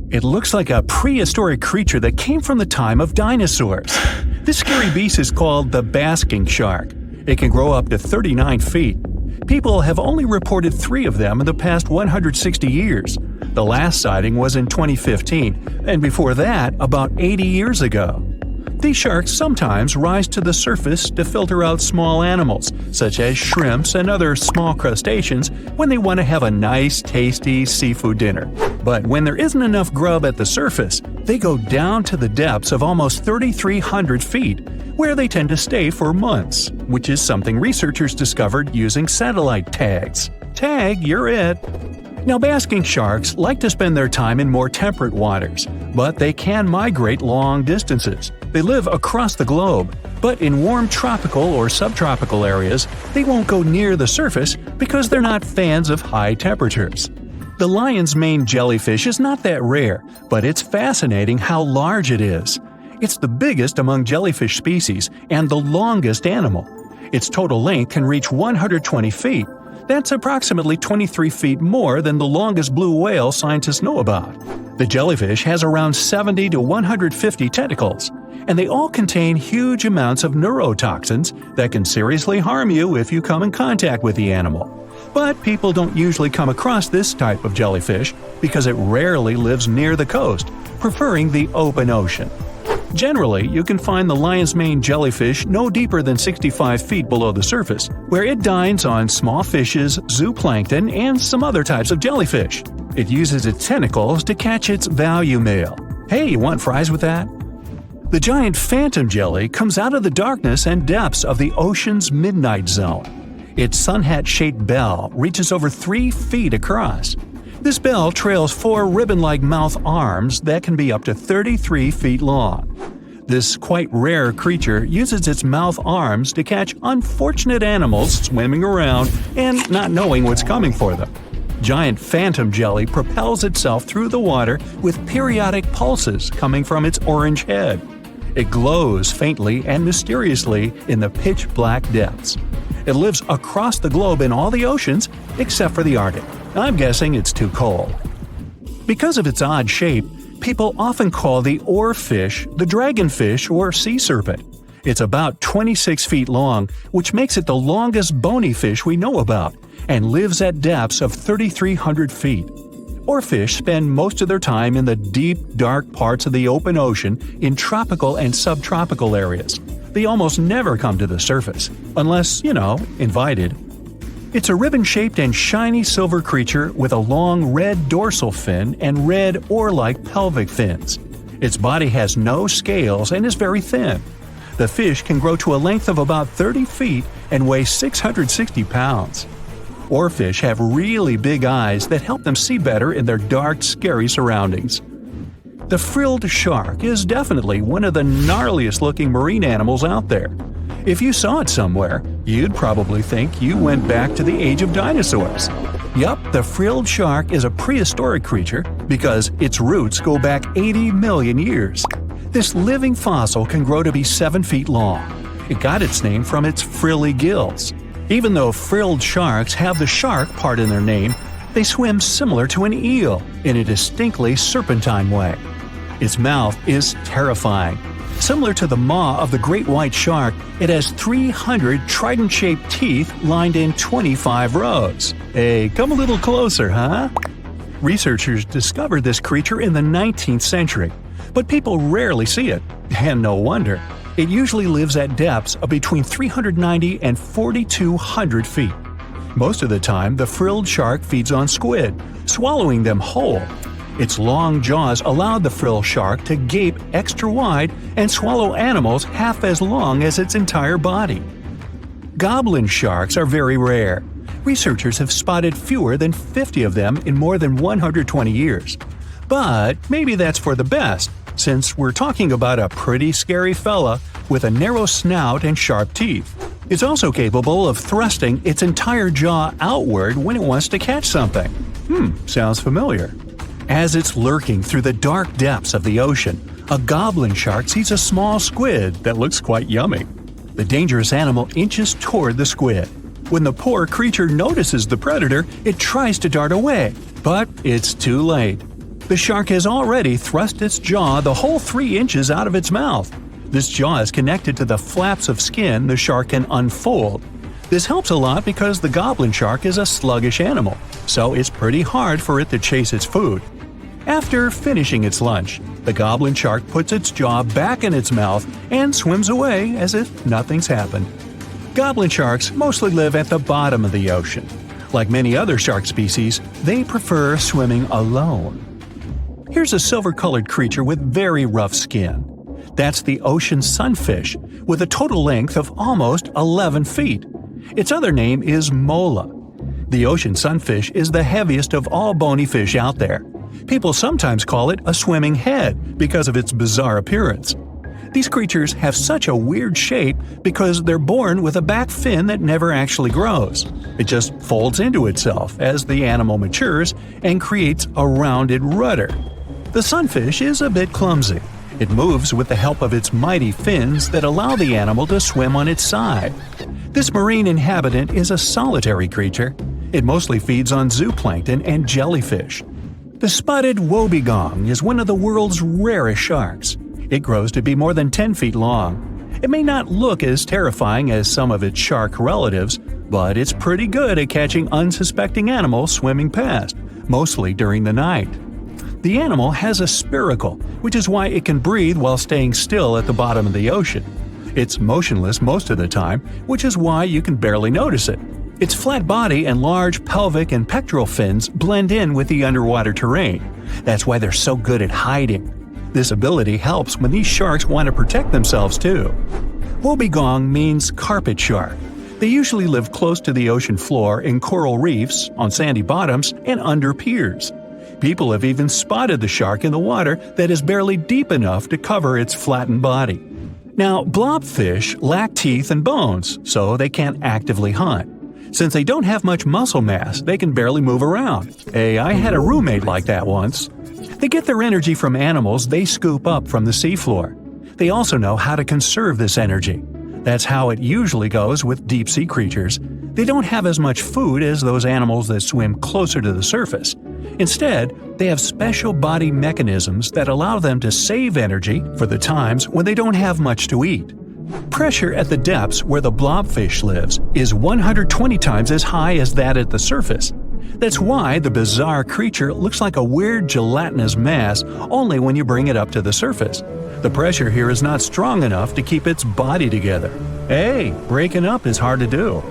It looks like a prehistoric creature that came from the time of dinosaurs. This scary beast is called the basking shark. It can grow up to 39 feet. People have only reported 3 of them in the past 160 years. The last sighting was in 2015, and before that, about 80 years ago. These sharks sometimes rise to the surface to filter out small animals, such as shrimps and other small crustaceans, when they want to have a nice, tasty seafood dinner. But when there isn't enough grub at the surface, they go down to the depths of almost 3,300 feet, where they tend to stay for months, which is something researchers discovered using satellite tags. Tag, you're it! Now, basking sharks like to spend their time in more temperate waters, but they can migrate long distances. They live across the globe, but in warm tropical or subtropical areas, they won't go near the surface because they're not fans of high temperatures. The lion's mane jellyfish is not that rare, but it's fascinating how large it is. It's the biggest among jellyfish species and the longest animal. Its total length can reach 120 feet. That's approximately 23 feet more than the longest blue whale scientists know about. The jellyfish has around 70 to 150 tentacles, and they all contain huge amounts of neurotoxins that can seriously harm you if you come in contact with the animal. But people don't usually come across this type of jellyfish because it rarely lives near the coast, preferring the open ocean. Generally, you can find the lion's mane jellyfish no deeper than 65 feet below the surface, where it dines on small fishes, zooplankton, and some other types of jellyfish. It uses its tentacles to catch its value meal. Hey, you want fries with that? The giant phantom jelly comes out of the darkness and depths of the ocean's midnight zone. Its sun hat-shaped bell reaches over 3 feet across. This bell trails 4 ribbon-like mouth arms that can be up to 33 feet long. This quite rare creature uses its mouth arms to catch unfortunate animals swimming around and not knowing what's coming for them. Giant phantom jelly propels itself through the water with periodic pulses coming from its orange head. It glows faintly and mysteriously in the pitch-black depths. It lives across the globe in all the oceans except for the Arctic. I'm guessing it's too cold. Because of its odd shape, people often call the oarfish the dragonfish or sea serpent. It's about 26 feet long, which makes it the longest bony fish we know about, and lives at depths of 3,300 feet. Oarfish spend most of their time in the deep, dark parts of the open ocean in tropical and subtropical areas. They almost never come to the surface, unless, invited. It's a ribbon-shaped and shiny silver creature with a long red dorsal fin and red oar-like pelvic fins. Its body has no scales and is very thin. The fish can grow to a length of about 30 feet and weigh 660 pounds. Oarfish have really big eyes that help them see better in their dark, scary surroundings. The frilled shark is definitely one of the gnarliest-looking marine animals out there. If you saw it somewhere, you'd probably think you went back to the age of dinosaurs. Yup, the frilled shark is a prehistoric creature because its roots go back 80 million years. This living fossil can grow to be 7 feet long. It got its name from its frilly gills. Even though frilled sharks have the shark part in their name, they swim similar to an eel in a distinctly serpentine way. Its mouth is terrifying. Similar to the maw of the great white shark, it has 300 trident-shaped teeth lined in 25 rows. Hey, come a little closer, huh? Researchers discovered this creature in the 19th century, but people rarely see it, and no wonder. It usually lives at depths of between 390 and 4,200 feet. Most of the time, the frilled shark feeds on squid, swallowing them whole. Its long jaws allowed the frilled shark to gape extra wide and swallow animals half as long as its entire body. Goblin sharks are very rare. Researchers have spotted fewer than 50 of them in more than 120 years. But maybe that's for the best, since we're talking about a pretty scary fella with a narrow snout and sharp teeth. It's also capable of thrusting its entire jaw outward when it wants to catch something. Sounds familiar. As it's lurking through the dark depths of the ocean, a goblin shark sees a small squid that looks quite yummy. The dangerous animal inches toward the squid. When the poor creature notices the predator, it tries to dart away, but it's too late. The shark has already thrust its jaw the whole 3 inches out of its mouth. This jaw is connected to the flaps of skin the shark can unfold. This helps a lot because the goblin shark is a sluggish animal, so it's pretty hard for it to chase its food. After finishing its lunch, the goblin shark puts its jaw back in its mouth and swims away as if nothing's happened. Goblin sharks mostly live at the bottom of the ocean. Like many other shark species, they prefer swimming alone. Here's a silver-colored creature with very rough skin. That's the ocean sunfish, with a total length of almost 11 feet. Its other name is mola. The ocean sunfish is the heaviest of all bony fish out there. People sometimes call it a swimming head because of its bizarre appearance. These creatures have such a weird shape because they're born with a back fin that never actually grows. It just folds into itself as the animal matures and creates a rounded rudder. The sunfish is a bit clumsy. It moves with the help of its mighty fins that allow the animal to swim on its side. This marine inhabitant is a solitary creature. It mostly feeds on zooplankton and jellyfish. The spotted wobbegong is one of the world's rarest sharks. It grows to be more than 10 feet long. It may not look as terrifying as some of its shark relatives, but it's pretty good at catching unsuspecting animals swimming past, mostly during the night. The animal has a spiracle, which is why it can breathe while staying still at the bottom of the ocean. It's motionless most of the time, which is why you can barely notice it. Its flat body and large pelvic and pectoral fins blend in with the underwater terrain. That's why they're so good at hiding. This ability helps when these sharks want to protect themselves too. Wobbegong means carpet shark. They usually live close to the ocean floor in coral reefs, on sandy bottoms, and under piers. People have even spotted the shark in the water that is barely deep enough to cover its flattened body. Now, blobfish lack teeth and bones, so they can't actively hunt. Since they don't have much muscle mass, they can barely move around. Hey, I had a roommate like that once. They get their energy from animals they scoop up from the seafloor. They also know how to conserve this energy. That's how it usually goes with deep-sea creatures. They don't have as much food as those animals that swim closer to the surface. Instead, they have special body mechanisms that allow them to save energy for the times when they don't have much to eat. Pressure at the depths where the blobfish lives is 120 times as high as that at the surface. That's why the bizarre creature looks like a weird gelatinous mass only when you bring it up to the surface. The pressure here is not strong enough to keep its body together. Hey, breaking up is hard to do.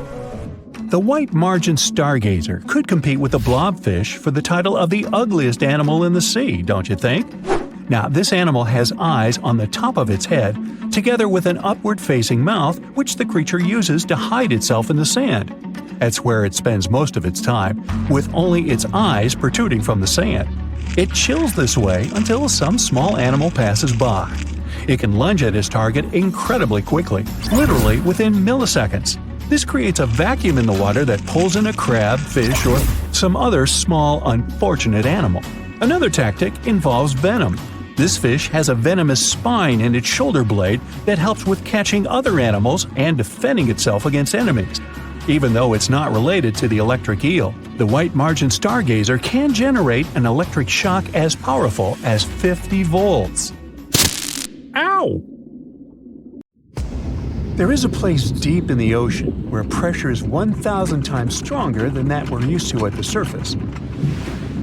The white margin stargazer could compete with the blobfish for the title of the ugliest animal in the sea, don't you think? Now, this animal has eyes on the top of its head, together with an upward-facing mouth which the creature uses to hide itself in the sand. That's where it spends most of its time, with only its eyes protruding from the sand. It chills this way until some small animal passes by. It can lunge at its target incredibly quickly, literally within milliseconds. This creates a vacuum in the water that pulls in a crab, fish, or some other small, unfortunate animal. Another tactic involves venom. This fish has a venomous spine in its shoulder blade that helps with catching other animals and defending itself against enemies. Even though it's not related to the electric eel, the white margin stargazer can generate an electric shock as powerful as 50 volts. Ow! There is a place deep in the ocean where pressure is 1,000 times stronger than that we're used to at the surface.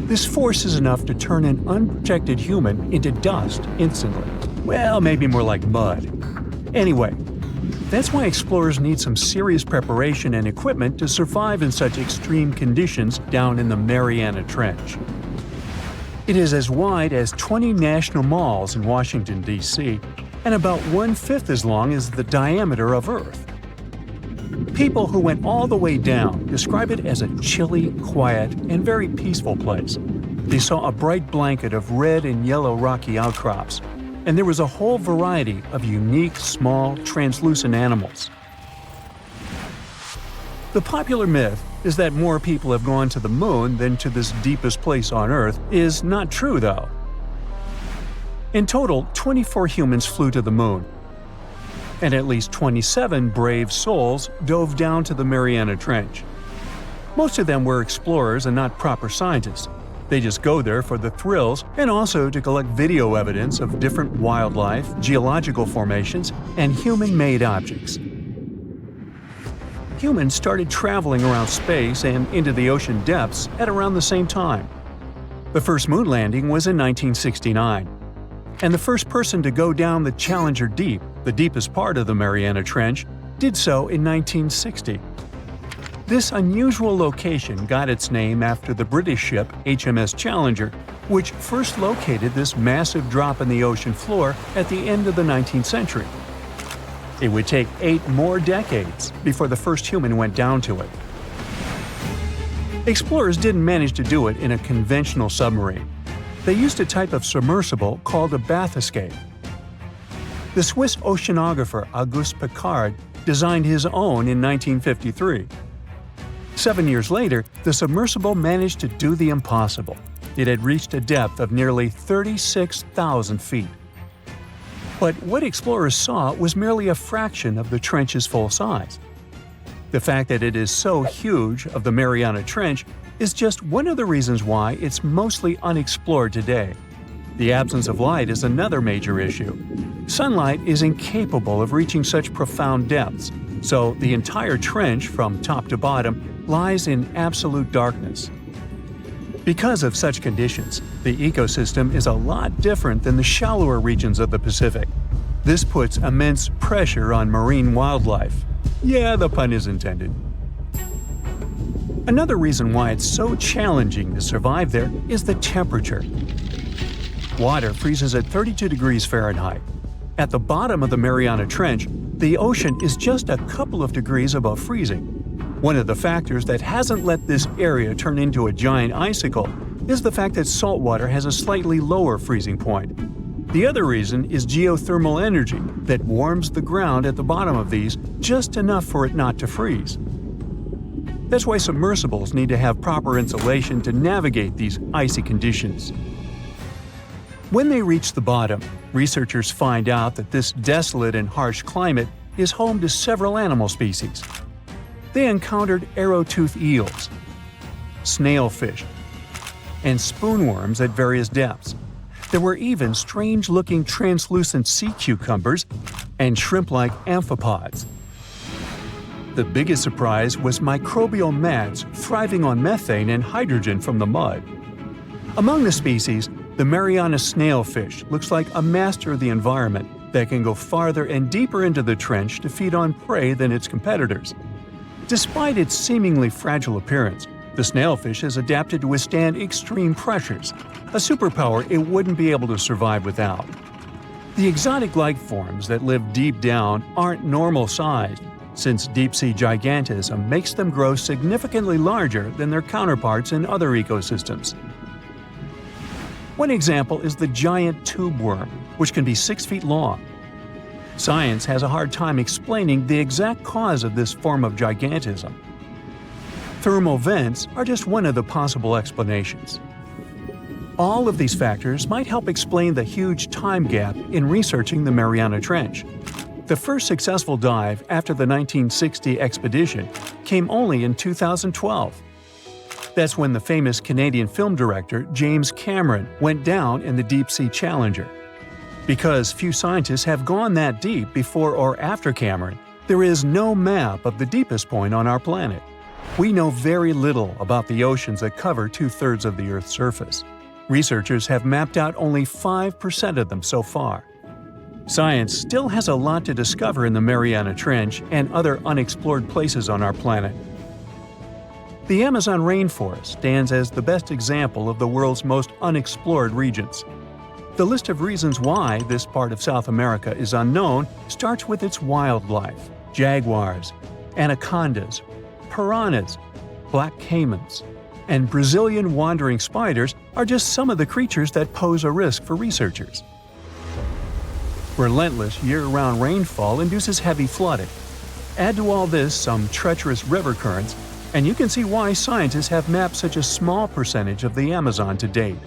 This force is enough to turn an unprotected human into dust instantly. Well, maybe more like mud. Anyway, that's why explorers need some serious preparation and equipment to survive in such extreme conditions down in the Mariana Trench. It is as wide as 20 national malls in Washington, D.C., and about 1/5 as long as the diameter of Earth. People who went all the way down describe it as a chilly, quiet, and very peaceful place. They saw a bright blanket of red and yellow rocky outcrops, and there was a whole variety of unique, small, translucent animals. The popular myth is that more people have gone to the moon than to this deepest place on Earth is not true, though. In total, 24 humans flew to the moon, and at least 27 brave souls dove down to the Mariana Trench. Most of them were explorers and not proper scientists. They just go there for the thrills and also to collect video evidence of different wildlife, geological formations, and human-made objects. Humans started traveling around space and into the ocean depths at around the same time. The first moon landing was in 1969, and the first person to go down the Challenger Deep, the deepest part of the Mariana Trench, did so in 1960. This unusual location got its name after the British ship HMS Challenger, which first located this massive drop in the ocean floor at the end of the 19th century. It would take 8 more decades before the first human went down to it. Explorers didn't manage to do it in a conventional submarine. They used a type of submersible called a bathyscaphe. The Swiss oceanographer Auguste Piccard designed his own in 1953. 7 years later, the submersible managed to do the impossible. It had reached a depth of nearly 36,000 feet. But what explorers saw was merely a fraction of the trench's full size. The fact that it is so huge of the Mariana Trench is just one of the reasons why it's mostly unexplored today. The absence of light is another major issue. Sunlight is incapable of reaching such profound depths, so the entire trench, from top to bottom, lies in absolute darkness. Because of such conditions, the ecosystem is a lot different than the shallower regions of the Pacific. This puts immense pressure on marine wildlife. Yeah, the pun is intended. Another reason why it's so challenging to survive there is the temperature. Water freezes at 32 degrees Fahrenheit. At the bottom of the Mariana Trench, the ocean is just a couple of degrees above freezing. One of the factors that hasn't let this area turn into a giant icicle is the fact that salt water has a slightly lower freezing point. The other reason is geothermal energy that warms the ground at the bottom of these just enough for it not to freeze. That's why submersibles need to have proper insulation to navigate these icy conditions. When they reach the bottom, researchers find out that this desolate and harsh climate is home to several animal species. They encountered arrow-toothed eels, snailfish, and spoonworms at various depths. There were even strange-looking translucent sea cucumbers and shrimp-like amphipods. The biggest surprise was microbial mats thriving on methane and hydrogen from the mud. Among the species, the Mariana snailfish looks like a master of the environment that can go farther and deeper into the trench to feed on prey than its competitors. Despite its seemingly fragile appearance, the snailfish has adapted to withstand extreme pressures, a superpower it wouldn't be able to survive without. The exotic life forms that live deep down aren't normal-sized, since deep-sea gigantism makes them grow significantly larger than their counterparts in other ecosystems. One example is the giant tube worm, which can be 6 feet long. Science has a hard time explaining the exact cause of this form of gigantism. Thermal vents are just one of the possible explanations. All of these factors might help explain the huge time gap in researching the Mariana Trench. The first successful dive after the 1960 expedition came only in 2012. That's when the famous Canadian film director James Cameron went down in the deep-sea Challenger. Because few scientists have gone that deep before or after Cameron, there is no map of the deepest point on our planet. We know very little about the oceans that cover 2/3 of the Earth's surface. Researchers have mapped out only 5% of them so far. Science still has a lot to discover in the Mariana Trench and other unexplored places on our planet. The Amazon rainforest stands as the best example of the world's most unexplored regions. The list of reasons why this part of South America is unknown starts with its wildlife. Jaguars, anacondas, piranhas, black caimans, and Brazilian wandering spiders are just some of the creatures that pose a risk for researchers. Relentless year-round rainfall induces heavy flooding. Add to all this some treacherous river currents, and you can see why scientists have mapped such a small percentage of the Amazon to date.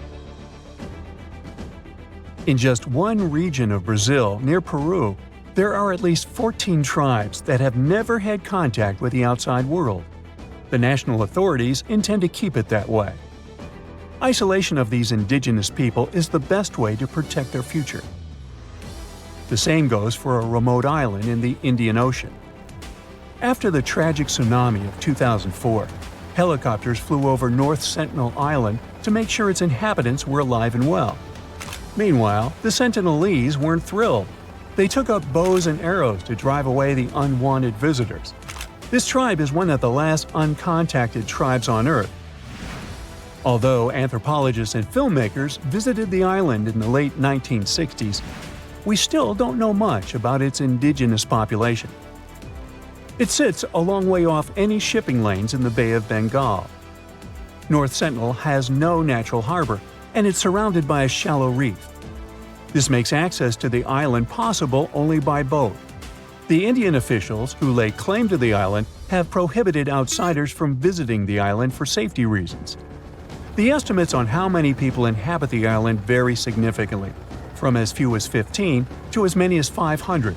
In just one region of Brazil, near Peru, there are at least 14 tribes that have never had contact with the outside world. The national authorities intend to keep it that way. Isolation of these indigenous people is the best way to protect their future. The same goes for a remote island in the Indian Ocean. After the tragic tsunami of 2004, helicopters flew over North Sentinel Island to make sure its inhabitants were alive and well. Meanwhile, the Sentinelese weren't thrilled. They took up bows and arrows to drive away the unwanted visitors. This tribe is one of the last uncontacted tribes on Earth. Although anthropologists and filmmakers visited the island in the late 1960s, we still don't know much about its indigenous population. It sits a long way off any shipping lanes in the Bay of Bengal. North Sentinel has no natural harbor, and it's surrounded by a shallow reef. This makes access to the island possible only by boat. The Indian officials who lay claim to the island have prohibited outsiders from visiting the island for safety reasons. The estimates on how many people inhabit the island vary significantly, from as few as 15 to as many as 500.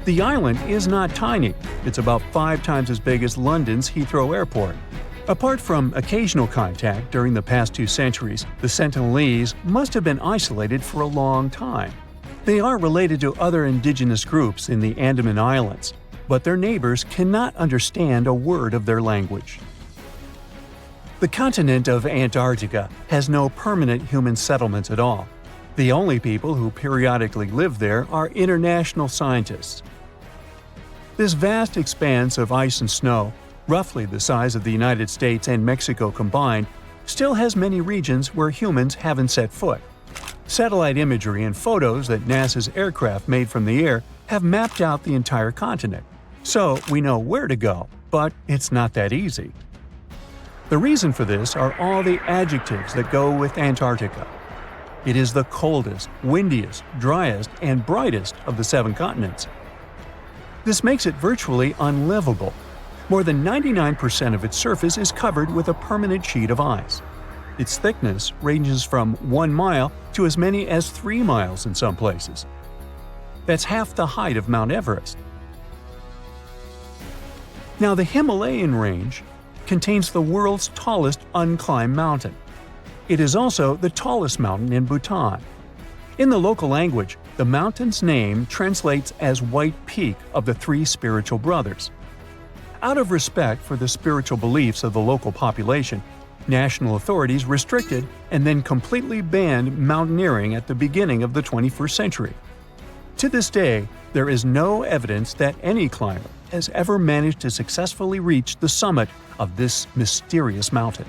The island is not tiny. It's about 5 times as big as London's Heathrow Airport. Apart from occasional contact during the past 2 centuries, the Sentinelese must have been isolated for a long time. They are related to other indigenous groups in the Andaman Islands, but their neighbors cannot understand a word of their language. The continent of Antarctica has no permanent human settlements at all. The only people who periodically live there are international scientists. This vast expanse of ice and snow, roughly the size of the United States and Mexico combined, still has many regions where humans haven't set foot. Satellite imagery and photos that NASA's aircraft made from the air have mapped out the entire continent. So we know where to go, but it's not that easy. The reason for this are all the adjectives that go with Antarctica. It is the coldest, windiest, driest, and brightest of the 7 continents. This makes it virtually unlivable. More than 99% of its surface is covered with a permanent sheet of ice. Its thickness ranges from 1 mile to as many as 3 miles in some places. That's half the height of Mount Everest. Now, the Himalayan range contains the world's tallest unclimbed mountain. It is also the tallest mountain in Bhutan. In the local language, the mountain's name translates as White Peak of the 3 spiritual brothers. Out of respect for the spiritual beliefs of the local population, national authorities restricted and then completely banned mountaineering at the beginning of the 21st century. To this day, there is no evidence that any climber has ever managed to successfully reach the summit of this mysterious mountain.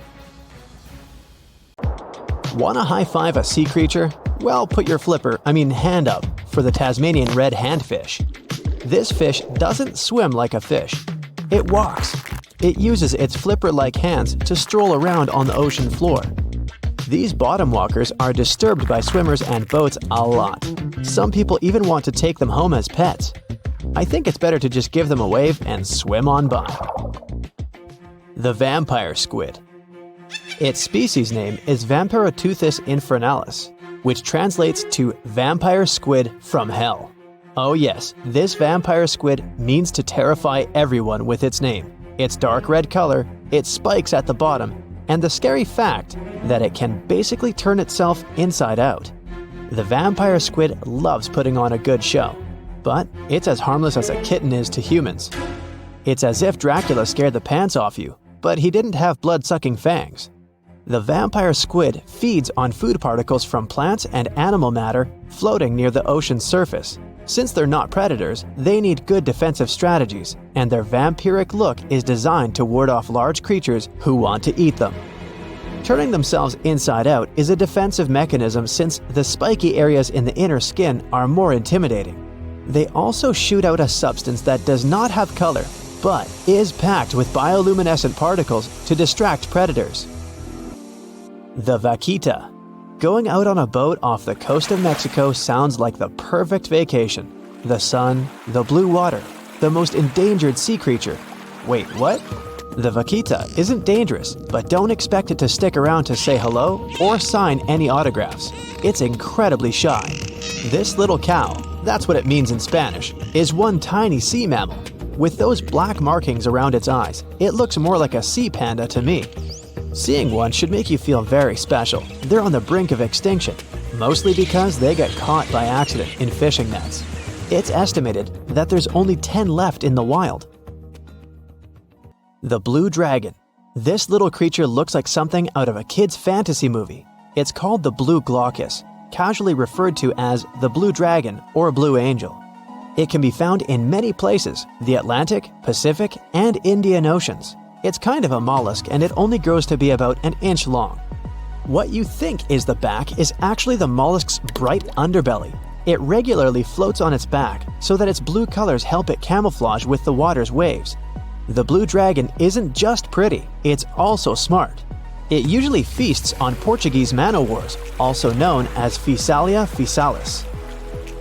Want to high-five a sea creature? Well, put your hand up for the Tasmanian red handfish. This fish doesn't swim like a fish. It walks. It uses its flipper-like hands to stroll around on the ocean floor. These bottom walkers are disturbed by swimmers and boats a lot. Some people even want to take them home as pets. I think it's better to just give them a wave and swim on by. The vampire squid. Its species name is Vampiroteuthis infernalis, which translates to vampire squid from hell. Oh yes, this vampire squid means to terrify everyone with its name, its dark red color, its spikes at the bottom, and the scary fact that it can basically turn itself inside out. The vampire squid loves putting on a good show, but it's as harmless as a kitten is to humans. It's as if Dracula scared the pants off you, but he didn't have blood-sucking fangs. The vampire squid feeds on food particles from plants and animal matter floating near the ocean's surface. Since they're not predators, they need good defensive strategies, and their vampiric look is designed to ward off large creatures who want to eat them. Turning themselves inside out is a defensive mechanism since the spiky areas in the inner skin are more intimidating. They also shoot out a substance that does not have color, but is packed with bioluminescent particles to distract predators. The vaquita. Going out on a boat off the coast of Mexico sounds like the perfect vacation. The sun, the blue water, the most endangered sea creature. Wait, what? The vaquita isn't dangerous, but don't expect it to stick around to say hello or sign any autographs. It's incredibly shy. This little cow, that's what it means in Spanish, is one tiny sea mammal. With those black markings around its eyes, it looks more like a sea panda to me. Seeing one should make you feel very special. They're on the brink of extinction, mostly because they got caught by accident in fishing nets. It's estimated that there's only 10 left in the wild. The blue dragon. This little creature looks like something out of a kid's fantasy movie. It's called the blue glaucus, casually referred to as the blue dragon or blue angel. It can be found in many places, the Atlantic, Pacific, and Indian Oceans. It's kind of a mollusk and it only grows to be about an inch long. What you think is the back is actually the mollusk's bright underbelly. It regularly floats on its back so that its blue colors help it camouflage with the water's waves. The blue dragon isn't just pretty, it's also smart. It usually feasts on Portuguese man-o'-wars, also known as Physalia physalis.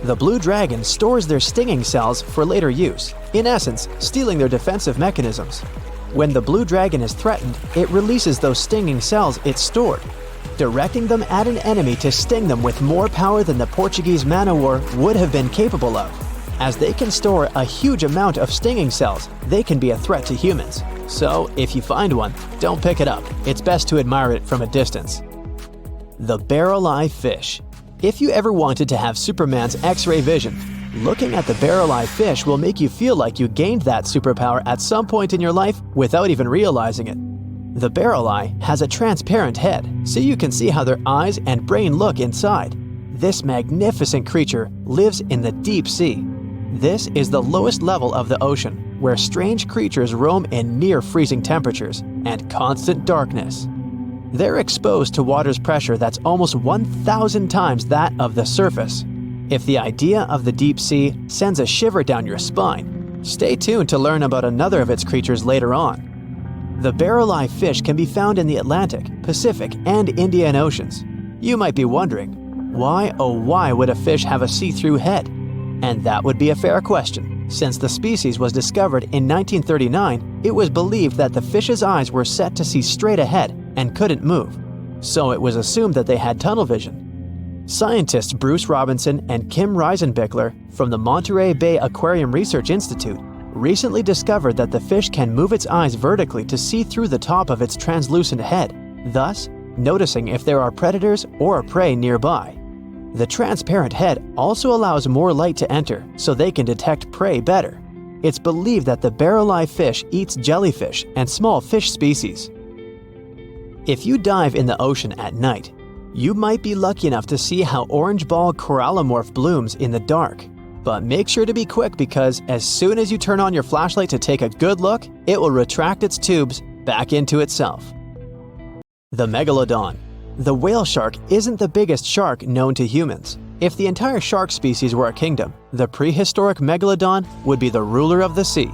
The blue dragon stores their stinging cells for later use, in essence, stealing their defensive mechanisms. When the blue dragon is threatened, it releases those stinging cells it stored, directing them at an enemy to sting them with more power than the Portuguese man-o'-war would have been capable of. As they can store a huge amount of stinging cells, they can be a threat to humans. So, if you find one, don't pick it up. It's best to admire it from a distance. The barrel-eye fish. If you ever wanted to have Superman's X-ray vision, looking at the barrel-eye fish will make you feel like you gained that superpower at some point in your life without even realizing it. The barrel eye has a transparent head, so you can see how their eyes and brain look inside. This magnificent creature lives in the deep sea. This is the lowest level of the ocean, where strange creatures roam in near-freezing temperatures and constant darkness. They're exposed to water's pressure that's almost 1,000 times that of the surface. If the idea of the deep sea sends a shiver down your spine, stay tuned to learn about another of its creatures later on. The barrel-eye fish can be found in the Atlantic, Pacific, and Indian Oceans. You might be wondering, why oh why would a fish have a see-through head? And that would be a fair question. Since the species was discovered in 1939, it was believed that the fish's eyes were set to see straight ahead and couldn't move. So it was assumed that they had tunnel vision. Scientists Bruce Robinson and Kim Reisenbichler from the Monterey Bay Aquarium Research Institute recently discovered that the fish can move its eyes vertically to see through the top of its translucent head, thus noticing if there are predators or prey nearby. The transparent head also allows more light to enter so they can detect prey better. It's believed that the barrel-eye fish eats jellyfish and small fish species. If you dive in the ocean at night, you might be lucky enough to see how orange ball corallomorph blooms in the dark. But make sure to be quick because as soon as you turn on your flashlight to take a good look, it will retract its tubes back into itself. The megalodon. The whale shark isn't the biggest shark known to humans. If the entire shark species were a kingdom, the prehistoric megalodon would be the ruler of the sea.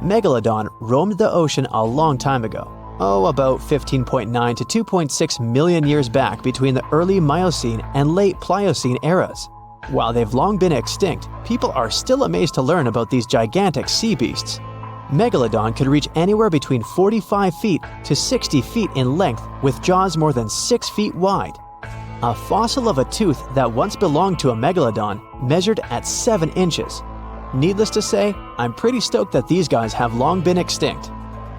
Megalodon roamed the ocean a long time ago. About 15.9 to 2.6 million years back between the early Miocene and late Pliocene eras. While they've long been extinct, people are still amazed to learn about these gigantic sea beasts. Megalodon could reach anywhere between 45 feet to 60 feet in length with jaws more than 6 feet wide. A fossil of a tooth that once belonged to a megalodon measured at 7 inches. Needless to say, I'm pretty stoked that these guys have long been extinct.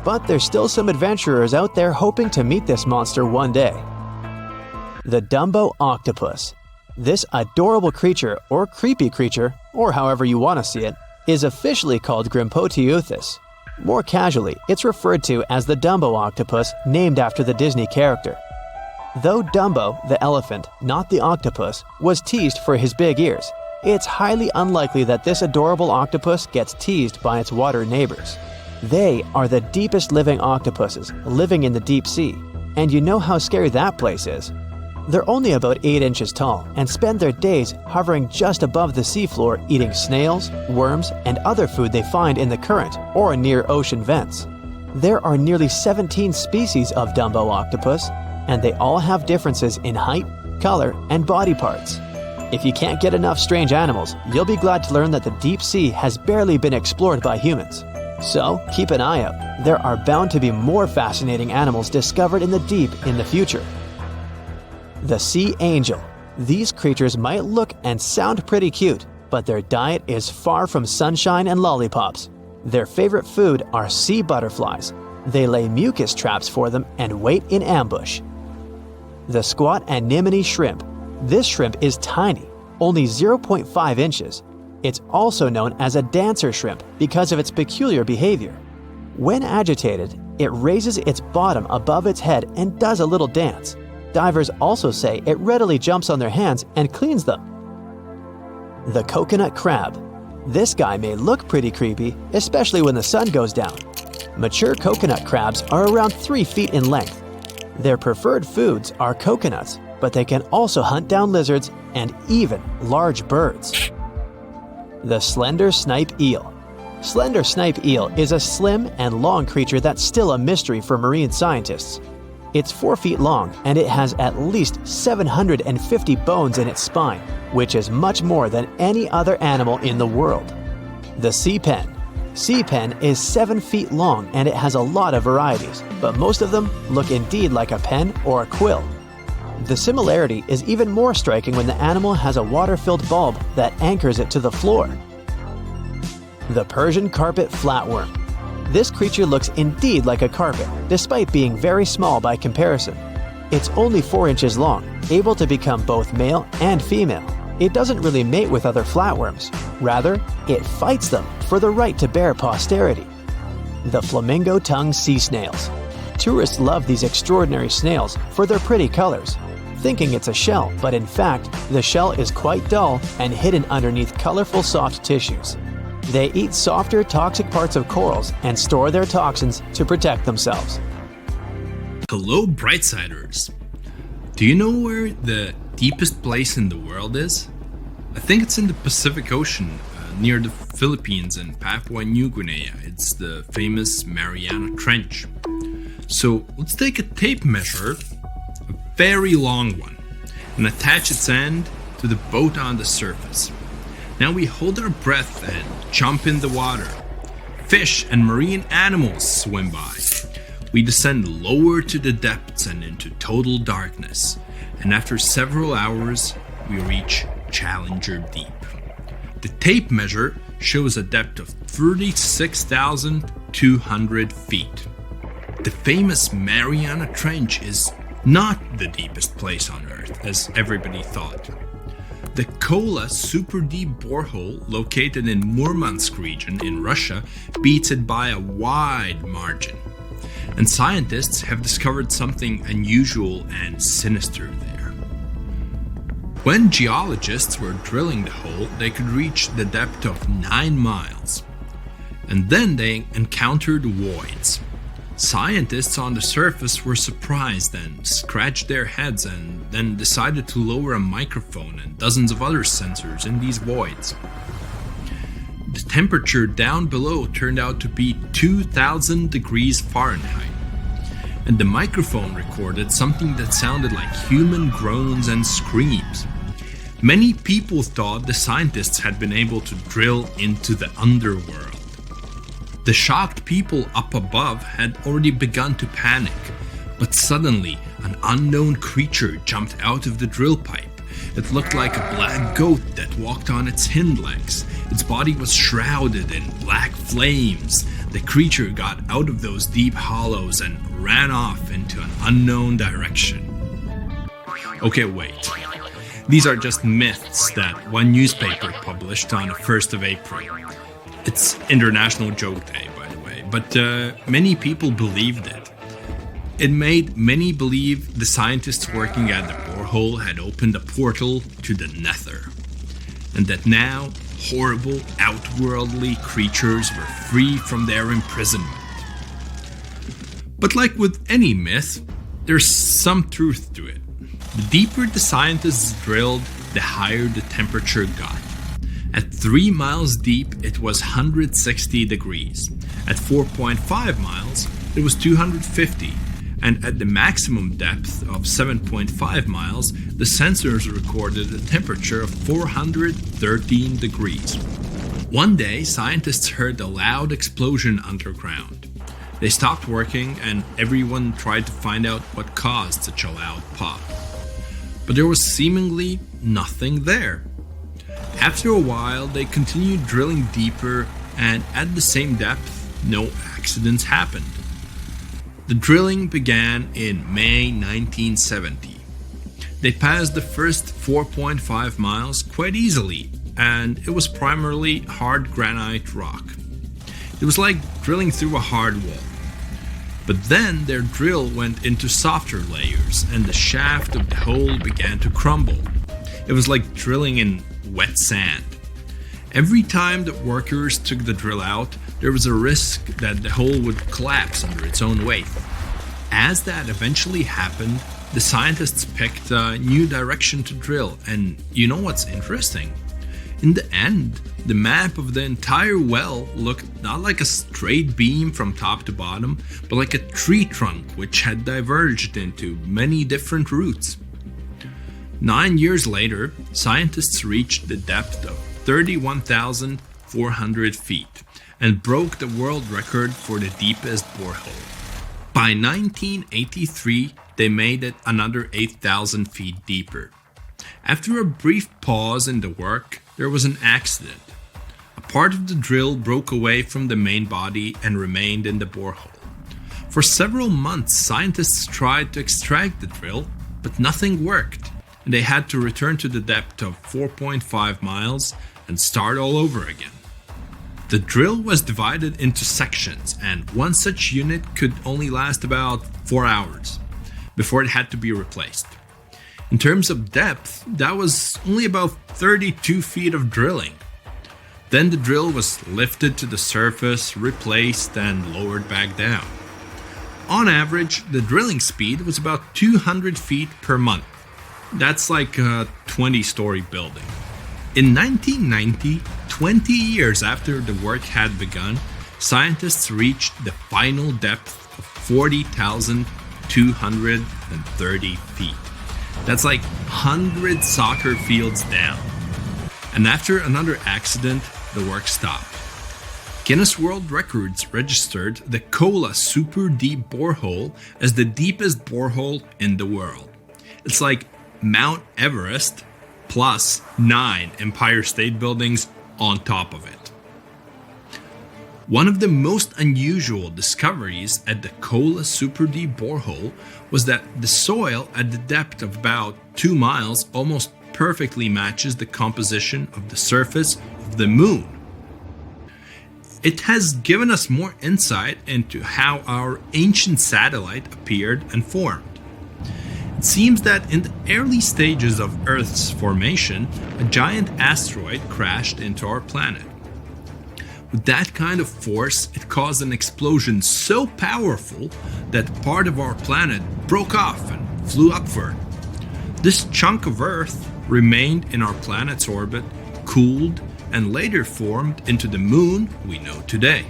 But there's still some adventurers out there hoping to meet this monster one day. The Dumbo octopus. This adorable creature, or creepy creature, or however you want to see it, is officially called Grimpoteuthis. More casually, it's referred to as the Dumbo octopus, named after the Disney character. Though Dumbo, the elephant, not the octopus, was teased for his big ears, it's highly unlikely that this adorable octopus gets teased by its water neighbors. They are the deepest living octopuses, living in the deep sea, and you know how scary that place is. They're only about 8 inches tall and spend their days hovering just above the seafloor eating snails, worms, and other food they find in the current or near ocean vents. There are nearly 17 species of Dumbo octopus, and they all have differences in height, color, and body parts. If you can't get enough strange animals, you'll be glad to learn that the deep sea has barely been explored by humans. So keep an eye out. There are bound to be more fascinating animals discovered in the deep in the future. The sea angel. These creatures might look and sound pretty cute, but their diet is far from sunshine and lollipops. Their favorite food are sea butterflies. They lay mucus traps for them and wait in ambush. The squat anemone shrimp. This shrimp is tiny, only 0.5 inches. It's also known as a dancer shrimp because of its peculiar behavior. When agitated, it raises its bottom above its head and does a little dance. Divers also say it readily jumps on their hands and cleans them. The coconut crab. This guy may look pretty creepy, especially when the sun goes down. Mature coconut crabs are around 3 feet in length. Their preferred foods are coconuts, but they can also hunt down lizards and even large birds. The slender snipe eel. Slender snipe eel is a slim and long creature that's still a mystery for marine scientists. It's 4 feet long and it has at least 750 bones in its spine, which is much more than any other animal in the world. The sea pen. Sea pen is 7 feet long and it has a lot of varieties, but most of them look indeed like a pen or a quill. The similarity is even more striking when the animal has a water-filled bulb that anchors it to the floor. The Persian carpet flatworm. This creature looks indeed like a carpet, despite being very small by comparison. It's only 4 inches long, able to become both male and female. It doesn't really mate with other flatworms. Rather, it fights them for the right to bear posterity. The flamingo-tongued sea snails. Tourists love these extraordinary snails for their pretty colors, thinking it's a shell, but in fact, the shell is quite dull and hidden underneath colorful soft tissues. They eat softer, toxic parts of corals and store their toxins to protect themselves. Hello, Brightsiders! Do you know where the deepest place in the world is? I think it's in the Pacific Ocean, near the Philippines and Papua New Guinea. It's the famous Mariana Trench. So let's take a tape measure, a very long one, and attach its end to the boat on the surface. Now we hold our breath and jump in the water. Fish and marine animals swim by. We descend lower to the depths and into total darkness. And after several hours, we reach Challenger Deep. The tape measure shows a depth of 36,200 feet. The famous Mariana Trench is not the deepest place on Earth, as everybody thought. The Kola super deep borehole located in Murmansk region in Russia beats it by a wide margin. And scientists have discovered something unusual and sinister there. When geologists were drilling the hole, they could reach the depth of 9 miles. And then they encountered voids. Scientists on the surface were surprised and scratched their heads and then decided to lower a microphone and dozens of other sensors in these voids. The temperature down below turned out to be 2,000 degrees Fahrenheit, and the microphone recorded something that sounded like human groans and screams. Many people thought the scientists had been able to drill into the underworld. The shocked people up above had already begun to panic, but suddenly an unknown creature jumped out of the drill pipe. It looked like a black goat that walked on its hind legs. Its body was shrouded in black flames. The creature got out of those deep hollows and ran off into an unknown direction. Okay, wait. These are just myths that one newspaper published on the 1st of April. It's International Joke Day, by the way, but many people believed it. It made many believe the scientists working at the borehole had opened a portal to the nether, and that now horrible, outworldly creatures were free from their imprisonment. But like with any myth, there's some truth to it. The deeper the scientists drilled, the higher the temperature got. At 3 miles deep, it was 160 degrees. At 4.5 miles, it was 250. And at the maximum depth of 7.5 miles, the sensors recorded a temperature of 413 degrees. One day, scientists heard a loud explosion underground. They stopped working and everyone tried to find out what caused such a loud pop. But there was seemingly nothing there. After a while, they continued drilling deeper, and at the same depth, no accidents happened. The drilling began in May 1970. They passed the first 4.5 miles quite easily, and it was primarily hard granite rock. It was like drilling through a hard wall. But then their drill went into softer layers and the shaft of the hole began to crumble. It was like drilling in wet sand. Every time the workers took the drill out, there was a risk that the hole would collapse under its own weight. As that eventually happened, the scientists picked a new direction to drill, and you know what's interesting? In the end, the map of the entire well looked not like a straight beam from top to bottom, but like a tree trunk which had diverged into many different routes. 9 years later, scientists reached the depth of 31,400 feet and broke the world record for the deepest borehole. By 1983, they made it another 8,000 feet deeper. After a brief pause in the work, there was an accident. A part of the drill broke away from the main body and remained in the borehole. For several months, scientists tried to extract the drill, but nothing worked, and they had to return to the depth of 4.5 miles and start all over again. The drill was divided into sections, and one such unit could only last about 4 hours before it had to be replaced. In terms of depth, that was only about 32 feet of drilling. Then the drill was lifted to the surface, replaced, and lowered back down. On average, the drilling speed was about 200 feet per month. That's like a 20-story building. In 1990, 20 years after the work had begun, scientists reached the final depth of 40,230 feet. That's like 100 soccer fields down. And after another accident, the work stopped. Guinness World Records registered the Kola Super Deep Borehole as the deepest borehole in the world. It's like Mount Everest plus 9 Empire State Buildings on top of it. One of the most unusual discoveries at the Kola Super Deep Borehole was that the soil at the depth of about 2 miles almost perfectly matches the composition of the surface of the moon. It has given us more insight into how our ancient satellite appeared and formed. It seems that in the early stages of Earth's formation, a giant asteroid crashed into our planet. With that kind of force, it caused an explosion so powerful that part of our planet broke off and flew upward. This chunk of Earth remained in our planet's orbit, cooled, and later formed into the moon we know today.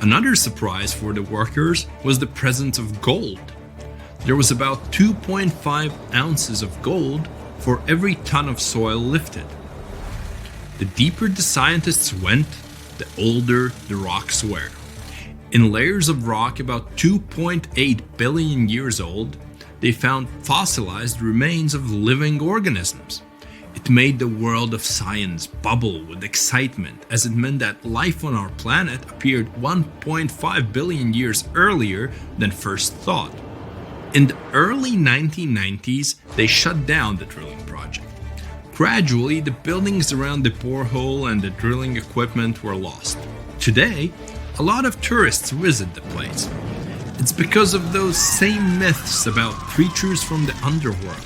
Another surprise for the workers was the presence of gold. There was about 2.5 ounces of gold for every ton of soil lifted. The deeper the scientists went, the older the rocks were. In layers of rock about 2.8 billion years old, they found fossilized remains of living organisms. It made the world of science bubble with excitement, as it meant that life on our planet appeared 1.5 billion years earlier than first thought. In the early 1990s, they shut down the drilling project. Gradually, the buildings around the borehole and the drilling equipment were lost. Today, a lot of tourists visit the place. It's because of those same myths about creatures from the underworld.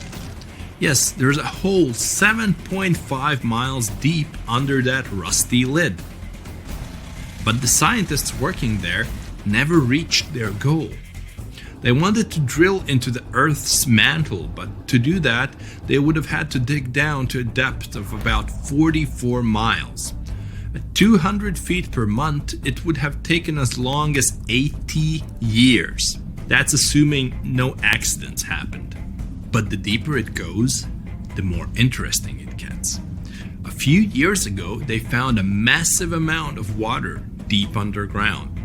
Yes, there's a hole 7.5 miles deep under that rusty lid. But the scientists working there never reached their goal. They wanted to drill into the Earth's mantle, but to do that, they would have had to dig down to a depth of about 44 miles. At 200 feet per month, it would have taken as long as 80 years. That's assuming no accidents happened. But the deeper it goes, the more interesting it gets. A few years ago, they found a massive amount of water deep underground.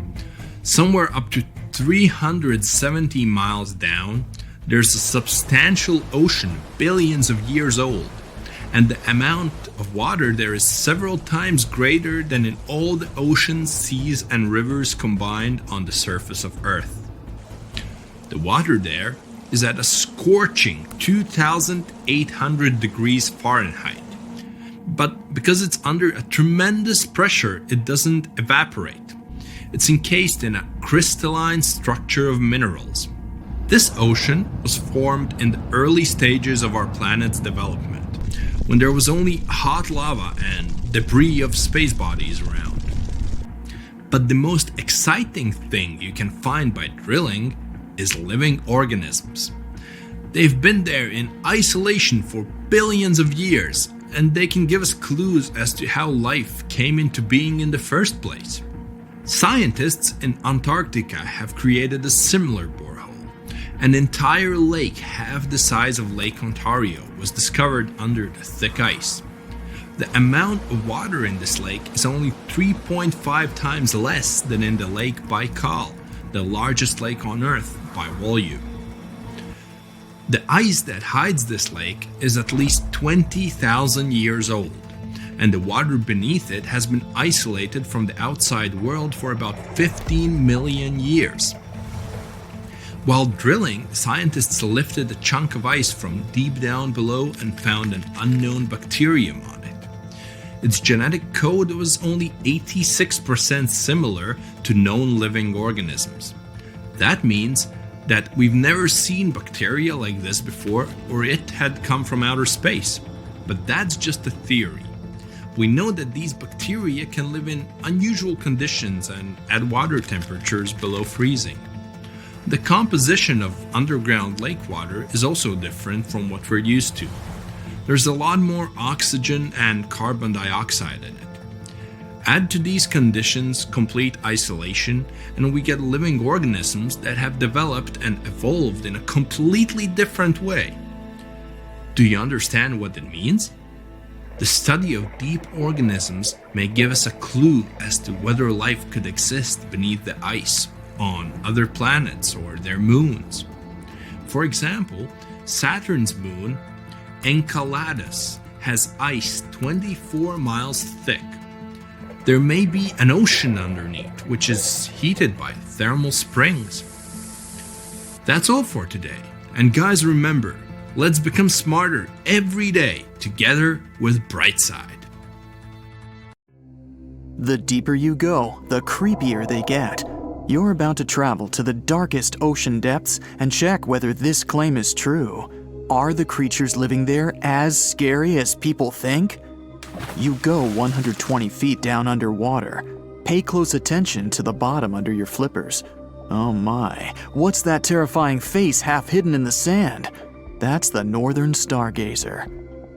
Somewhere up to 370 miles down, there's a substantial ocean billions of years old, and the amount of water there is several times greater than in all the oceans, seas, and rivers combined on the surface of Earth. The water there is at a scorching 2,800 degrees Fahrenheit. But because it's under a tremendous pressure, it doesn't evaporate. It's encased in a crystalline structure of minerals. This ocean was formed in the early stages of our planet's development, when there was only hot lava and debris of space bodies around. But the most exciting thing you can find by drilling is living organisms. They've been there in isolation for billions of years, and they can give us clues as to how life came into being in the first place. Scientists in Antarctica have created a similar borehole. An entire lake half the size of Lake Ontario was discovered under the thick ice. The amount of water in this lake is only 3.5 times less than in the Lake Baikal, the largest lake on Earth by volume. The ice that hides this lake is at least 20,000 years old, and the water beneath it has been isolated from the outside world for about 15 million years. While drilling, scientists lifted a chunk of ice from deep down below and found an unknown bacterium on it. Its genetic code was only 86% similar to known living organisms. That means that we've never seen bacteria like this before, or it had come from outer space. But that's just a theory. We know that these bacteria can live in unusual conditions and at water temperatures below freezing. The composition of underground lake water is also different from what we're used to. There's a lot more oxygen and carbon dioxide in it. Add to these conditions complete isolation, and we get living organisms that have developed and evolved in a completely different way. Do you understand what it means? The study of deep organisms may give us a clue as to whether life could exist beneath the ice on other planets or their moons. For example, Saturn's moon, Enceladus, has ice 24 miles thick. There may be an ocean underneath, which is heated by thermal springs. That's all for today. And guys, remember, let's become smarter every day together with Brightside. The deeper you go, the creepier they get. You're about to travel to the darkest ocean depths and check whether this claim is true. Are the creatures living there as scary as people think? You go 120 feet down underwater. Pay close attention to the bottom under your flippers. Oh my, what's that terrifying face half hidden in the sand? That's the northern stargazer.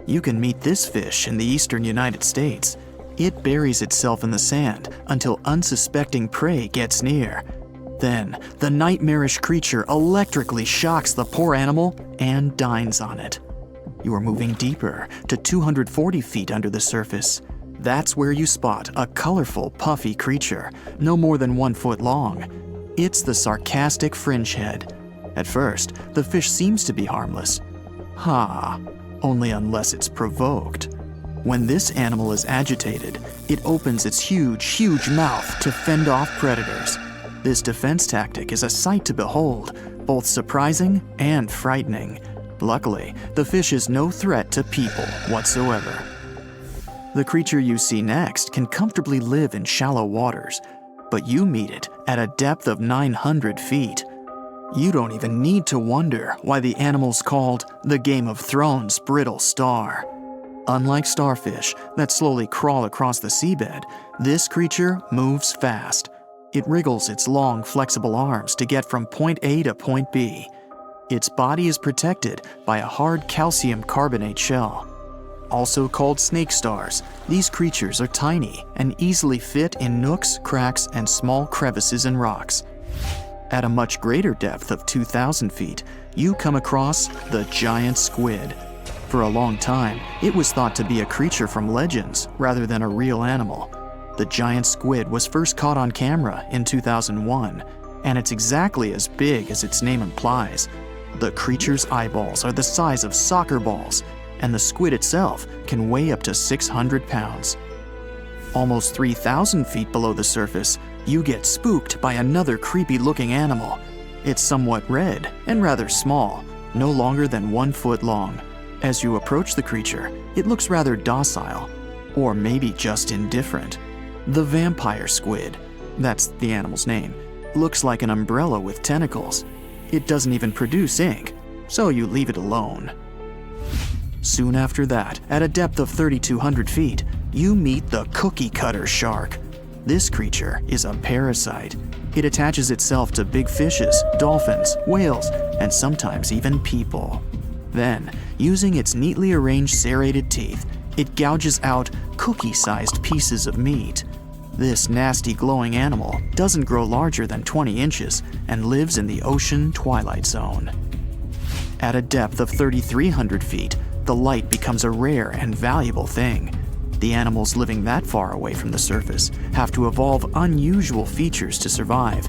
You can meet this fish in the eastern United States. It buries itself in the sand until unsuspecting prey gets near. Then, the nightmarish creature electrically shocks the poor animal and dines on it. You are moving deeper to 240 feet under the surface. That's where you spot a colorful, puffy creature, no more than 1 foot long. It's the sarcastic fringehead. At first, the fish seems to be harmless. Only unless it's provoked. When this animal is agitated, it opens its huge mouth to fend off predators. This defense tactic is a sight to behold, both surprising and frightening. Luckily, the fish is no threat to people whatsoever. The creature you see next can comfortably live in shallow waters, but you meet it at a depth of 900 feet. You don't even need to wonder why the animal's called the Game of Thrones brittle star. Unlike starfish that slowly crawl across the seabed, this creature moves fast. It wriggles its long, flexible arms to get from point A to point B. Its body is protected by a hard calcium carbonate shell. Also called snake stars, these creatures are tiny and easily fit in nooks, cracks, and small crevices in rocks. At a much greater depth of 2,000 feet, you come across the giant squid. For a long time, it was thought to be a creature from legends rather than a real animal. The giant squid was first caught on camera in 2001, and it's exactly as big as its name implies. The creature's eyeballs are the size of soccer balls, and the squid itself can weigh up to 600 pounds. Almost 3,000 feet below the surface, you get spooked by another creepy-looking animal. It's somewhat red and rather small, no longer than 1 foot long. As you approach the creature, it looks rather docile, or maybe just indifferent. The vampire squid, that's the animal's name, looks like an umbrella with tentacles. It doesn't even produce ink, so you leave it alone. Soon after that, at a depth of 3,200 feet, you meet the cookie cutter shark. This creature is a parasite. It attaches itself to big fishes, dolphins, whales, and sometimes even people. Then, using its neatly arranged serrated teeth, it gouges out cookie-sized pieces of meat. This nasty glowing animal doesn't grow larger than 20 inches and lives in the ocean twilight zone. At a depth of 3,300 feet, the light becomes a rare and valuable thing. The animals living that far away from the surface have to evolve unusual features to survive.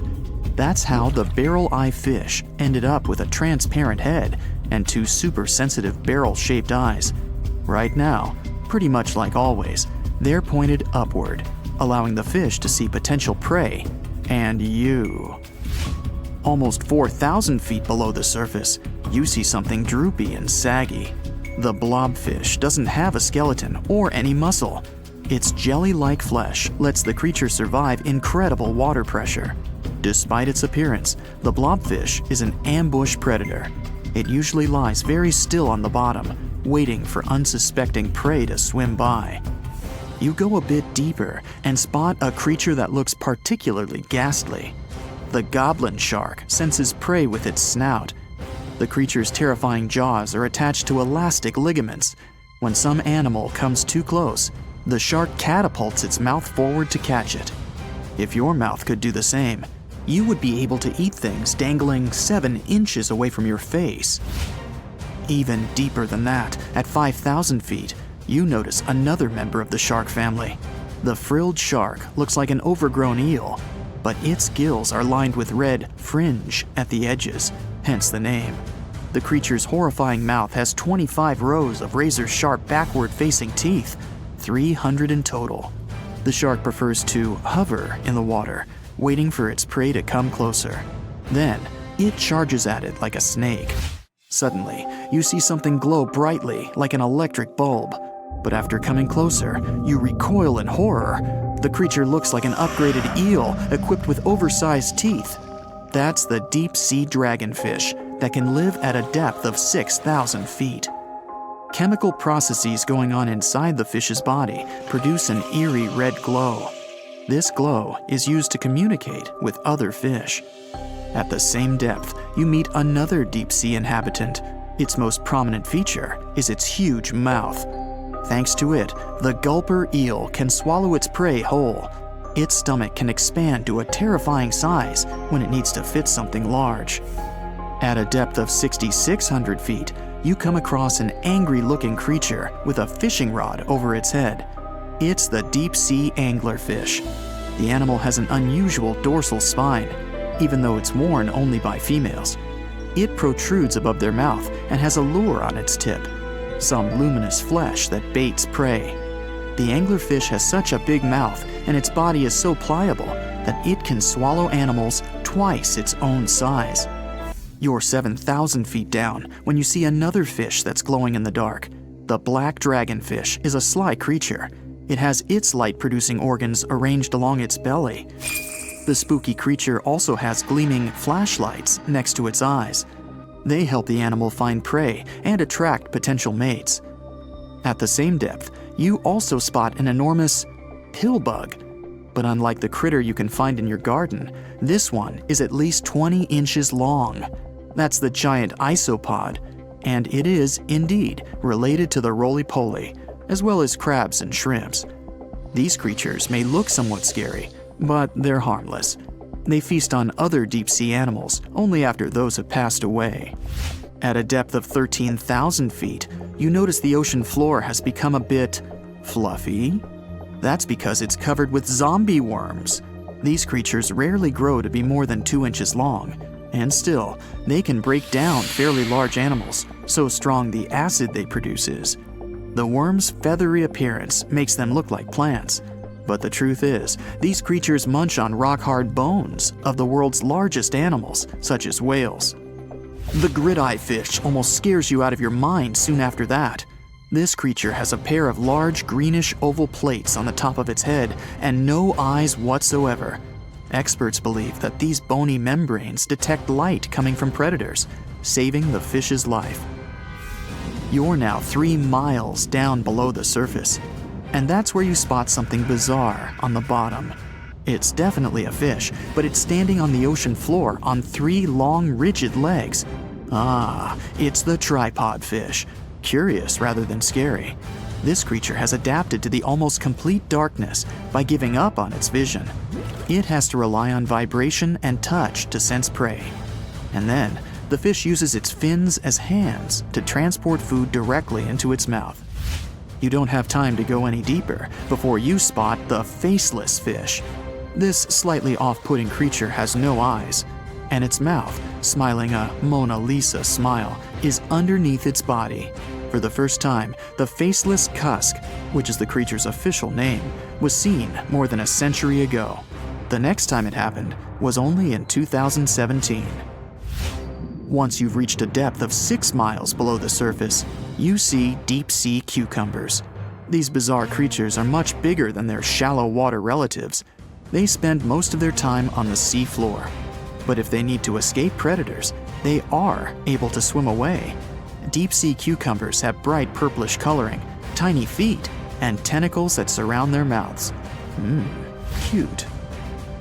That's how the barrel-eye fish ended up with a transparent head and 2 super-sensitive barrel-shaped eyes. Right now, pretty much like always, they're pointed upward, allowing the fish to see potential prey and you. Almost 4,000 feet below the surface, you see something droopy and saggy. The blobfish doesn't have a skeleton or any muscle. Its jelly-like flesh lets the creature survive incredible water pressure. Despite its appearance, the blobfish is an ambush predator. It usually lies very still on the bottom, waiting for unsuspecting prey to swim by. You go a bit deeper and spot a creature that looks particularly ghastly. The goblin shark senses prey with its snout. The creature's terrifying jaws are attached to elastic ligaments. When some animal comes too close, the shark catapults its mouth forward to catch it. If your mouth could do the same, you would be able to eat things dangling 7 inches away from your face. Even deeper than that, at 5,000 feet, you notice another member of the shark family. The frilled shark looks like an overgrown eel, but its gills are lined with red fringe at the edges, hence the name. The creature's horrifying mouth has 25 rows of razor-sharp backward-facing teeth, 300 in total. The shark prefers to hover in the water, waiting for its prey to come closer. Then, it charges at it like a snake. Suddenly, you see something glow brightly like an electric bulb. But after coming closer, you recoil in horror. The creature looks like an upgraded eel equipped with oversized teeth. That's the deep-sea dragonfish that can live at a depth of 6,000 feet. Chemical processes going on inside the fish's body produce an eerie red glow. This glow is used to communicate with other fish. At the same depth, you meet another deep-sea inhabitant. Its most prominent feature is its huge mouth. Thanks to it, the gulper eel can swallow its prey whole. Its stomach can expand to a terrifying size when it needs to fit something large. At a depth of 6,600 feet, you come across an angry-looking creature with a fishing rod over its head. It's the deep-sea anglerfish. The animal has an unusual dorsal spine, even though it's worn only by females. It protrudes above their mouth and has a lure on its tip, some luminous flesh that baits prey. The anglerfish has such a big mouth and its body is so pliable that it can swallow animals twice its own size. You're 7,000 feet down when you see another fish that's glowing in the dark. The black dragonfish is a sly creature. It has its light-producing organs arranged along its belly. The spooky creature also has gleaming flashlights next to its eyes. They help the animal find prey and attract potential mates. At the same depth, you also spot an enormous pill bug. But unlike the critter you can find in your garden, this one is at least 20 inches long. That's the giant isopod, and it is, indeed, related to the roly-poly, as well as crabs and shrimps. These creatures may look somewhat scary, but they're harmless. They feast on other deep-sea animals only after those have passed away. At a depth of 13,000 feet, you notice the ocean floor has become a bit fluffy. That's because it's covered with zombie worms. These creatures rarely grow to be more than 2 inches long, and still, they can break down fairly large animals, so strong the acid they produce is. The worms' feathery appearance makes them look like plants. But the truth is, these creatures munch on rock-hard bones of the world's largest animals, such as whales. The grid-eye fish almost scares you out of your mind soon after that. This creature has a pair of large greenish oval plates on the top of its head and no eyes whatsoever. Experts believe that these bony membranes detect light coming from predators, saving the fish's life. You're now 3 miles down below the surface, and that's where you spot something bizarre on the bottom. It's definitely a fish, but it's standing on the ocean floor on 3 long, rigid legs. Ah, it's the tripod fish. Curious rather than scary. This creature has adapted to the almost complete darkness by giving up on its vision. It has to rely on vibration and touch to sense prey. And then, the fish uses its fins as hands to transport food directly into its mouth. You don't have time to go any deeper before you spot the faceless fish. This slightly off-putting creature has no eyes, and its mouth, smiling a Mona Lisa smile, is underneath its body. For the first time, the faceless cusk, which is the creature's official name, was seen more than a century ago. The next time it happened was only in 2017. Once you've reached a depth of 6 miles below the surface, you see deep-sea cucumbers. These bizarre creatures are much bigger than their shallow water relatives. They spend most of their time on the sea floor. But if they need to escape predators, they are able to swim away. Deep-sea cucumbers have bright purplish coloring, tiny feet, and tentacles that surround their mouths. Cute.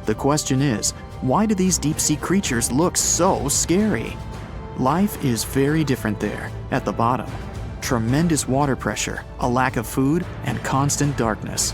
The question is, why do these deep-sea creatures look so scary? Life is very different there, at the bottom. Tremendous water pressure, a lack of food, and constant darkness.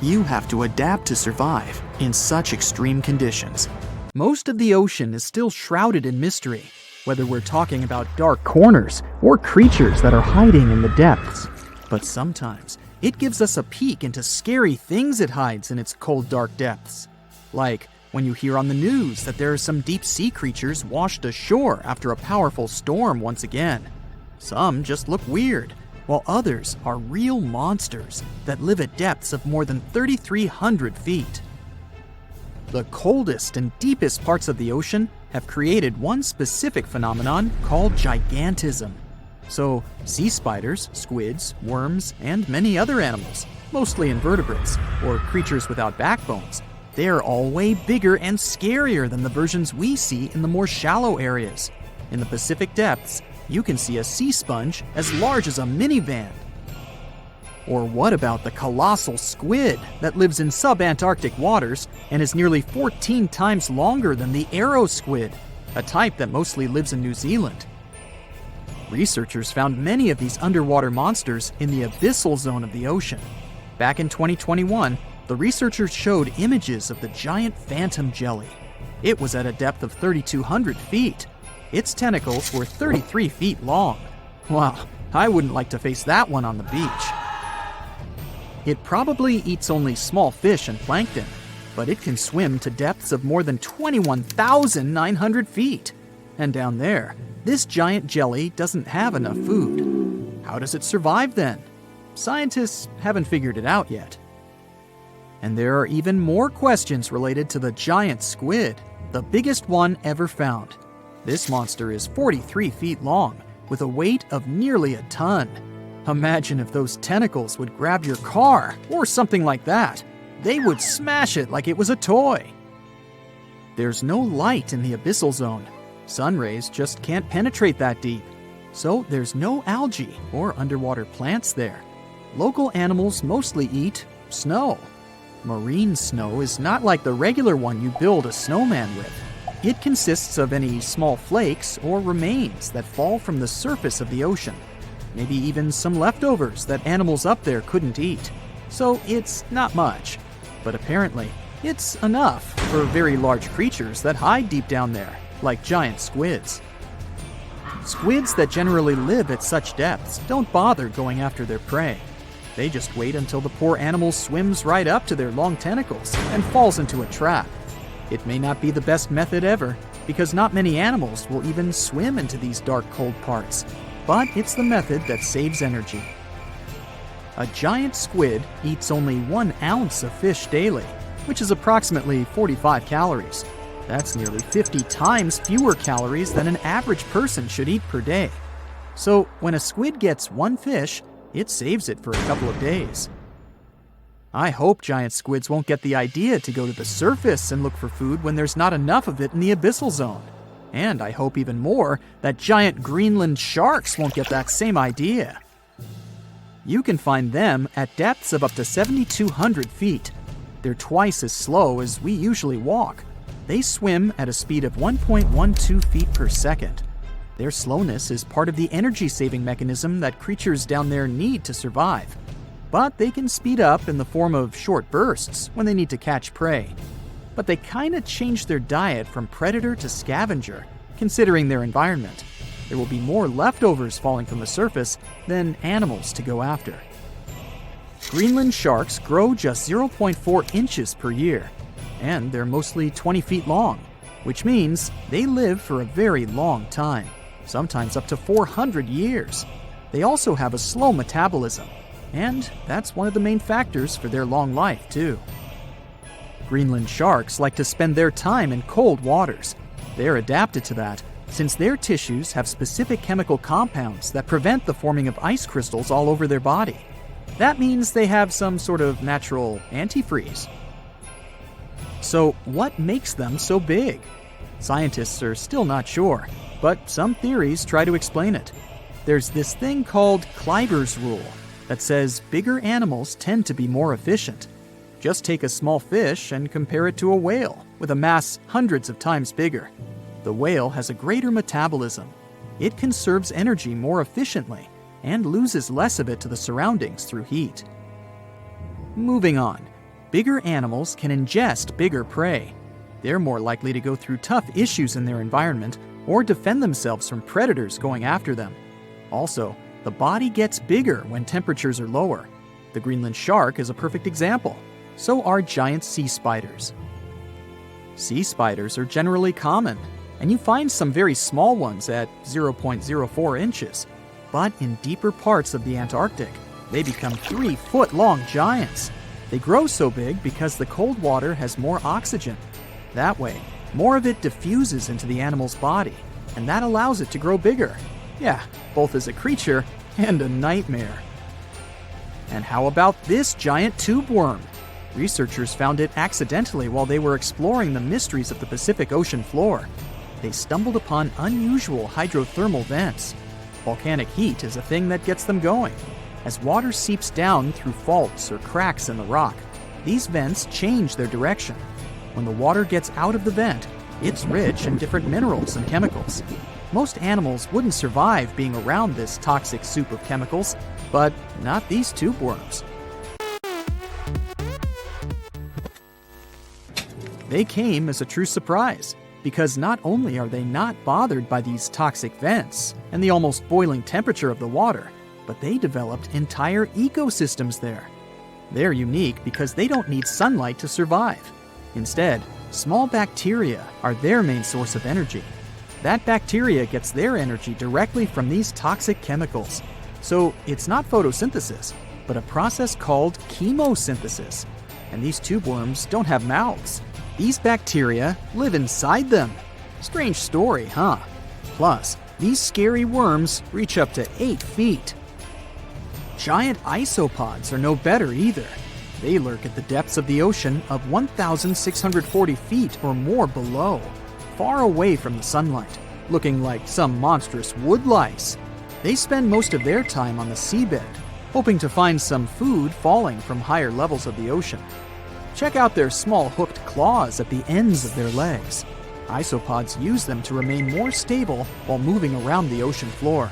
You have to adapt to survive in such extreme conditions. Most of the ocean is still shrouded in mystery, whether we're talking about dark corners or creatures that are hiding in the depths. But sometimes, it gives us a peek into scary things it hides in its cold, dark depths. Like when you hear on the news that there are some deep-sea creatures washed ashore after a powerful storm once again. Some just look weird, while others are real monsters that live at depths of more than 3,300 feet. The coldest and deepest parts of the ocean have created one specific phenomenon called gigantism. So, sea spiders, squids, worms, and many other animals, mostly invertebrates, or creatures without backbones, they're all way bigger and scarier than the versions we see in the more shallow areas. In the Pacific depths, you can see a sea sponge as large as a minivan. Or what about the colossal squid that lives in subantarctic waters and is nearly 14 times longer than the arrow squid, a type that mostly lives in New Zealand? Researchers found many of these underwater monsters in the abyssal zone of the ocean. Back in 2021, the researchers showed images of the giant phantom jelly. It was at a depth of 3,200 feet. Its tentacles were 33 feet long. Wow, I wouldn't like to face that one on the beach. It probably eats only small fish and plankton, but it can swim to depths of more than 21,900 feet. And down there, this giant jelly doesn't have enough food. How does it survive then? Scientists haven't figured it out yet. And there are even more questions related to the giant squid, the biggest one ever found. This monster is 43 feet long, with a weight of nearly a ton. Imagine if those tentacles would grab your car, or something like that. They would smash it like it was a toy. There's no light in the abyssal zone. Sun rays just can't penetrate that deep. So there's no algae or underwater plants there. Local animals mostly eat snow. Marine snow is not like the regular one you build a snowman with. It consists of any small flakes or remains that fall from the surface of the ocean. Maybe even some leftovers that animals up there couldn't eat. So it's not much. But apparently, it's enough for very large creatures that hide deep down there, like giant squids. Squids that generally live at such depths don't bother going after their prey. They just wait until the poor animal swims right up to their long tentacles and falls into a trap. It may not be the best method ever, because not many animals will even swim into these dark, cold parts. But it's the method that saves energy. A giant squid eats only 1 ounce of fish daily, which is approximately 45 calories. That's nearly 50 times fewer calories than an average person should eat per day. So when a squid gets 1 fish, it saves it for a couple of days. I hope giant squids won't get the idea to go to the surface and look for food when there's not enough of it in the abyssal zone. And I hope even more that giant Greenland sharks won't get that same idea. You can find them at depths of up to 7,200 feet. They're twice as slow as we usually walk. They swim at a speed of 1.12 feet per second. Their slowness is part of the energy-saving mechanism that creatures down there need to survive. But they can speed up in the form of short bursts when they need to catch prey. But they kinda change their diet from predator to scavenger, considering their environment. There will be more leftovers falling from the surface than animals to go after. Greenland sharks grow just 0.4 inches per year, and they're mostly 20 feet long, which means they live for a very long time, sometimes up to 400 years. They also have a slow metabolism, and that's one of the main factors for their long life, too. Greenland sharks like to spend their time in cold waters. They're adapted to that, since their tissues have specific chemical compounds that prevent the forming of ice crystals all over their body. That means they have some sort of natural antifreeze. So what makes them so big? Scientists are still not sure, but some theories try to explain it. There's this thing called Kleiber's rule that says bigger animals tend to be more efficient. Just take a small fish and compare it to a whale with a mass hundreds of times bigger. The whale has a greater metabolism. It conserves energy more efficiently and loses less of it to the surroundings through heat. Moving on, bigger animals can ingest bigger prey. They're more likely to go through tough issues in their environment or defend themselves from predators going after them. Also, the body gets bigger when temperatures are lower. The Greenland shark is a perfect example. So are giant sea spiders. Sea spiders are generally common, and you find some very small ones at 0.04 inches. But in deeper parts of the Antarctic, they become 3-foot-long giants. They grow so big because the cold water has more oxygen. That way, more of it diffuses into the animal's body, and that allows it to grow bigger. Yeah, both as a creature and a nightmare. And how about this giant tube worm? Researchers found it accidentally while they were exploring the mysteries of the Pacific Ocean floor. They stumbled upon unusual hydrothermal vents. Volcanic heat is a thing that gets them going. As water seeps down through faults or cracks in the rock, these vents change their direction. When the water gets out of the vent, it's rich in different minerals and chemicals. Most animals wouldn't survive being around this toxic soup of chemicals, but not these tube worms. They came as a true surprise, because not only are they not bothered by these toxic vents and the almost boiling temperature of the water, but they developed entire ecosystems there. They're unique because they don't need sunlight to survive. Instead, small bacteria are their main source of energy. That bacteria gets their energy directly from these toxic chemicals. So it's not photosynthesis, but a process called chemosynthesis. And these tube worms don't have mouths. These bacteria live inside them. Strange story, huh? Plus, these scary worms reach up to 8 feet. Giant isopods are no better either. They lurk at the depths of the ocean of 1,640 feet or more below, far away from the sunlight, looking like some monstrous wood lice. They spend most of their time on the seabed, hoping to find some food falling from higher levels of the ocean. Check out their small hooked claws at the ends of their legs. Isopods use them to remain more stable while moving around the ocean floor.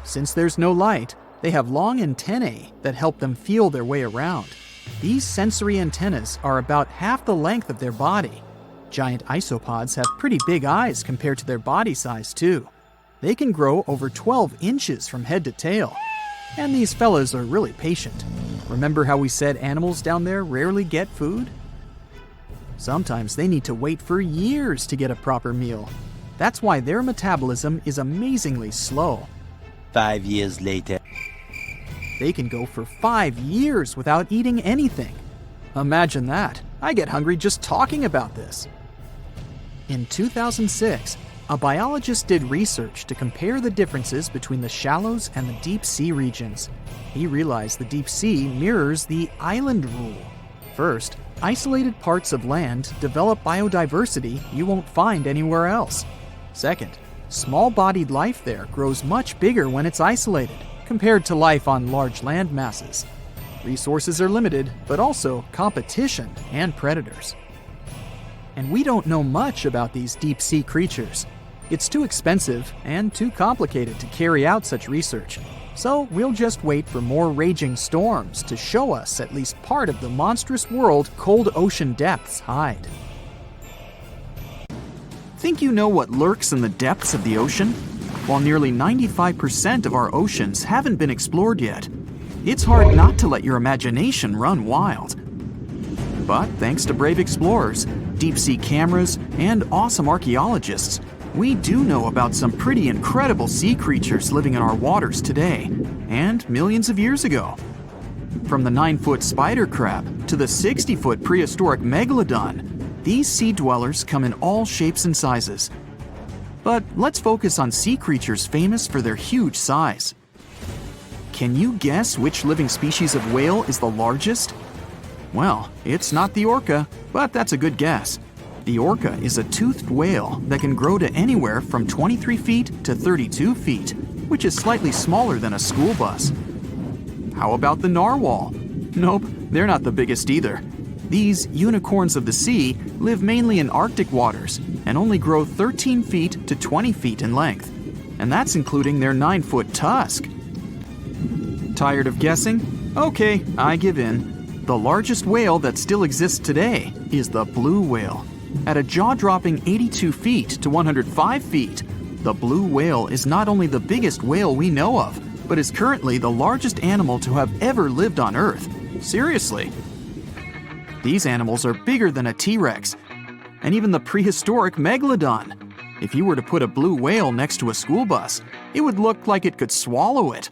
Since there's no light, they have long antennae that help them feel their way around. These sensory antennas are about half the length of their body. Giant isopods have pretty big eyes compared to their body size, too. They can grow over 12 inches from head to tail. And these fellas are really patient. Remember how we said animals down there rarely get food? Sometimes they need to wait for years to get a proper meal. That's why their metabolism is amazingly slow. 5 years later. They can go for 5 years without eating anything. Imagine that. I get hungry just talking about this. In 2006, a biologist did research to compare the differences between the shallows and the deep sea regions. He realized the deep sea mirrors the island rule. First, isolated parts of land develop biodiversity you won't find anywhere else. Second, small-bodied life there grows much bigger when it's isolated, compared to life on large land masses. Resources are limited, but also competition and predators. And we don't know much about these deep-sea creatures. It's too expensive and too complicated to carry out such research, so we'll just wait for more raging storms to show us at least part of the monstrous world cold ocean depths hide. Think you know what lurks in the depths of the ocean? While nearly 95% of our oceans haven't been explored yet, it's hard not to let your imagination run wild. But thanks to brave explorers, deep-sea cameras, and awesome archaeologists, we do know about some pretty incredible sea creatures living in our waters today, and millions of years ago. From the 9-foot spider crab to the 60-foot prehistoric megalodon, these sea dwellers come in all shapes and sizes. But let's focus on sea creatures famous for their huge size. Can you guess which living species of whale is the largest? Well, it's not the orca, but that's a good guess. The orca is a toothed whale that can grow to anywhere from 23 feet to 32 feet, which is slightly smaller than a school bus. How about the narwhal? Nope, they're not the biggest either. These unicorns of the sea live mainly in Arctic waters and only grow 13 feet to 20 feet in length, and that's including their 9-foot tusk. Tired of guessing? Okay, I give in. The largest whale that still exists today is the blue whale. At a jaw-dropping 82 feet to 105 feet, the blue whale is not only the biggest whale we know of, but is currently the largest animal to have ever lived on Earth. Seriously. These animals are bigger than a T-Rex, and even the prehistoric megalodon. If you were to put a blue whale next to a school bus, it would look like it could swallow it.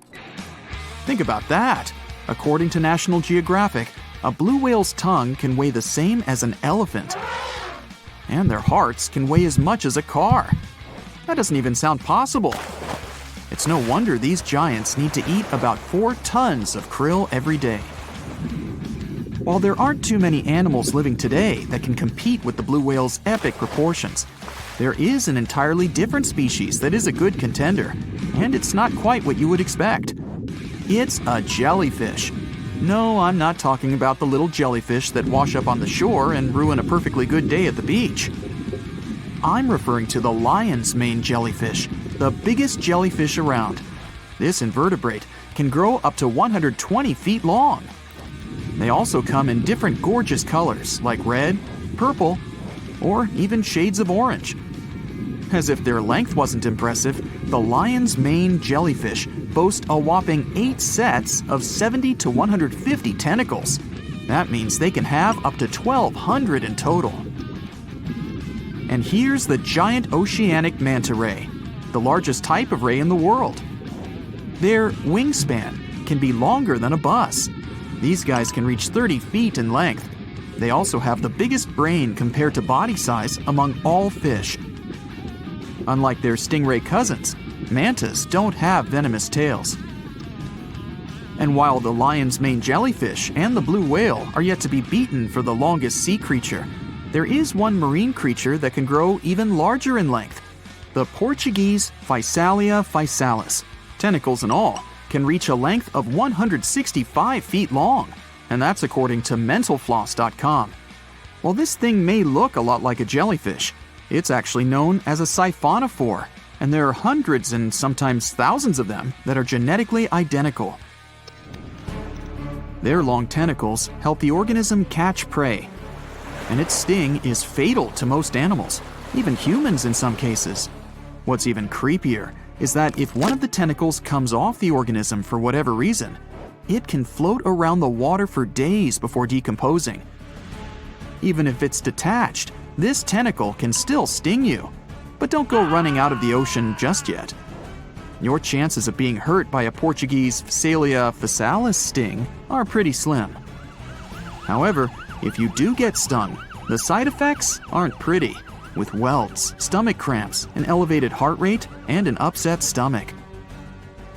Think about that. According to National Geographic, a blue whale's tongue can weigh the same as an elephant. And their hearts can weigh as much as a car. That doesn't even sound possible. It's no wonder these giants need to eat about 4 tons of krill every day. While there aren't too many animals living today that can compete with the blue whale's epic proportions, there is an entirely different species that is a good contender, and it's not quite what you would expect. It's a jellyfish. No, I'm not talking about the little jellyfish that wash up on the shore and ruin a perfectly good day at the beach. I'm referring to the lion's mane jellyfish, the biggest jellyfish around. This invertebrate can grow up to 120 feet long. They also come in different gorgeous colors like red, purple, or even shades of orange. As if their length wasn't impressive, the lion's mane jellyfish boast a whopping 8 sets of 70 to 150 tentacles. That means they can have up to 1,200 in total. And here's the giant oceanic manta ray, the largest type of ray in the world. Their wingspan can be longer than a bus. These guys can reach 30 feet in length. They also have the biggest brain compared to body size among all fish. Unlike their stingray cousins, mantas don't have venomous tails. And while the lion's mane jellyfish and the blue whale are yet to be beaten for the longest sea creature, there is one marine creature that can grow even larger in length. The Portuguese Physalia physalis, tentacles and all, can reach a length of 165 feet long, and that's according to mentalfloss.com. While this thing may look a lot like a jellyfish, it's actually known as a siphonophore, and there are hundreds and sometimes thousands of them that are genetically identical. Their long tentacles help the organism catch prey, and its sting is fatal to most animals, even humans in some cases. What's even creepier is that if one of the tentacles comes off the organism for whatever reason, it can float around the water for days before decomposing. Even if it's detached, this tentacle can still sting you. But don't go running out of the ocean just yet. Your chances of being hurt by a Portuguese Phacelia phasalis sting are pretty slim. However, if you do get stung, the side effects aren't pretty, with welts, stomach cramps, an elevated heart rate, and an upset stomach.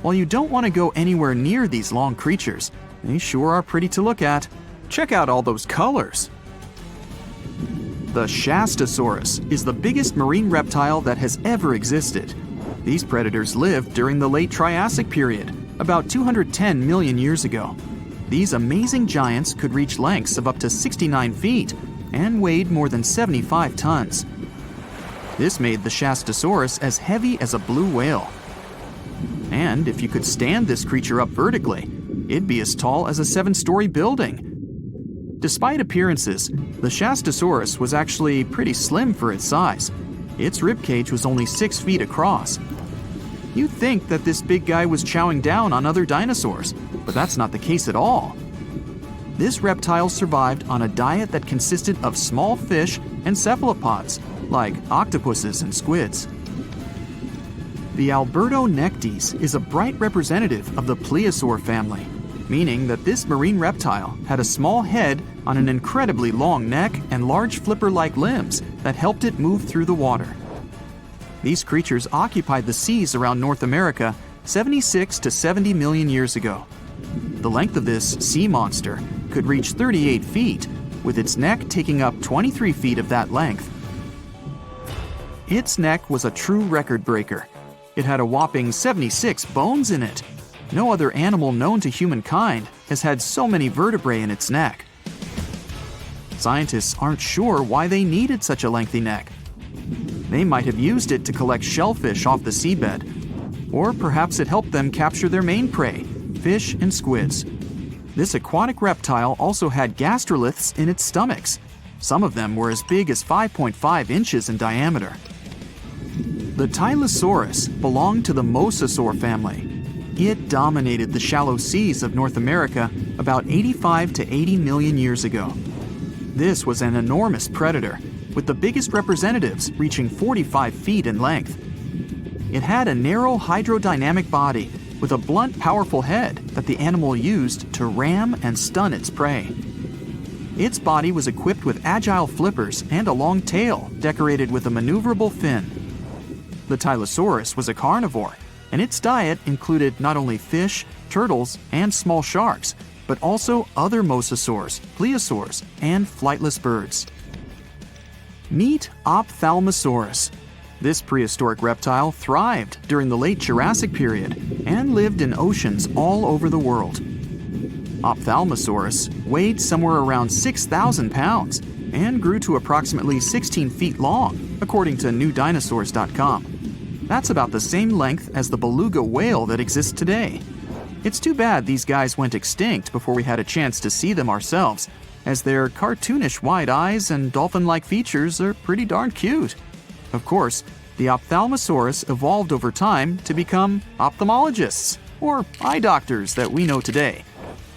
While you don't want to go anywhere near these long creatures, they sure are pretty to look at. Check out all those colors. The Shastasaurus is the biggest marine reptile that has ever existed. These predators lived during the late Triassic period, about 210 million years ago. These amazing giants could reach lengths of up to 69 feet and weighed more than 75 tons. This made the Shastasaurus as heavy as a blue whale. And if you could stand this creature up vertically, it'd be as tall as a 7-story building. Despite appearances, the Shastasaurus was actually pretty slim for its size. Its ribcage was only 6 feet across. You'd think that this big guy was chowing down on other dinosaurs, but that's not the case at all. This reptile survived on a diet that consisted of small fish and cephalopods, like octopuses and squids. The Albertonectes is a bright representative of the plesiosaur family, meaning that this marine reptile had a small head on an incredibly long neck and large flipper-like limbs that helped it move through the water. These creatures occupied the seas around North America 76 to 70 million years ago. The length of this sea monster could reach 38 feet, with its neck taking up 23 feet of that length. Its neck was a true record breaker. It had a whopping 76 bones in it. No other animal known to humankind has had so many vertebrae in its neck. Scientists aren't sure why they needed such a lengthy neck. They might have used it to collect shellfish off the seabed, or perhaps it helped them capture their main prey, fish and squids. This aquatic reptile also had gastroliths in its stomachs. Some of them were as big as 5.5 inches in diameter. The Tylosaurus belonged to the Mosasaur family. It dominated the shallow seas of North America about 85 to 80 million years ago. This was an enormous predator, with the biggest representatives reaching 45 feet in length. It had a narrow hydrodynamic body with a blunt, powerful head that the animal used to ram and stun its prey. Its body was equipped with agile flippers and a long tail decorated with a maneuverable fin. The Tylosaurus was a carnivore, and its diet included not only fish, turtles, and small sharks, but also other mosasaurs, plesiosaurs, and flightless birds. Meet Ophthalmosaurus. This prehistoric reptile thrived during the late Jurassic period and lived in oceans all over the world. Ophthalmosaurus weighed somewhere around 6,000 pounds and grew to approximately 16 feet long, according to newdinosaurs.com. That's about the same length as the beluga whale that exists today. It's too bad these guys went extinct before we had a chance to see them ourselves, as their cartoonish wide eyes and dolphin-like features are pretty darn cute. Of course, the Ophthalmosaurus evolved over time to become ophthalmologists, or eye doctors that we know today.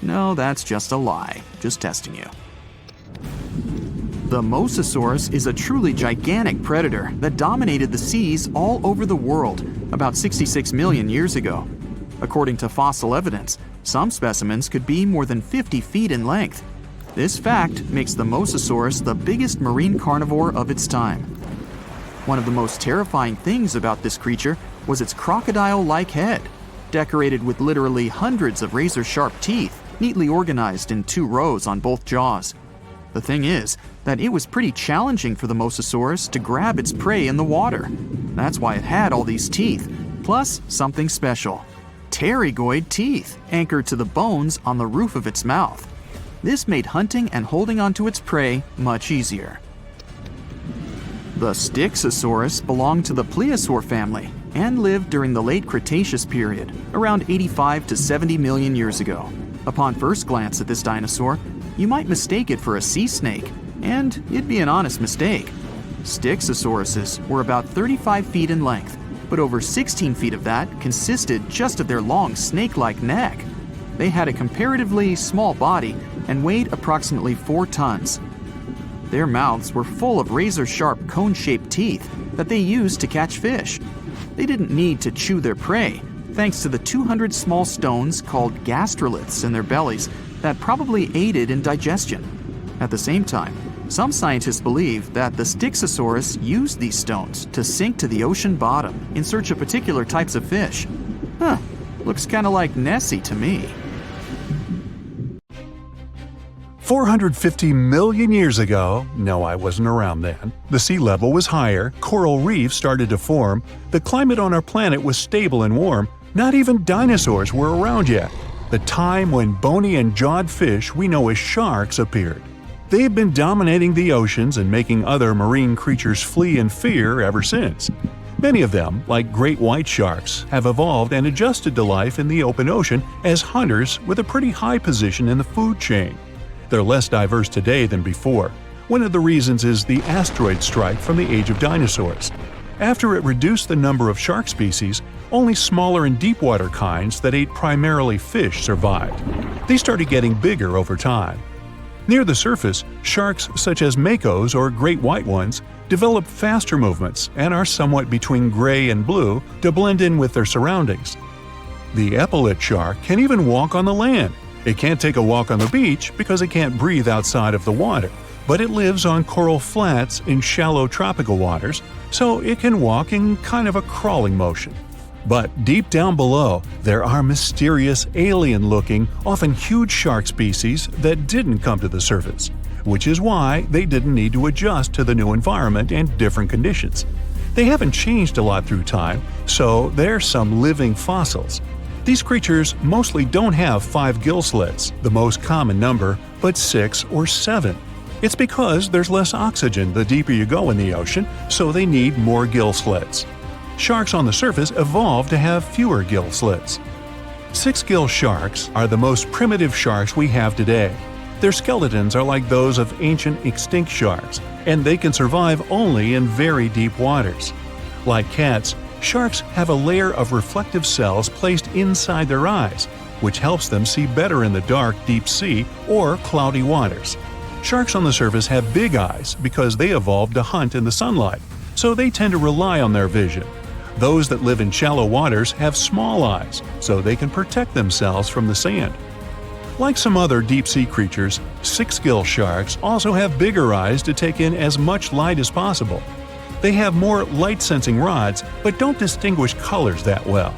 No, that's just a lie. Just testing you. The Mosasaurus is a truly gigantic predator that dominated the seas all over the world about 66 million years ago. According to fossil evidence, some specimens could be more than 50 feet in length. This fact makes the Mosasaurus the biggest marine carnivore of its time. One of the most terrifying things about this creature was its crocodile-like head, decorated with literally hundreds of razor-sharp teeth, neatly organized in 2 rows on both jaws. The thing is that it was pretty challenging for the Mosasaurus to grab its prey in the water. That's why it had all these teeth, plus something special: pterygoid teeth anchored to the bones on the roof of its mouth. This made hunting and holding onto its prey much easier. The Styxosaurus belonged to the plesiosaur family and lived during the late Cretaceous period, around 85 to 70 million years ago. Upon first glance at this dinosaur, you might mistake it for a sea snake, and it'd be an honest mistake. Styxosauruses were about 35 feet in length, but over 16 feet of that consisted just of their long snake-like neck. They had a comparatively small body and weighed approximately 4 tons. Their mouths were full of razor-sharp cone-shaped teeth that they used to catch fish. They didn't need to chew their prey, thanks to the 200 small stones called gastroliths in their bellies that probably aided in digestion. At the same time, some scientists believe that the Styxosaurus used these stones to sink to the ocean bottom in search of particular types of fish. Looks kind of like Nessie to me. 450 million years ago, no, I wasn't around then, the sea level was higher, coral reefs started to form, the climate on our planet was stable and warm, not even dinosaurs were around yet. The time when bony and jawed fish we know as sharks appeared. They've been dominating the oceans and making other marine creatures flee in fear ever since. Many of them, like great white sharks, have evolved and adjusted to life in the open ocean as hunters with a pretty high position in the food chain. They're less diverse today than before. One of the reasons is the asteroid strike from the age of dinosaurs. After it reduced the number of shark species, only smaller and deep-water kinds that ate primarily fish survived. They started getting bigger over time. Near the surface, sharks such as makos or great white ones develop faster movements and are somewhat between gray and blue to blend in with their surroundings. The epaulet shark can even walk on the land. It can't take a walk on the beach because it can't breathe outside of the water, but it lives on coral flats in shallow tropical waters, so it can walk in kind of a crawling motion. But deep down below, there are mysterious, alien-looking, often huge shark species that didn't come to the surface, which is why they didn't need to adjust to the new environment and different conditions. They haven't changed a lot through time, so they're some living fossils. These creatures mostly don't have 5 gill slits, the most common number, but 6 or 7. It's because there's less oxygen the deeper you go in the ocean, so they need more gill slits. Sharks on the surface evolved to have fewer gill slits. 6-gill sharks are the most primitive sharks we have today. Their skeletons are like those of ancient extinct sharks, and they can survive only in very deep waters. Like cats, sharks have a layer of reflective cells placed inside their eyes, which helps them see better in the dark, deep sea or cloudy waters. Sharks on the surface have big eyes because they evolved to hunt in the sunlight, so they tend to rely on their vision. Those that live in shallow waters have small eyes, so they can protect themselves from the sand. Like some other deep-sea creatures, 6-gill sharks also have bigger eyes to take in as much light as possible. They have more light-sensing rods, but don't distinguish colors that well.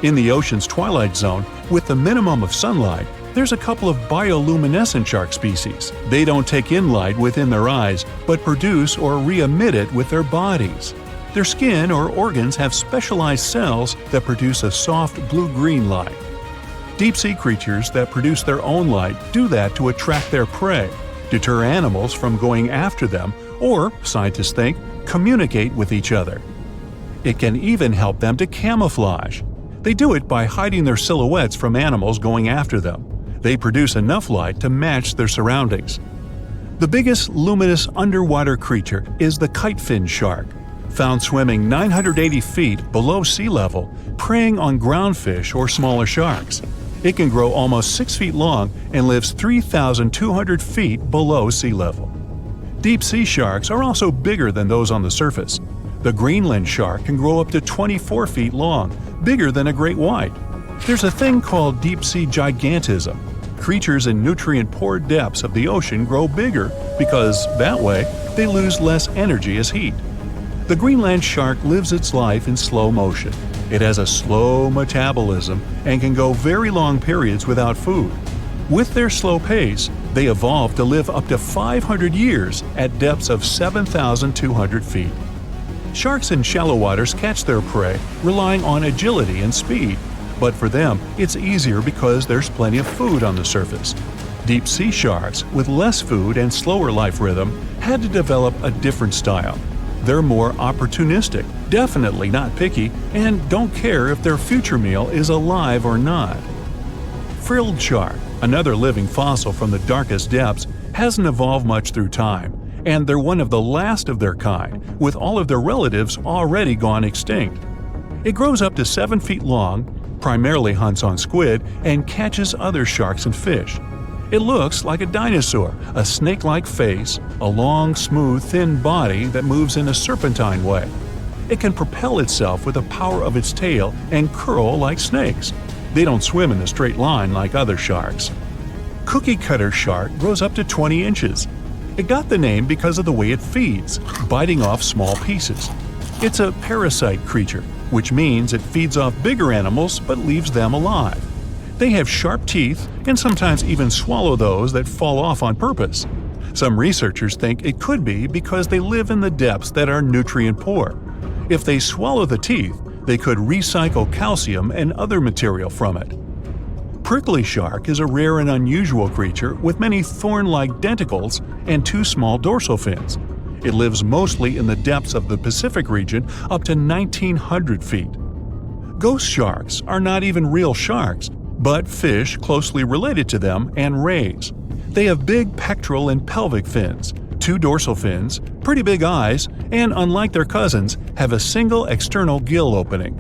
In the ocean's twilight zone, with the minimum of sunlight, there's a couple of bioluminescent shark species. They don't take in light within their eyes, but produce or re-emit it with their bodies. Their skin or organs have specialized cells that produce a soft blue-green light. Deep-sea creatures that produce their own light do that to attract their prey, deter animals from going after them, or, scientists think, communicate with each other. It can even help them to camouflage. They do it by hiding their silhouettes from animals going after them. They produce enough light to match their surroundings. The biggest luminous underwater creature is the kitefin shark, found swimming 980 feet below sea level, preying on groundfish or smaller sharks. It can grow almost 6 feet long and lives 3,200 feet below sea level. Deep-sea sharks are also bigger than those on the surface. The Greenland shark can grow up to 24 feet long, bigger than a great white. There's a thing called deep-sea gigantism. Creatures in nutrient-poor depths of the ocean grow bigger because, that way, they lose less energy as heat. The Greenland shark lives its life in slow motion. It has a slow metabolism and can go very long periods without food. With their slow pace, they evolved to live up to 500 years at depths of 7,200 feet. Sharks in shallow waters catch their prey relying on agility and speed, but for them, it's easier because there's plenty of food on the surface. Deep-sea sharks, with less food and slower life rhythm, had to develop a different style. They're more opportunistic, definitely not picky, and don't care if their future meal is alive or not. Frilled shark, another living fossil from the darkest depths, hasn't evolved much through time, and they're one of the last of their kind, with all of their relatives already gone extinct. It grows up to 7 feet long, primarily hunts on squid, and catches other sharks and fish. It looks like a dinosaur, a snake-like face, a long, smooth, thin body that moves in a serpentine way. It can propel itself with the power of its tail and curl like snakes. They don't swim in a straight line like other sharks. Cookie cutter shark grows up to 20 inches. It got the name because of the way it feeds, biting off small pieces. It's a parasite creature, which means it feeds off bigger animals but leaves them alive. They have sharp teeth and sometimes even swallow those that fall off on purpose. Some researchers think it could be because they live in the depths that are nutrient poor. If they swallow the teeth, they could recycle calcium and other material from it. Prickly shark is a rare and unusual creature with many thorn-like denticles and 2 small dorsal fins. It lives mostly in the depths of the Pacific region up to 1,900 feet. Ghost sharks are not even real sharks, but fish closely related to them and rays. They have big pectoral and pelvic fins, 2 dorsal fins, pretty big eyes, and unlike their cousins, have a single external gill opening.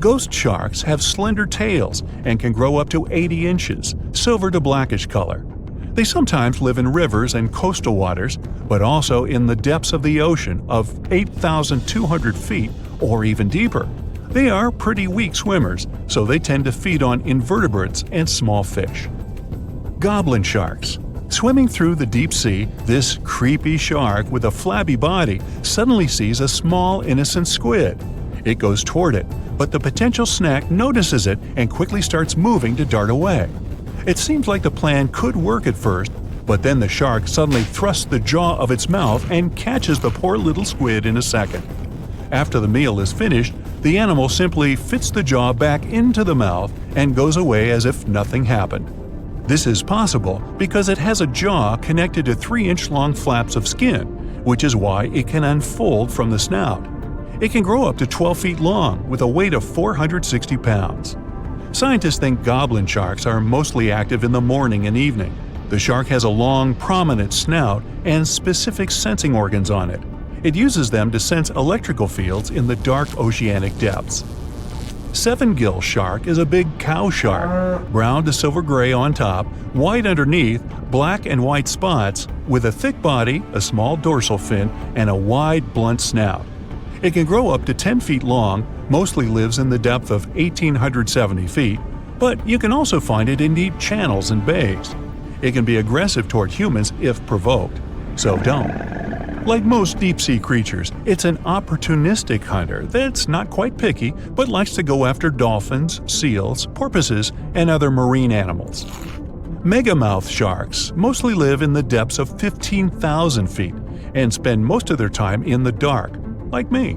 Ghost sharks have slender tails and can grow up to 80 inches, silver to blackish color. They sometimes live in rivers and coastal waters, but also in the depths of the ocean of 8,200 feet or even deeper. They are pretty weak swimmers, so they tend to feed on invertebrates and small fish. Goblin sharks. Swimming through the deep sea, this creepy shark with a flabby body suddenly sees a small, innocent squid. It goes toward it, but the potential snack notices it and quickly starts moving to dart away. It seems like the plan could work at first, but then the shark suddenly thrusts the jaw of its mouth and catches the poor little squid in a second. After the meal is finished, the animal simply fits the jaw back into the mouth and goes away as if nothing happened. This is possible because it has a jaw connected to 3-inch-long flaps of skin, which is why it can unfold from the snout. It can grow up to 12 feet long with a weight of 460 pounds. Scientists think goblin sharks are mostly active in the morning and evening. The shark has a long, prominent snout and specific sensing organs on it. It uses them to sense electrical fields in the dark oceanic depths. Seven-gill shark is a big cow shark, brown to silver-gray on top, white underneath, black and white spots, with a thick body, a small dorsal fin, and a wide, blunt snout. It can grow up to 10 feet long, mostly lives in the depth of 1,870 feet, but you can also find it in deep channels and bays. It can be aggressive toward humans if provoked, so don't. Like most deep-sea creatures, it's an opportunistic hunter that's not quite picky but likes to go after dolphins, seals, porpoises, and other marine animals. Megamouth sharks mostly live in the depths of 15,000 feet and spend most of their time in the dark, like me.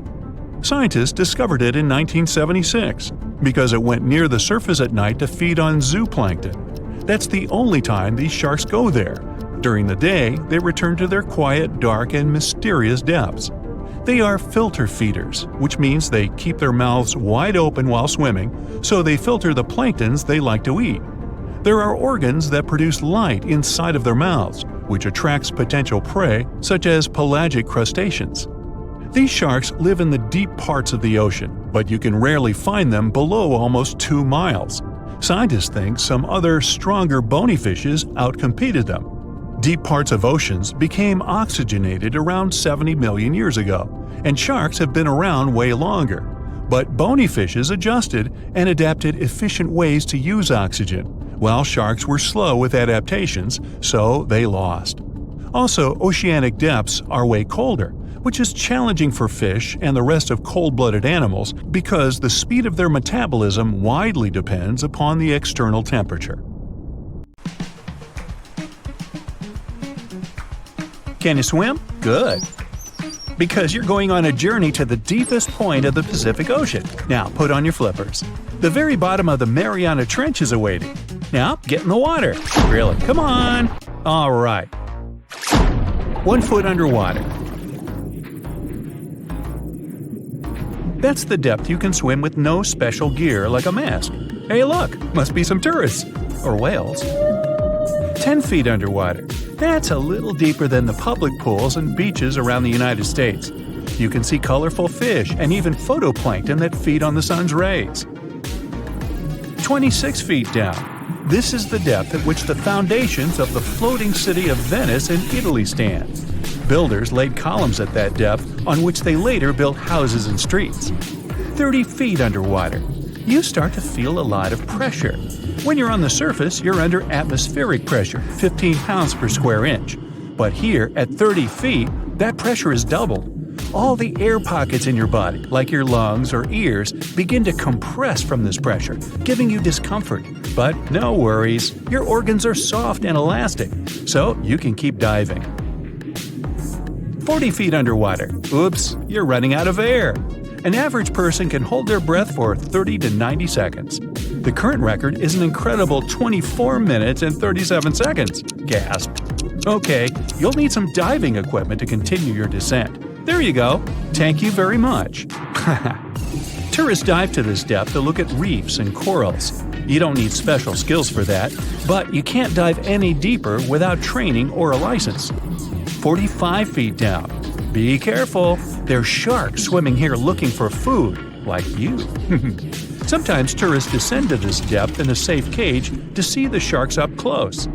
Scientists discovered it in 1976 because it went near the surface at night to feed on zooplankton. That's the only time these sharks go there. During the day, they return to their quiet, dark, and mysterious depths. They are filter feeders, which means they keep their mouths wide open while swimming, so they filter the planktons they like to eat. There are organs that produce light inside of their mouths, which attracts potential prey, such as pelagic crustaceans. These sharks live in the deep parts of the ocean, but you can rarely find them below almost 2 miles. Scientists think some other, stronger bony fishes outcompeted them. Deep parts of oceans became oxygenated around 70 million years ago, and sharks have been around way longer. But bony fishes adjusted and adapted efficient ways to use oxygen, while sharks were slow with adaptations, so they lost. Also, oceanic depths are way colder, which is challenging for fish and the rest of cold-blooded animals because the speed of their metabolism widely depends upon the external temperature. Can you swim? Good. Because you're going on a journey to the deepest point of the Pacific Ocean. Now, put on your flippers. The very bottom of the Mariana Trench is awaiting. Now, get in the water. Really, come on. All right. 1 foot underwater. That's the depth you can swim with no special gear like a mask. Hey look, must be some tourists. Or whales. 10 feet underwater. That's a little deeper than the public pools and beaches around the United States. You can see colorful fish and even phytoplankton that feed on the sun's rays. 26 feet down. This is the depth at which the foundations of the floating city of Venice in Italy stand. Builders laid columns at that depth on which they later built houses and streets. 30 feet underwater. You start to feel a lot of pressure. When you're on the surface, you're under atmospheric pressure, 15 pounds per square inch. But here, at 30 feet, that pressure is doubled. All the air pockets in your body, like your lungs or ears, begin to compress from this pressure, giving you discomfort. But no worries, your organs are soft and elastic, so you can keep diving. 40 feet underwater. Oops, you're running out of air. An average person can hold their breath for 30 to 90 seconds. The current record is an incredible 24 minutes and 37 seconds. Gasp. Okay, you'll need some diving equipment to continue your descent. There you go. Thank you very much. Tourists dive to this depth to look at reefs and corals. You don't need special skills for that, but you can't dive any deeper without training or a license. 45 feet down. Be careful. There's sharks swimming here looking for food, like you. Sometimes tourists descend to this depth in a safe cage to see the sharks up close.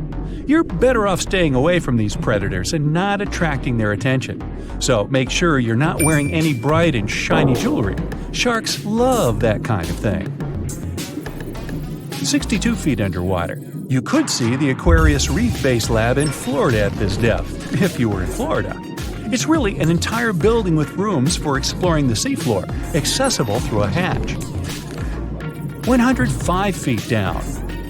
You're better off staying away from these predators and not attracting their attention. So make sure you're not wearing any bright and shiny jewelry. Sharks love that kind of thing. 62 feet underwater. You could see the Aquarius Reef Base Lab in Florida at this depth, if you were in Florida. It's really an entire building with rooms for exploring the seafloor, accessible through a hatch. 105 feet down.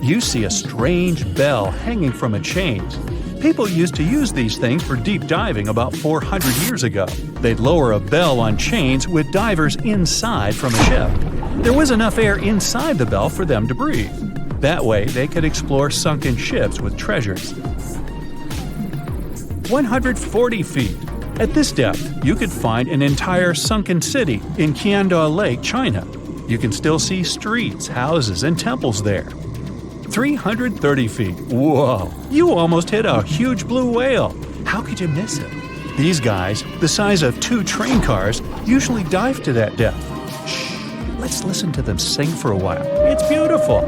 You see a strange bell hanging from a chain. People used to use these things for deep diving about 400 years ago. They'd lower a bell on chains with divers inside from a ship. There was enough air inside the bell for them to breathe. That way, they could explore sunken ships with treasures. 140 feet. At this depth, you could find an entire sunken city in Qiandao Lake, China. You can still see streets, houses, and temples there. 330 feet. Whoa! You almost hit a huge blue whale. How could you miss it? These guys, the size of 2 train cars, usually dive to that depth. Shh! Let's listen to them sing for a while. It's beautiful.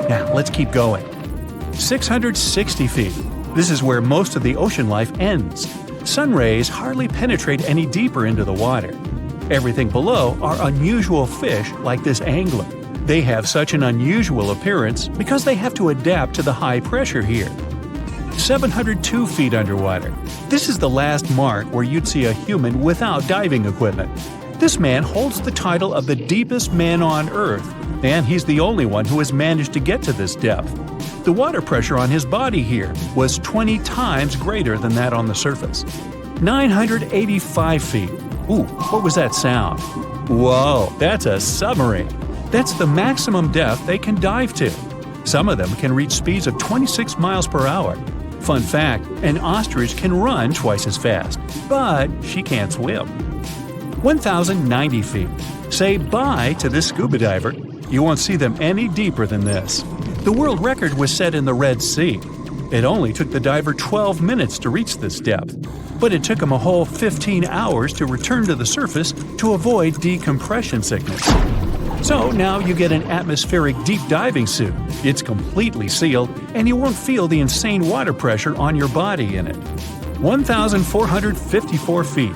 Now, let's keep going. 660 feet. This is where most of the ocean life ends. Sun rays hardly penetrate any deeper into the water. Everything below are unusual fish like this angler. They have such an unusual appearance because they have to adapt to the high pressure here. 702 feet underwater. This is the last mark where you'd see a human without diving equipment. This man holds the title of the deepest man on Earth, and he's the only one who has managed to get to this depth. The water pressure on his body here was 20 times greater than that on the surface. 985 feet. Ooh, what was that sound? Whoa, that's a submarine. That's the maximum depth they can dive to. Some of them can reach speeds of 26 miles per hour. Fun fact, an ostrich can run twice as fast, but she can't swim. 1,090 feet. Say bye to this scuba diver. You won't see them any deeper than this. The world record was set in the Red Sea. It only took the diver 12 minutes to reach this depth, but it took him a whole 15 hours to return to the surface to avoid decompression sickness. So now you get an atmospheric deep diving suit. It's completely sealed, and you won't feel the insane water pressure on your body in it. 1,454 feet.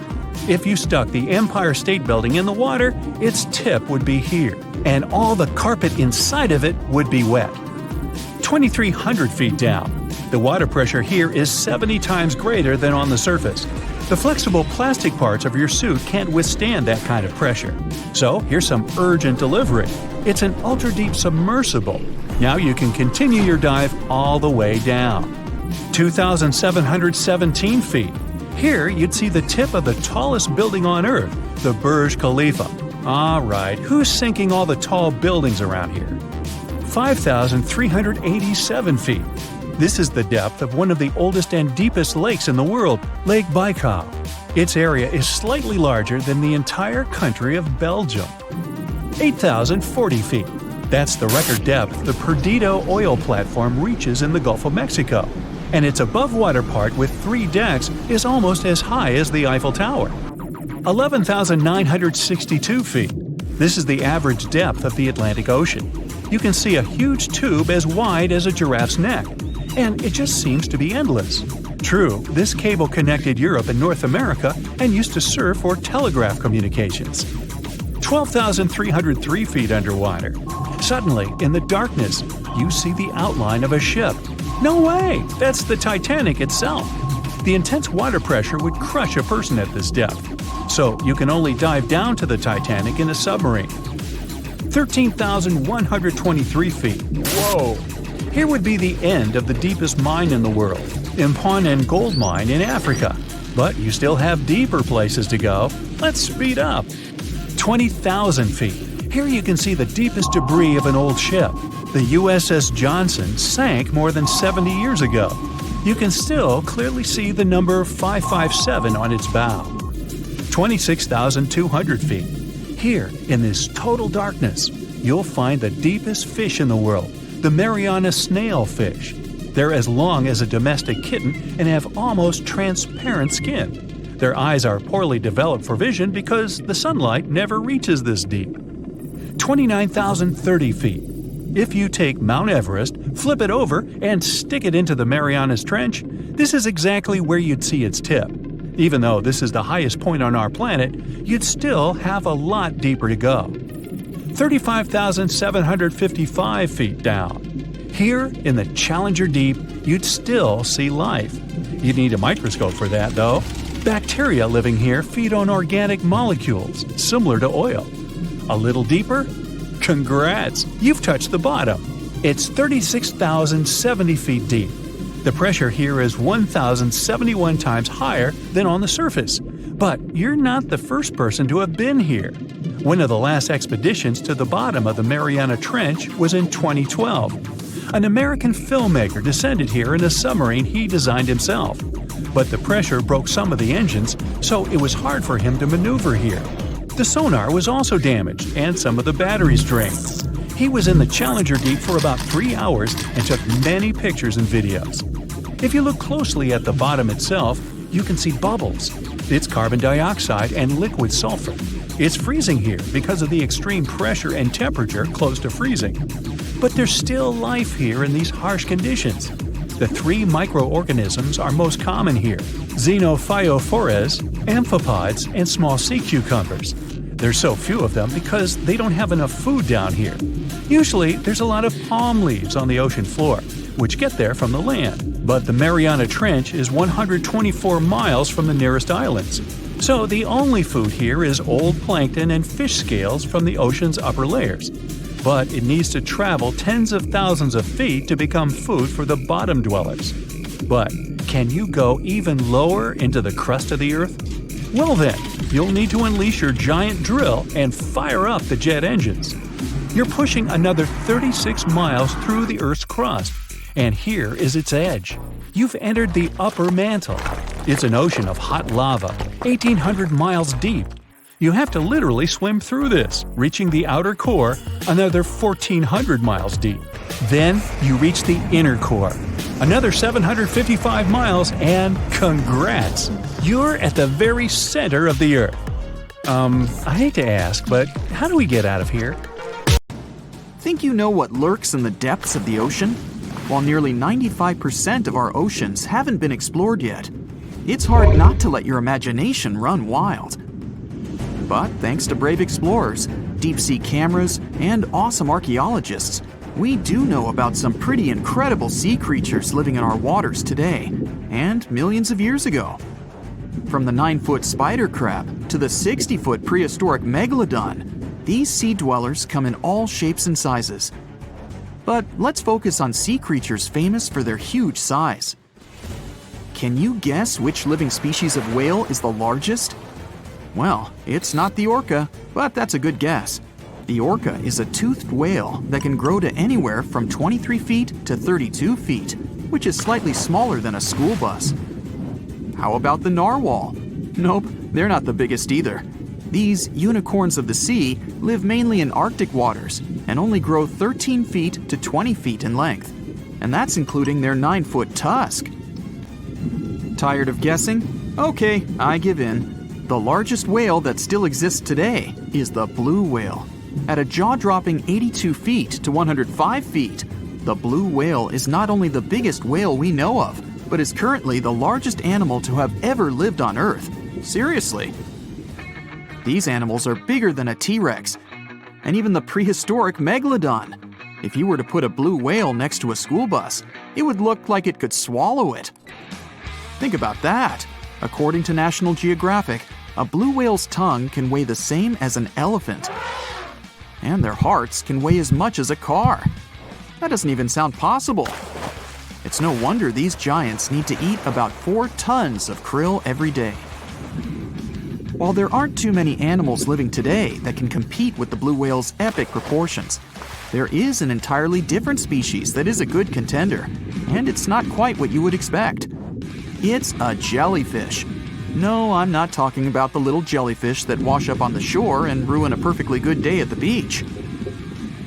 If you stuck the Empire State Building in the water, its tip would be here, and all the carpet inside of it would be wet. 2,300 feet down. The water pressure here is 70 times greater than on the surface. The flexible plastic parts of your suit can't withstand that kind of pressure. So here's some urgent delivery. It's an ultra-deep submersible. Now you can continue your dive all the way down. 2,717 feet. Here you'd see the tip of the tallest building on Earth, the Burj Khalifa. Alright, who's sinking all the tall buildings around here? 5,387 feet. This is the depth of one of the oldest and deepest lakes in the world, Lake Baikal. Its area is slightly larger than the entire country of Belgium. 8,040 feet. That's the record depth the Perdido oil platform reaches in the Gulf of Mexico, and its above-water part with 3 decks is almost as high as the Eiffel Tower. 11,962 feet. This is the average depth of the Atlantic Ocean. You can see a huge tube as wide as a giraffe's neck, and it just seems to be endless. True, this cable connected Europe and North America and used to serve for telegraph communications. 12,303 feet underwater. Suddenly, in the darkness, you see the outline of a ship. No way! That's the Titanic itself. The intense water pressure would crush a person at this depth, so you can only dive down to the Titanic in a submarine. 13,123 feet. Whoa! Here would be the end of the deepest mine in the world, Imponen Gold Mine in Africa. But you still have deeper places to go. Let's speed up. 20,000 feet. Here you can see the deepest debris of an old ship. The USS Johnson sank more than 70 years ago. You can still clearly see the number 557 on its bow. 26,200 feet. Here, in this total darkness, you'll find the deepest fish in the world, the Mariana snailfish. They're as long as a domestic kitten and have almost transparent skin. Their eyes are poorly developed for vision because the sunlight never reaches this deep. 29,030 feet. If you take Mount Everest, flip it over, and stick it into the Marianas Trench, this is exactly where you'd see its tip. Even though this is the highest point on our planet, you'd still have a lot deeper to go. 35,755 feet down. Here, in the Challenger Deep, you'd still see life. You'd need a microscope for that, though. Bacteria living here feed on organic molecules, similar to oil. A little deeper? Congrats! You've touched the bottom. It's 36,070 feet deep. The pressure here is 1,071 times higher than on the surface. But you're not the first person to have been here. One of the last expeditions to the bottom of the Mariana Trench was in 2012. An American filmmaker descended here in a submarine he designed himself. But the pressure broke some of the engines, so it was hard for him to maneuver here. The sonar was also damaged, and some of the batteries drained. He was in the Challenger Deep for about 3 hours and took many pictures and videos. If you look closely at the bottom itself, you can see bubbles. It's carbon dioxide and liquid sulfur. It's freezing here because of the extreme pressure and temperature close to freezing. But there's still life here in these harsh conditions. The 3 microorganisms are most common here: xenophyophores, amphipods, and small sea cucumbers. There's so few of them because they don't have enough food down here. Usually, there's a lot of palm leaves on the ocean floor, which get there from the land. But the Mariana Trench is 124 miles from the nearest islands. So the only food here is old plankton and fish scales from the ocean's upper layers. But it needs to travel tens of thousands of feet to become food for the bottom dwellers. But can you go even lower into the crust of the Earth? Well then, you'll need to unleash your giant drill and fire up the jet engines. You're pushing another 36 miles through the Earth's crust, and here is its edge. You've entered the upper mantle. It's an ocean of hot lava, 1,800 miles deep. You have to literally swim through this, reaching the outer core, another 1,400 miles deep. Then you reach the inner core, another 755 miles, and congrats! You're at the very center of the Earth. I hate to ask, but how do we get out of here? Think you know what lurks in the depths of the ocean? While nearly 95% of our oceans haven't been explored yet, it's hard not to let your imagination run wild. But thanks to brave explorers, deep-sea cameras, and awesome archaeologists, we do know about some pretty incredible sea creatures living in our waters today, and millions of years ago. From the 9-foot spider crab to the 60-foot prehistoric megalodon, these sea dwellers come in all shapes and sizes. But let's focus on sea creatures famous for their huge size. Can you guess which living species of whale is the largest? Well, it's not the orca, but that's a good guess. The orca is a toothed whale that can grow to anywhere from 23 feet to 32 feet, which is slightly smaller than a school bus. How about the narwhal? Nope, they're not the biggest either. These unicorns of the sea live mainly in Arctic waters and only grow 13 feet to 20 feet in length, and that's including their 9-foot tusk. Tired of guessing? Okay, I give in. The largest whale that still exists today is the blue whale. At a jaw-dropping 82 feet to 105 feet, the blue whale is not only the biggest whale we know of, but is currently the largest animal to have ever lived on Earth. Seriously. These animals are bigger than a T-Rex, and even the prehistoric megalodon. If you were to put a blue whale next to a school bus, it would look like it could swallow it. Think about that. According to National Geographic, a blue whale's tongue can weigh the same as an elephant. And their hearts can weigh as much as a car. That doesn't even sound possible. It's no wonder these giants need to eat about 4 tons of krill every day. While there aren't too many animals living today that can compete with the blue whale's epic proportions, there is an entirely different species that is a good contender, and it's not quite what you would expect. It's a jellyfish. No, I'm not talking about the little jellyfish that wash up on the shore and ruin a perfectly good day at the beach.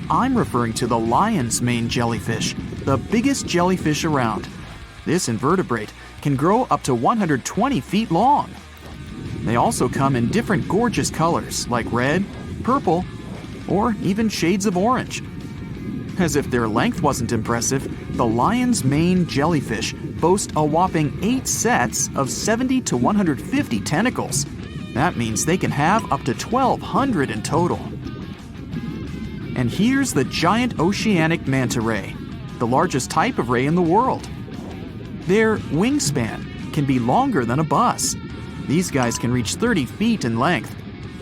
I'm referring to the lion's mane jellyfish, the biggest jellyfish around. This invertebrate can grow up to 120 feet long. They also come in different gorgeous colors like red, purple, or even shades of orange. As if their length wasn't impressive, the lion's mane jellyfish boast a whopping 8 sets of 70 to 150 tentacles. That means they can have up to 1,200 in total. And here's the giant oceanic manta ray, the largest type of ray in the world. Their wingspan can be longer than a bus. These guys can reach 30 feet in length.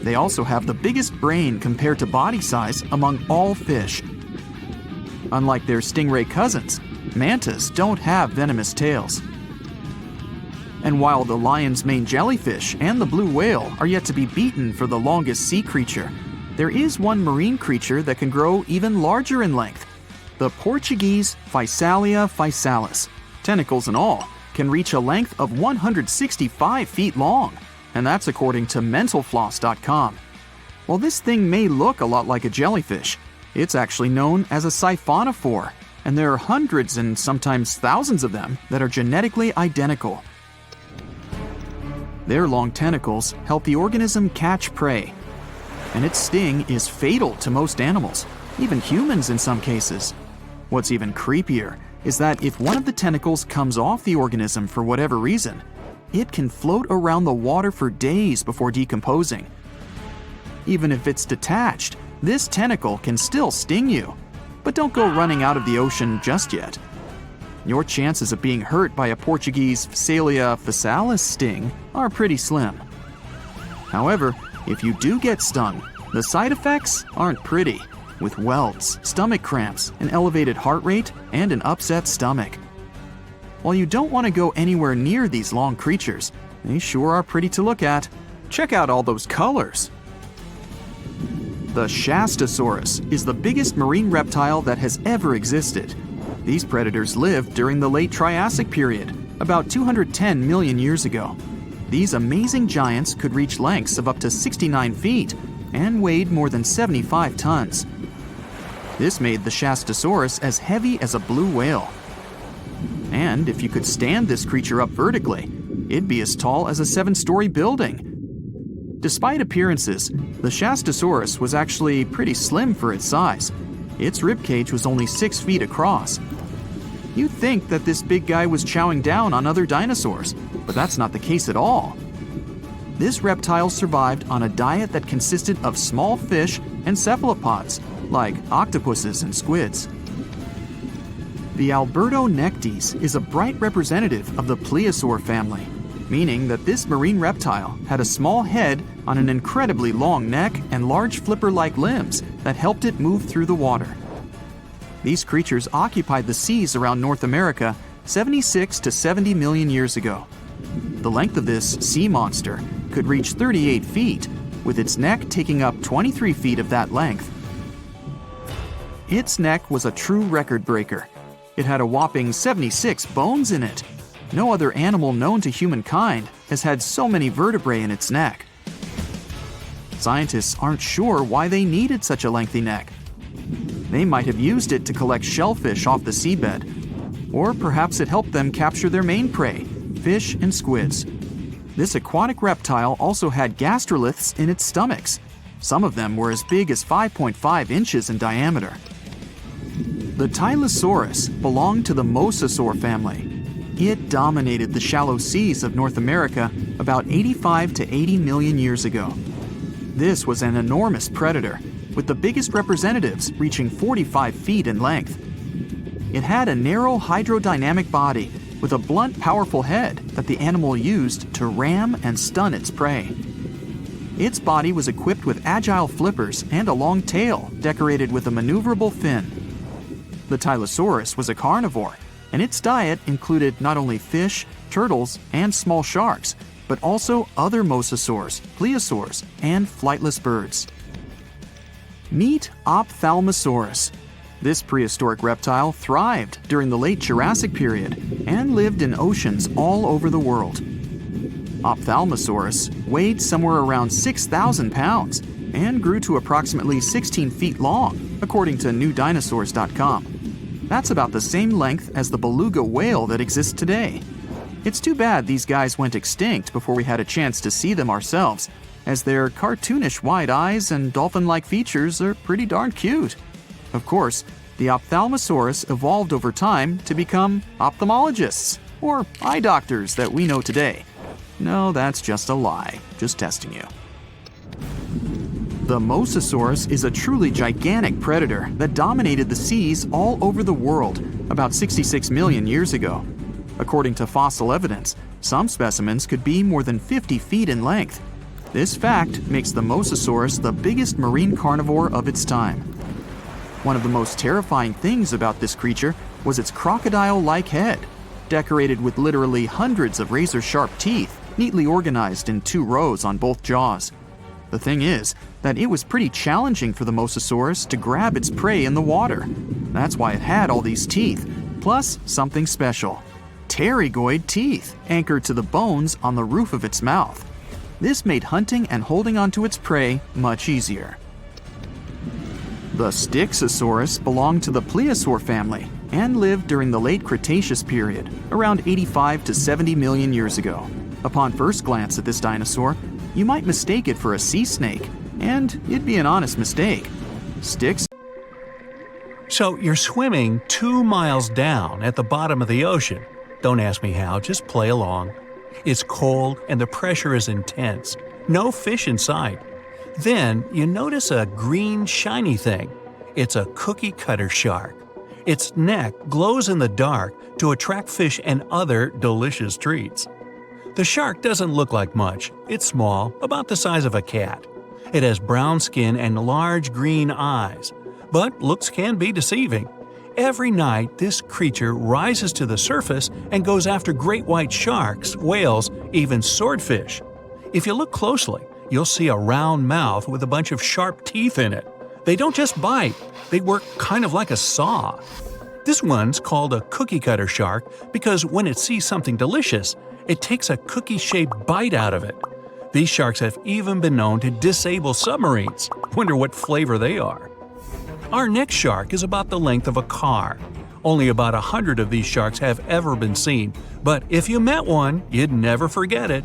They also have the biggest brain compared to body size among all fish. Unlike their stingray cousins, mantas don't have venomous tails. And while the lion's mane jellyfish and the blue whale are yet to be beaten for the longest sea creature, there is one marine creature that can grow even larger in length. The Portuguese Physalia physalis, tentacles and all, can reach a length of 165 feet long, and that's according to mentalfloss.com. While this thing may look a lot like a jellyfish, it's actually known as a siphonophore, and there are hundreds and sometimes thousands of them that are genetically identical. Their long tentacles help the organism catch prey, and its sting is fatal to most animals, even humans in some cases. What's even creepier is that if one of the tentacles comes off the organism for whatever reason, it can float around the water for days before decomposing. Even if it's detached, this tentacle can still sting you. But don't go running out of the ocean just yet. Your chances of being hurt by a Portuguese Physalia physalis sting are pretty slim. However, if you do get stung, the side effects aren't pretty, with welts, stomach cramps, an elevated heart rate, and an upset stomach. While you don't want to go anywhere near these long creatures, they sure are pretty to look at. Check out all those colors. The Shastasaurus is the biggest marine reptile that has ever existed. These predators lived during the late Triassic period, about 210 million years ago. These amazing giants could reach lengths of up to 69 feet and weighed more than 75 tons. This made the Shastasaurus as heavy as a blue whale. And if you could stand this creature up vertically, it'd be as tall as a 7-story building. Despite appearances, the Shastasaurus was actually pretty slim for its size. Its ribcage was only 6 feet across. You'd think that this big guy was chowing down on other dinosaurs, but that's not the case at all. This reptile survived on a diet that consisted of small fish and cephalopods, like octopuses and squids. The Albertonectes is a bright representative of the plesiosaur family, meaning that this marine reptile had a small head on an incredibly long neck and large flipper-like limbs that helped it move through the water. These creatures occupied the seas around North America 76 to 70 million years ago. The length of this sea monster could reach 38 feet, with its neck taking up 23 feet of that length. Its neck was a true record breaker. It had a whopping 76 bones in it. No other animal known to humankind has had so many vertebrae in its neck. Scientists aren't sure why they needed such a lengthy neck. They might have used it to collect shellfish off the seabed, or perhaps it helped them capture their main prey, fish and squids. This aquatic reptile also had gastroliths in its stomachs. Some of them were as big as 5.5 inches in diameter. The Tylosaurus belonged to the mosasaur family. It dominated the shallow seas of North America about 85 to 80 million years ago. This was an enormous predator, with the biggest representatives reaching 45 feet in length. It had a narrow hydrodynamic body with a blunt, powerful head that the animal used to ram and stun its prey. Its body was equipped with agile flippers and a long tail decorated with a maneuverable fin. The Tylosaurus was a carnivore, and its diet included not only fish, turtles, and small sharks, but also other mosasaurs, plesiosaurs, and flightless birds. Meet Ophthalmosaurus. This prehistoric reptile thrived during the late Jurassic period and lived in oceans all over the world. Ophthalmosaurus weighed somewhere around 6,000 pounds and grew to approximately 16 feet long, according to newdinosaurs.com. That's about the same length as the beluga whale that exists today. It's too bad these guys went extinct before we had a chance to see them ourselves, as their cartoonish wide eyes and dolphin-like features are pretty darn cute. Of course, the Ophthalmosaurus evolved over time to become ophthalmologists, or eye doctors that we know today. No, that's just a lie. Just testing you. The Mosasaurus is a truly gigantic predator that dominated the seas all over the world about 66 million years ago. According to fossil evidence, some specimens could be more than 50 feet in length. This fact makes the Mosasaurus the biggest marine carnivore of its time. One of the most terrifying things about this creature was its crocodile-like head, decorated with literally hundreds of razor-sharp teeth, neatly organized in 2 rows on both jaws. The thing is that it was pretty challenging for the Mosasaurus to grab its prey in the water. That's why it had all these teeth, plus something special: pterygoid teeth anchored to the bones on the roof of its mouth. This made hunting and holding onto its prey much easier. The Styxosaurus belonged to the plesiosaur family and lived during the late Cretaceous period, around 85 to 70 million years ago. Upon first glance at this dinosaur, you might mistake it for a sea snake, and it'd be an honest mistake. So you're swimming 2 miles down at the bottom of the ocean. Don't ask me how, just play along. It's cold and the pressure is intense. No fish in sight. Then you notice a green shiny thing. It's a cookie cutter shark. Its neck glows in the dark to attract fish and other delicious treats. The shark doesn't look like much. It's small, about the size of a cat. It has brown skin and large green eyes. But looks can be deceiving. Every night, this creature rises to the surface and goes after great white sharks, whales, even swordfish. If you look closely, you'll see a round mouth with a bunch of sharp teeth in it. They don't just bite, they work kind of like a saw. This one's called a cookie cutter shark because when it sees something delicious, it takes a cookie-shaped bite out of it. These sharks have even been known to disable submarines. Wonder what flavor they are. Our next shark is about the length of a car. Only about 100 of these sharks have ever been seen, but if you met one, you'd never forget it.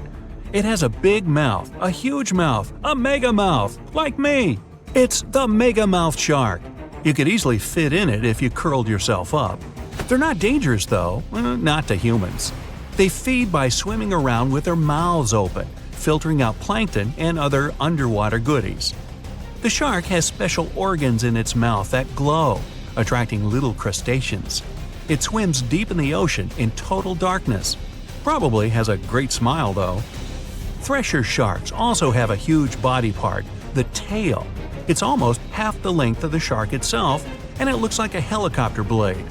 It has a big mouth, a huge mouth, a mega mouth, like me. It's the mega mouth shark. You could easily fit in it if you curled yourself up. They're not dangerous though, not to humans. They feed by swimming around with their mouths open, filtering out plankton and other underwater goodies. The shark has special organs in its mouth that glow, attracting little crustaceans. It swims deep in the ocean in total darkness. Probably has a great smile though. Thresher sharks also have a huge body part, the tail. It's almost half the length of the shark itself, and it looks like a helicopter blade.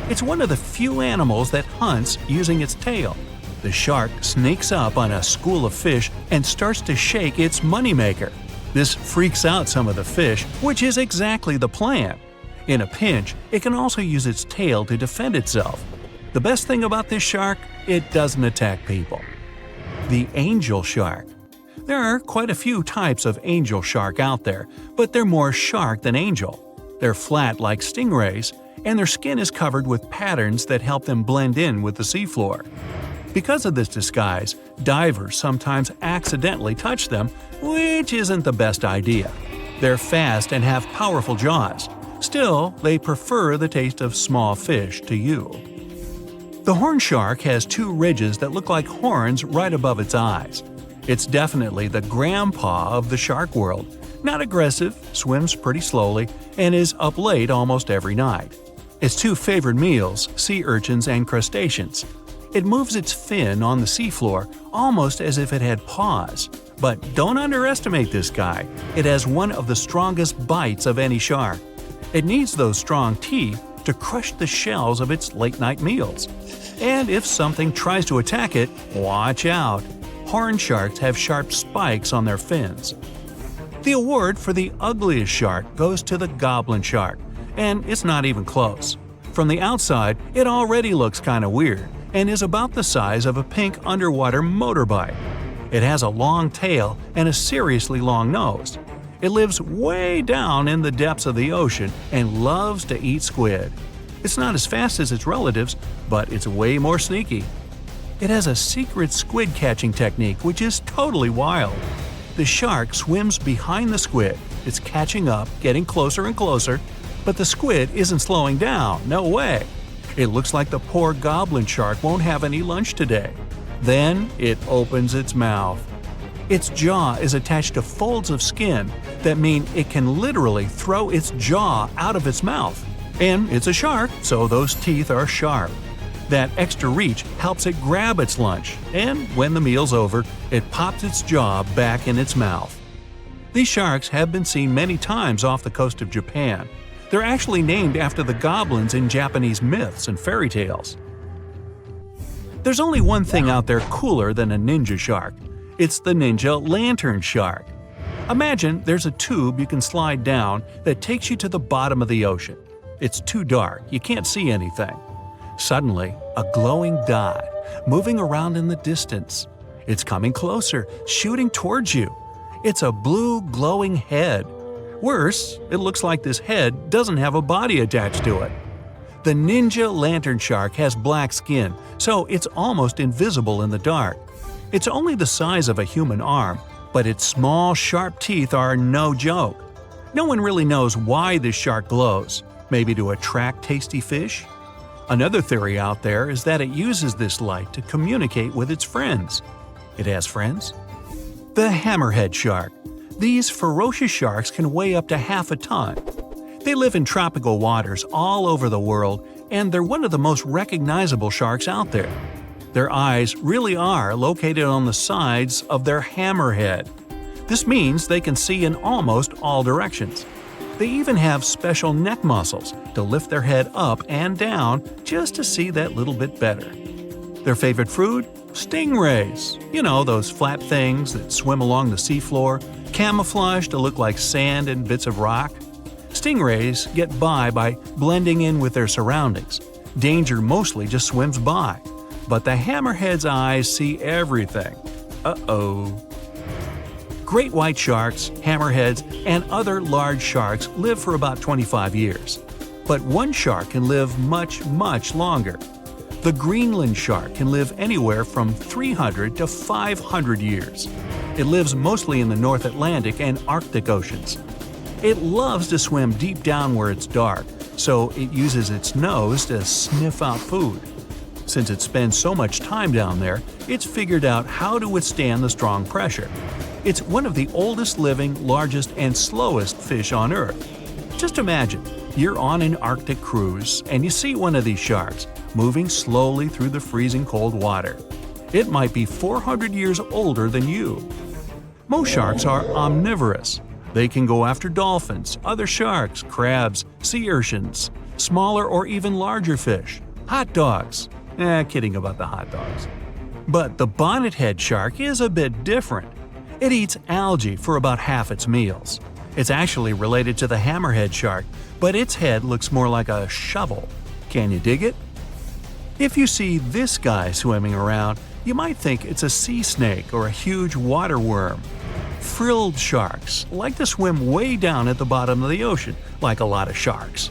It's one of the few animals that hunts using its tail. The shark sneaks up on a school of fish and starts to shake its moneymaker. This freaks out some of the fish, which is exactly the plan. In a pinch, it can also use its tail to defend itself. The best thing about this shark, it doesn't attack people. The angel shark. There are quite a few types of angel shark out there, but they're more shark than angel. They're flat like stingrays, and their skin is covered with patterns that help them blend in with the seafloor. Because of this disguise, divers sometimes accidentally touch them, which isn't the best idea. They're fast and have powerful jaws. Still, they prefer the taste of small fish to you. The horn shark has two ridges that look like horns right above its eyes. It's definitely the grandpa of the shark world. Not aggressive, swims pretty slowly, and is up late almost every night. Its two favorite meals, sea urchins and crustaceans. It moves its fin on the seafloor almost as if it had paws. But don't underestimate this guy. It has one of the strongest bites of any shark. It needs those strong teeth to crush the shells of its late-night meals. And if something tries to attack it, watch out. Horn sharks have sharp spikes on their fins. The award for the ugliest shark goes to the goblin shark, and it's not even close. From the outside, it already looks kinda weird and is about the size of a pink underwater motorbike. It has a long tail and a seriously long nose. It lives way down in the depths of the ocean and loves to eat squid. It's not as fast as its relatives, but it's way more sneaky. It has a secret squid catching technique which is totally wild. The shark swims behind the squid. It's catching up, getting closer and closer, but the squid isn't slowing down, no way. It looks like the poor goblin shark won't have any lunch today. Then it opens its mouth. Its jaw is attached to folds of skin that mean it can literally throw its jaw out of its mouth. And it's a shark, so those teeth are sharp. That extra reach helps it grab its lunch, and when the meal's over, it pops its jaw back in its mouth. These sharks have been seen many times off the coast of Japan. They're actually named after the goblins in Japanese myths and fairy tales. There's only one thing out there cooler than a ninja shark. It's the ninja lantern shark. Imagine there's a tube you can slide down that takes you to the bottom of the ocean. It's too dark, you can't see anything. Suddenly, a glowing dot, moving around in the distance. It's coming closer, shooting towards you. It's a blue glowing head. Worse, it looks like this head doesn't have a body attached to it. The ninja lantern shark has black skin, so it's almost invisible in the dark. It's only the size of a human arm, but its small, sharp teeth are no joke. No one really knows why this shark glows. Maybe to attract tasty fish? Another theory out there is that it uses this light to communicate with its friends. It has friends? The hammerhead shark. These ferocious sharks can weigh up to half a ton. They live in tropical waters all over the world, and they're one of the most recognizable sharks out there. Their eyes really are located on the sides of their hammerhead. This means they can see in almost all directions. They even have special neck muscles to lift their head up and down just to see that little bit better. Their favorite food? Stingrays. You know, those flat things that swim along the seafloor, camouflaged to look like sand and bits of rock. Stingrays get by blending in with their surroundings. Danger mostly just swims by. But the hammerhead's eyes see everything. Uh-oh. Great white sharks, hammerheads, and other large sharks live for about 25 years. But one shark can live much, much longer. The Greenland shark can live anywhere from 300 to 500 years. It lives mostly in the North Atlantic and Arctic oceans. It loves to swim deep down where it's dark, so it uses its nose to sniff out food. Since it spends so much time down there, it's figured out how to withstand the strong pressure. It's one of the oldest living, largest, and slowest fish on Earth. Just imagine, you're on an Arctic cruise and you see one of these sharks moving slowly through the freezing cold water. It might be 400 years older than you. Most sharks are omnivorous. They can go after dolphins, other sharks, crabs, sea urchins, smaller or even larger fish, hot dogs. Kidding about the hot dogs. But the bonnethead shark is a bit different. It eats algae for about half its meals. It's actually related to the hammerhead shark, but its head looks more like a shovel. Can you dig it? If you see this guy swimming around, you might think it's a sea snake or a huge water worm. Frilled sharks like to swim way down at the bottom of the ocean, like a lot of sharks.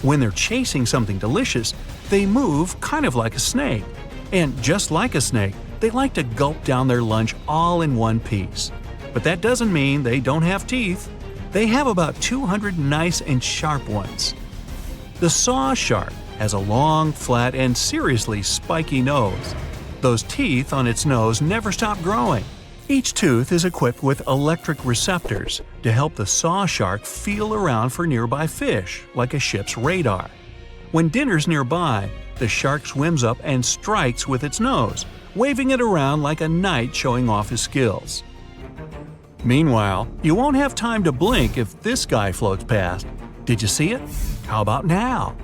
When they're chasing something delicious, they move kind of like a snake. And just like a snake, they like to gulp down their lunch all in one piece. But that doesn't mean they don't have teeth. They have about 200 nice and sharp ones. The saw shark has a long, flat, and seriously spiky nose. Those teeth on its nose never stop growing. Each tooth is equipped with electric receptors to help the saw shark feel around for nearby fish, like a ship's radar. When dinner's nearby, the shark swims up and strikes with its nose, waving it around like a knight showing off his skills. Meanwhile, you won't have time to blink if this guy floats past. Did you see it? How about now?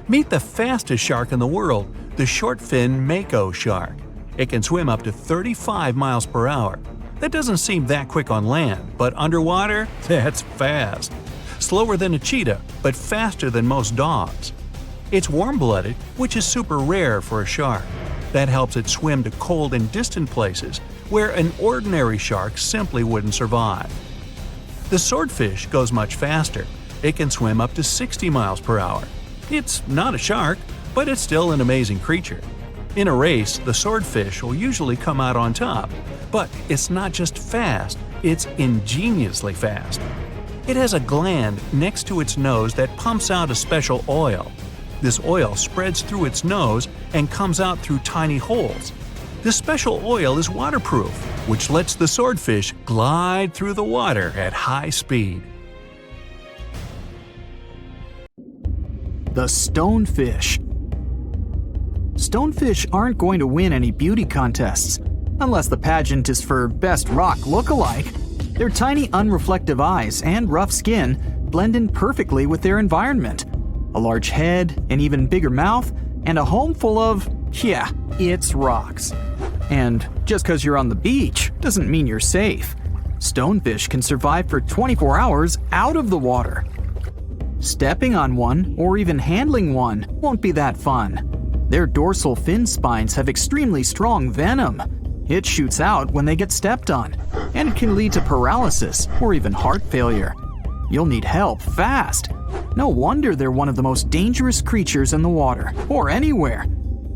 Meet the fastest shark in the world, the short-fin mako shark. It can swim up to 35 miles per hour. That doesn't seem that quick on land, but underwater, that's fast. Slower than a cheetah, but faster than most dogs. It's warm-blooded, which is super rare for a shark. That helps it swim to cold and distant places where an ordinary shark simply wouldn't survive. The swordfish goes much faster. It can swim up to 60 miles per hour. It's not a shark, but it's still an amazing creature. In a race, the swordfish will usually come out on top, but it's not just fast, it's ingeniously fast. It has a gland next to its nose that pumps out a special oil. This oil spreads through its nose and comes out through tiny holes. This special oil is waterproof, which lets the swordfish glide through the water at high speed. The stonefish. Stonefish aren't going to win any beauty contests, unless the pageant is for best rock look-alike. Their tiny unreflective eyes and rough skin blend in perfectly with their environment. A large head, an even bigger mouth, and a home full of, yeah, it's rocks. And just because you're on the beach doesn't mean you're safe. Stonefish can survive for 24 hours out of the water. Stepping on one or even handling one won't be that fun. Their dorsal fin spines have extremely strong venom. It shoots out when they get stepped on, and it can lead to paralysis or even heart failure. You'll need help fast. No wonder they're one of the most dangerous creatures in the water, or anywhere.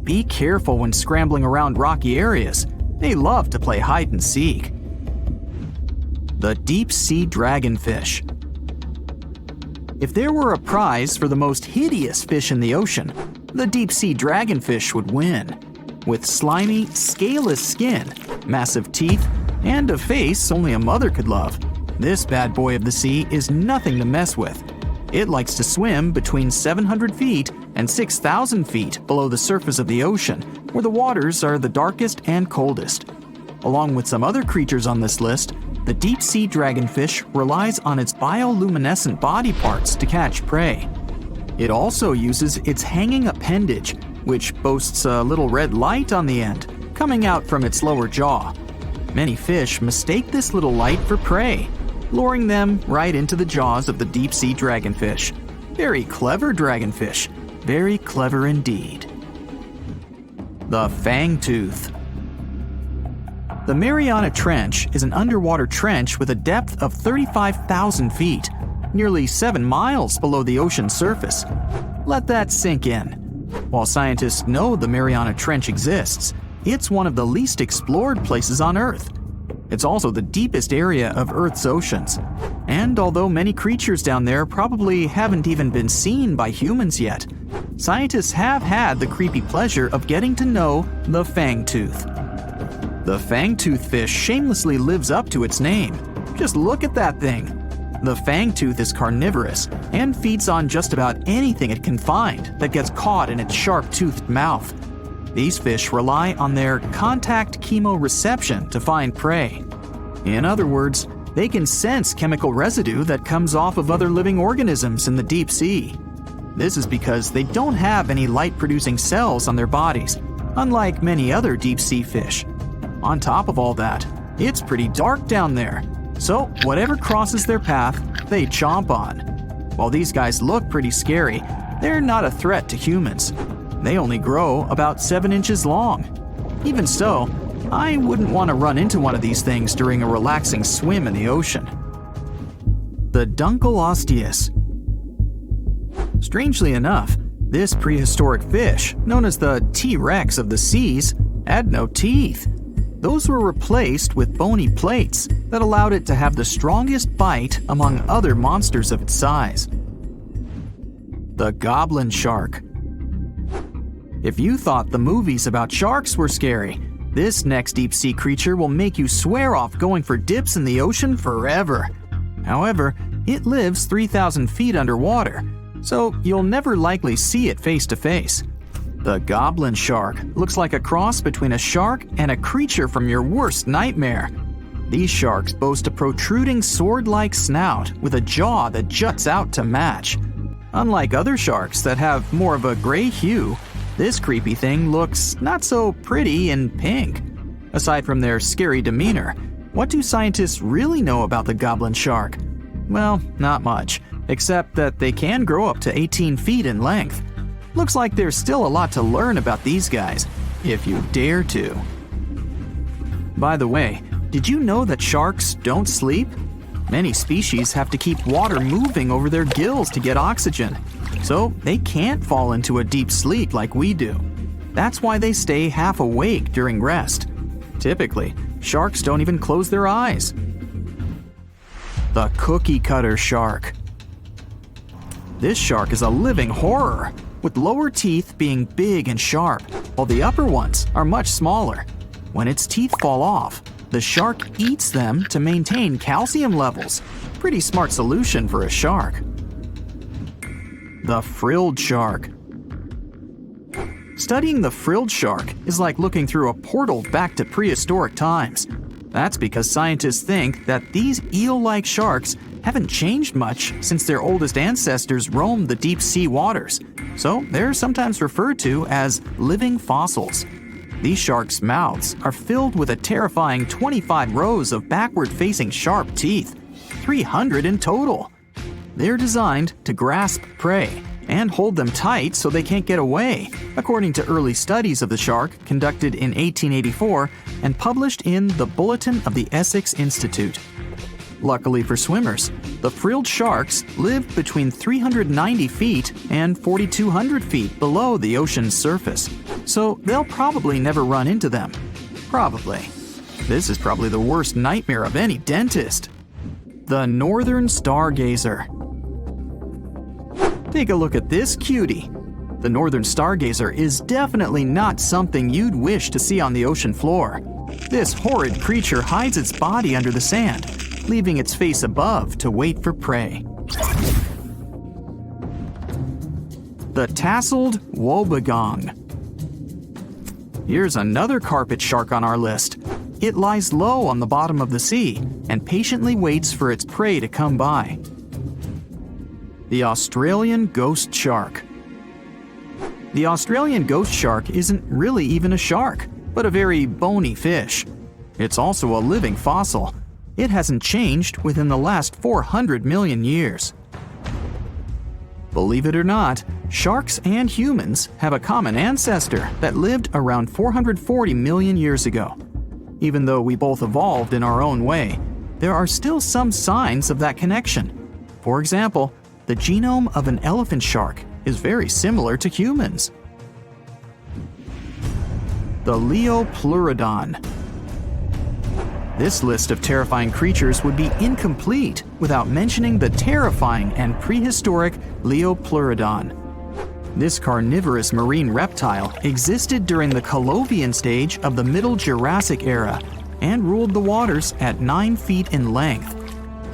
Be careful when scrambling around rocky areas. They love to play hide and seek. The deep-sea dragonfish. If there were a prize for the most hideous fish in the ocean, the deep-sea dragonfish would win. With slimy, scaleless skin, massive teeth, and a face only a mother could love, this bad boy of the sea is nothing to mess with. It likes to swim between 700 feet and 6,000 feet below the surface of the ocean, where the waters are the darkest and coldest. Along with some other creatures on this list, the deep-sea dragonfish relies on its bioluminescent body parts to catch prey. It also uses its hanging appendage, which boasts a little red light on the end, coming out from its lower jaw. Many fish mistake this little light for prey, luring them right into the jaws of the deep-sea dragonfish. Very clever dragonfish. Very clever indeed. The fangtooth. The Mariana Trench is an underwater trench with a depth of 35,000 feet, nearly 7 miles below the ocean's surface. Let that sink in. While scientists know the Mariana Trench exists, it's one of the least explored places on Earth. It's also the deepest area of Earth's oceans. And although many creatures down there probably haven't even been seen by humans yet, scientists have had the creepy pleasure of getting to know the fangtooth. The fangtooth fish shamelessly lives up to its name. Just look at that thing. The fangtooth is carnivorous and feeds on just about anything it can find that gets caught in its sharp-toothed mouth. These fish rely on their contact chemoreception to find prey. In other words, they can sense chemical residue that comes off of other living organisms in the deep sea. This is because they don't have any light-producing cells on their bodies, unlike many other deep-sea fish. On top of all that, it's pretty dark down there, so whatever crosses their path, they chomp on. While these guys look pretty scary, they're not a threat to humans. They only grow about 7 inches long. Even so, I wouldn't want to run into one of these things during a relaxing swim in the ocean. The Dunkleosteus. Strangely enough, This prehistoric fish, known as the T-Rex of the seas, had no teeth. Those were replaced with bony plates that allowed it to have the strongest bite among other monsters of its size. The goblin shark. If you thought the movies about sharks were scary, this next deep-sea creature will make you swear off going for dips in the ocean forever. However, it lives 3,000 feet underwater, so you'll never likely see it face to face. The goblin shark looks like a cross between a shark and a creature from your worst nightmare. These sharks boast a protruding sword-like snout with a jaw that juts out to match. Unlike other sharks that have more of a gray hue, this creepy thing looks not so pretty and pink. Aside from their scary demeanor, what do scientists really know about the goblin shark? Well, not much, except that they can grow up to 18 feet in length. Looks like there's still a lot to learn about these guys, if you dare to. By the way, did you know that sharks don't sleep? Many species have to keep water moving over their gills to get oxygen, so they can't fall into a deep sleep like we do. That's why they stay half awake during rest. Typically, sharks don't even close their eyes. The cookie cutter shark. This shark is a living horror, with lower teeth being big and sharp, while the upper ones are much smaller. When its teeth fall off, the shark eats them to maintain calcium levels. Pretty smart solution for a shark. The frilled shark. Studying the frilled shark is like looking through a portal back to prehistoric times. That's because scientists think that these eel-like sharks haven't changed much since their oldest ancestors roamed the deep sea waters, so they're sometimes referred to as living fossils. These sharks' mouths are filled with a terrifying 25 rows of backward-facing sharp teeth, 300 in total. They're designed to grasp prey and hold them tight so they can't get away, according to early studies of the shark conducted in 1884 and published in the Bulletin of the Essex Institute. Luckily for swimmers, the frilled sharks live between 390 feet and 4,200 feet below the ocean's surface, so they'll probably never run into them. Probably. This is probably the worst nightmare of any dentist. The northern stargazer. Take a look at this cutie. The northern stargazer is definitely not something you'd wish to see on the ocean floor. This horrid creature hides its body under the sand, leaving its face above to wait for prey. The tasseled wobbegong. Here's another carpet shark on our list. It lies low on the bottom of the sea and patiently waits for its prey to come by. The Australian ghost shark. The Australian ghost shark isn't really even a shark, but a very bony fish. It's also a living fossil. It hasn't changed within the last 400 million years. Believe it or not, sharks and humans have a common ancestor that lived around 440 million years ago. Even though we both evolved in our own way, there are still some signs of that connection. For example, the genome of an elephant shark is very similar to humans. The Leopleurodon. This list of terrifying creatures would be incomplete without mentioning the terrifying and prehistoric Leopleurodon. This carnivorous marine reptile existed during the Colovian stage of the Middle Jurassic era and ruled the waters at 9 feet in length.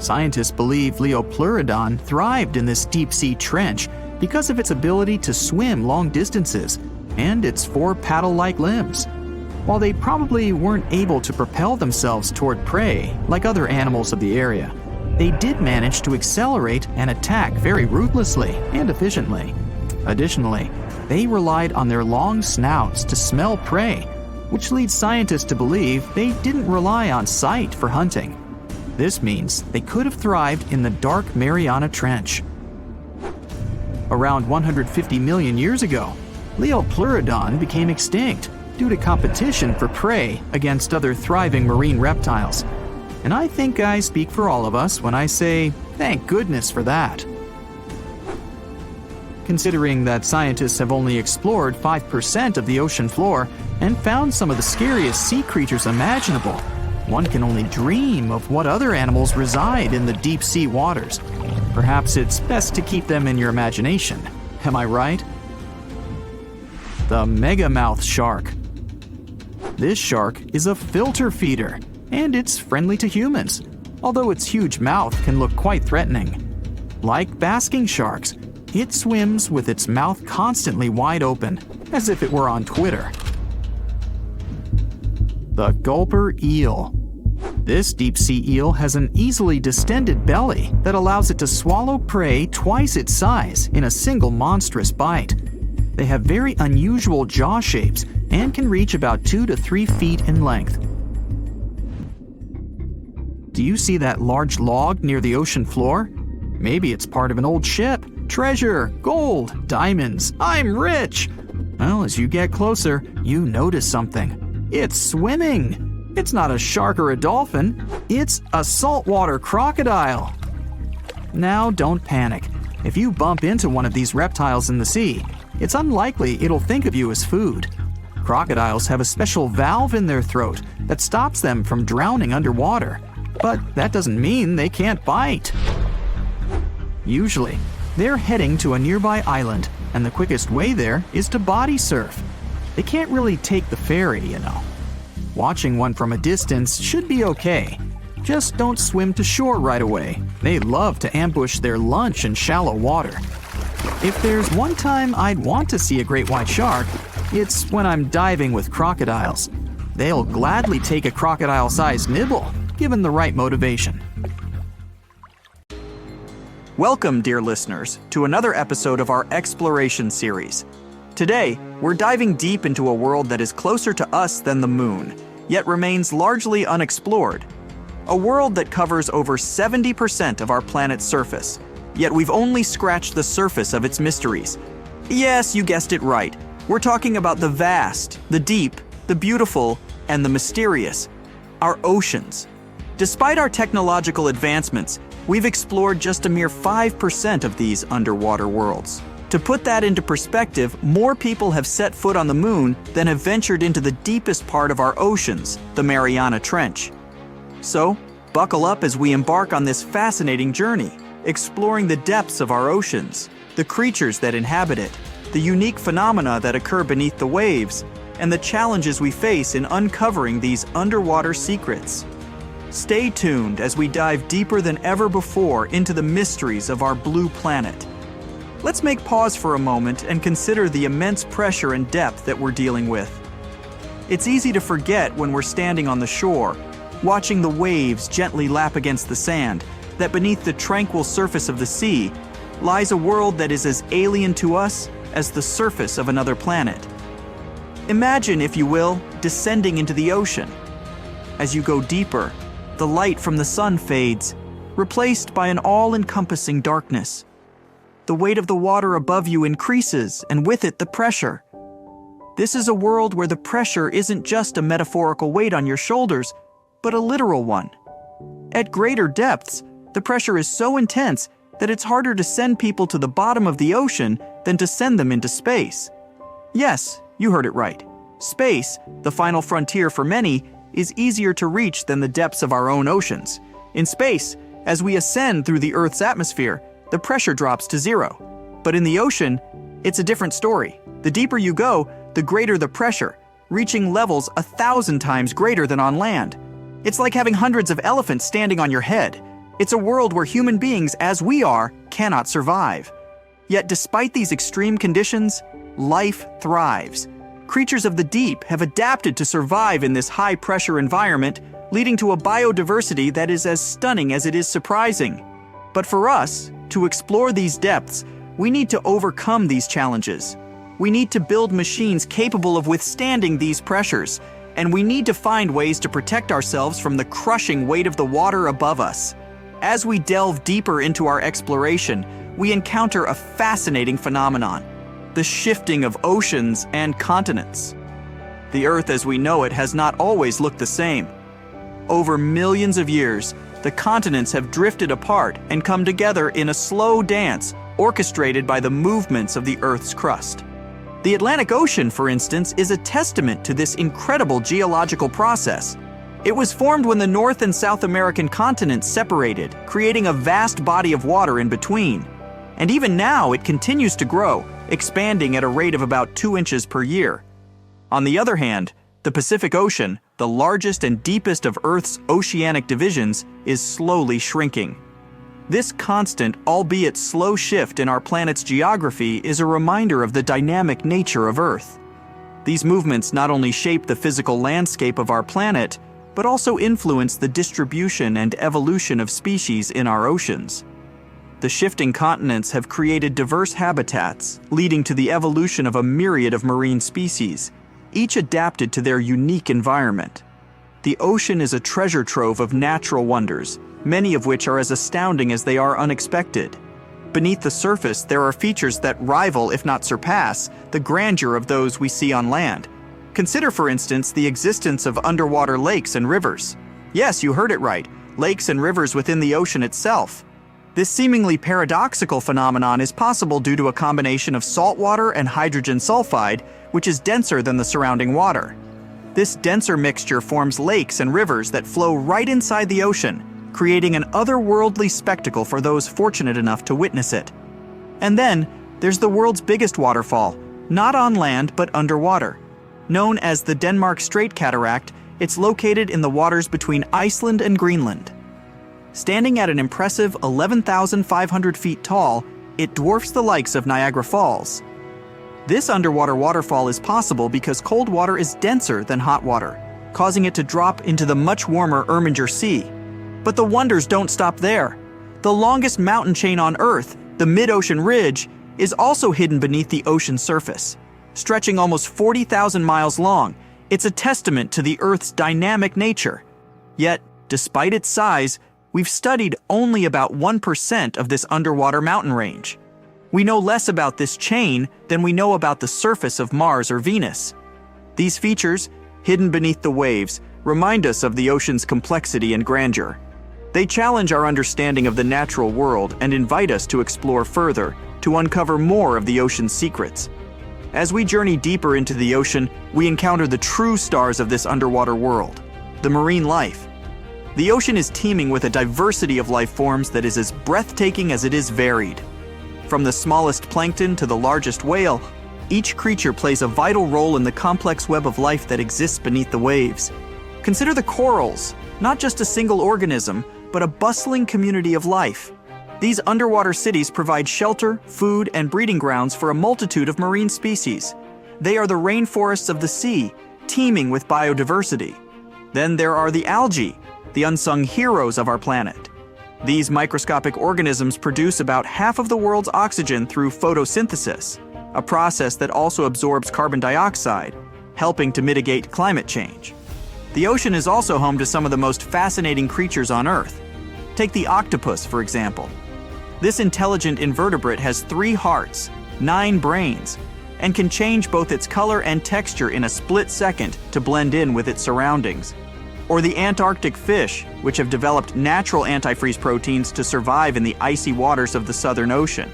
Scientists believe Leopleurodon thrived in this deep-sea trench because of its ability to swim long distances and its 4 paddle-like limbs. While they probably weren't able to propel themselves toward prey like other animals of the area, they did manage to accelerate and attack very ruthlessly and efficiently. Additionally, they relied on their long snouts to smell prey, which leads scientists to believe they didn't rely on sight for hunting. This means they could have thrived in the dark Mariana Trench. Around 150 million years ago, Leopleurodon became extinct due to competition for prey against other thriving marine reptiles. And I think I speak for all of us when I say, thank goodness for that. considering that scientists have only explored 5% of the ocean floor and found some of the scariest sea creatures imaginable. One can only dream of what other animals reside in the deep sea waters. Perhaps it's best to keep them in your imagination. Am I right? The megamouth shark. This shark is a filter feeder, and it's friendly to humans, although its huge mouth can look quite threatening. Like basking sharks, it swims with its mouth constantly wide open, as if it were on Twitter. The gulper eel. This deep-sea eel has an easily distended belly that allows it to swallow prey twice its size in a single monstrous bite. They have very unusual jaw shapes and can reach about 2 to 3 feet in length. Do you see that large log near the ocean floor? Maybe it's part of an old ship. Treasure, gold, diamonds, I'm rich! Well, as you get closer, you notice something. It's swimming! It's not a shark or a dolphin, it's a saltwater crocodile. Now don't panic. If you bump into one of these reptiles in the sea, it's unlikely it'll think of you as food. Crocodiles have a special valve in their throat that stops them from drowning underwater, but that doesn't mean they can't bite. Usually, they're heading to a nearby island, and the quickest way there is to body surf. They can't really take the ferry, you know. Watching one from a distance should be okay. Just don't swim to shore right away. They love to ambush their lunch in shallow water. If there's one time I'd want to see a great white shark, it's when I'm diving with crocodiles. They'll gladly take a crocodile-sized nibble, given the right motivation. Welcome, dear listeners, to another episode of our exploration series. Today, we're diving deep into a world that is closer to us than the moon, yet remains largely unexplored. A world that covers over 70% of our planet's surface, yet we've only scratched the surface of its mysteries. Yes, you guessed it right. We're talking about the vast, the deep, the beautiful, and the mysterious, our oceans. Despite our technological advancements, we've explored just a mere 5% of these underwater worlds. To put that into perspective, more people have set foot on the moon than have ventured into the deepest part of our oceans, the Mariana Trench. So, buckle up as we embark on this fascinating journey, exploring the depths of our oceans, the creatures that inhabit it, the unique phenomena that occur beneath the waves, and the challenges we face in uncovering these underwater secrets. Stay tuned as we dive deeper than ever before into the mysteries of our blue planet. Let's make pause for a moment and consider the immense pressure and depth that we're dealing with. It's easy to forget when we're standing on the shore, watching the waves gently lap against the sand, that beneath the tranquil surface of the sea lies a world that is as alien to us as the surface of another planet. Imagine, if you will, descending into the ocean. As you go deeper, the light from the sun fades, replaced by an all-encompassing darkness. The weight of the water above you increases, and with it the pressure. This is a world where the pressure isn't just a metaphorical weight on your shoulders, but a literal one. At greater depths, the pressure is so intense that it's harder to send people to the bottom of the ocean than to send them into space. Yes, you heard it right. Space, the final frontier for many, is easier to reach than the depths of our own oceans. In space, as we ascend through the Earth's atmosphere, the pressure drops to zero. But in the ocean, it's a different story. The deeper you go, the greater the pressure, reaching levels 1,000 times greater than on land. It's like having hundreds of elephants standing on your head. It's a world where human beings, as we are, cannot survive. Yet despite these extreme conditions, life thrives. Creatures of the deep have adapted to survive in this high-pressure environment, leading to a biodiversity that is as stunning as it is surprising. But for us, to explore these depths, we need to overcome these challenges. We need to build machines capable of withstanding these pressures, and we need to find ways to protect ourselves from the crushing weight of the water above us. As we delve deeper into our exploration, we encounter a fascinating phenomenon: the shifting of oceans and continents. The Earth as we know it has not always looked the same. Over millions of years, The continents have drifted apart and come together in a slow dance orchestrated by the movements of the Earth's crust. The Atlantic Ocean, for instance, is a testament to this incredible geological process. It was formed when the North and South American continents separated, creating a vast body of water in between. And even now, it continues to grow, expanding at a rate of about 2 inches per year. On the other hand, the Pacific Ocean, the largest and deepest of Earth's oceanic divisions, is slowly shrinking. This constant, albeit slow shift in our planet's geography is a reminder of the dynamic nature of Earth. These movements not only shape the physical landscape of our planet, but also influence the distribution and evolution of species in our oceans. The shifting continents have created diverse habitats, leading to the evolution of a myriad of marine species, each adapted to their unique environment. The ocean is a treasure trove of natural wonders, many of which are as astounding as they are unexpected. Beneath the surface, there are features that rival, if not surpass, the grandeur of those we see on land. Consider, for instance, the existence of underwater lakes and rivers. Yes, you heard it right, lakes and rivers within the ocean itself. This seemingly paradoxical phenomenon is possible due to a combination of salt water and hydrogen sulfide, which is denser than the surrounding water. This denser mixture forms lakes and rivers that flow right inside the ocean, creating an otherworldly spectacle for those fortunate enough to witness it. And then, there's the world's biggest waterfall, not on land but underwater. Known as the Denmark Strait Cataract, it's located in the waters between Iceland and Greenland. Standing at an impressive 11,500 feet tall, it dwarfs the likes of Niagara Falls. This underwater waterfall is possible because cold water is denser than hot water, causing it to drop into the much warmer Erminger Sea. But the wonders don't stop there. The longest mountain chain on Earth, the Mid-Ocean Ridge, is also hidden beneath the ocean surface. Stretching almost 40,000 miles long, it's a testament to the Earth's dynamic nature. Yet, despite its size, we've studied only about 1% of this underwater mountain range. We know less about this chain than we know about the surface of Mars or Venus. These features, hidden beneath the waves, remind us of the ocean's complexity and grandeur. They challenge our understanding of the natural world and invite us to explore further, to uncover more of the ocean's secrets. As we journey deeper into the ocean, we encounter the true stars of this underwater world, the marine life. The ocean is teeming with a diversity of life forms that is as breathtaking as it is varied. From the smallest plankton to the largest whale, each creature plays a vital role in the complex web of life that exists beneath the waves. Consider the corals, not just a single organism, but a bustling community of life. These underwater cities provide shelter, food, and breeding grounds for a multitude of marine species. They are the rainforests of the sea, teeming with biodiversity. Then there are the algae, the unsung heroes of our planet. These microscopic organisms produce about half of the world's oxygen through photosynthesis, a process that also absorbs carbon dioxide, helping to mitigate climate change. The ocean is also home to some of the most fascinating creatures on Earth. Take the octopus, for example. This intelligent invertebrate has 3 hearts, 9 brains, and can change both its color and texture in a split second to blend in with its surroundings. Or the Antarctic fish, which have developed natural antifreeze proteins to survive in the icy waters of the Southern Ocean.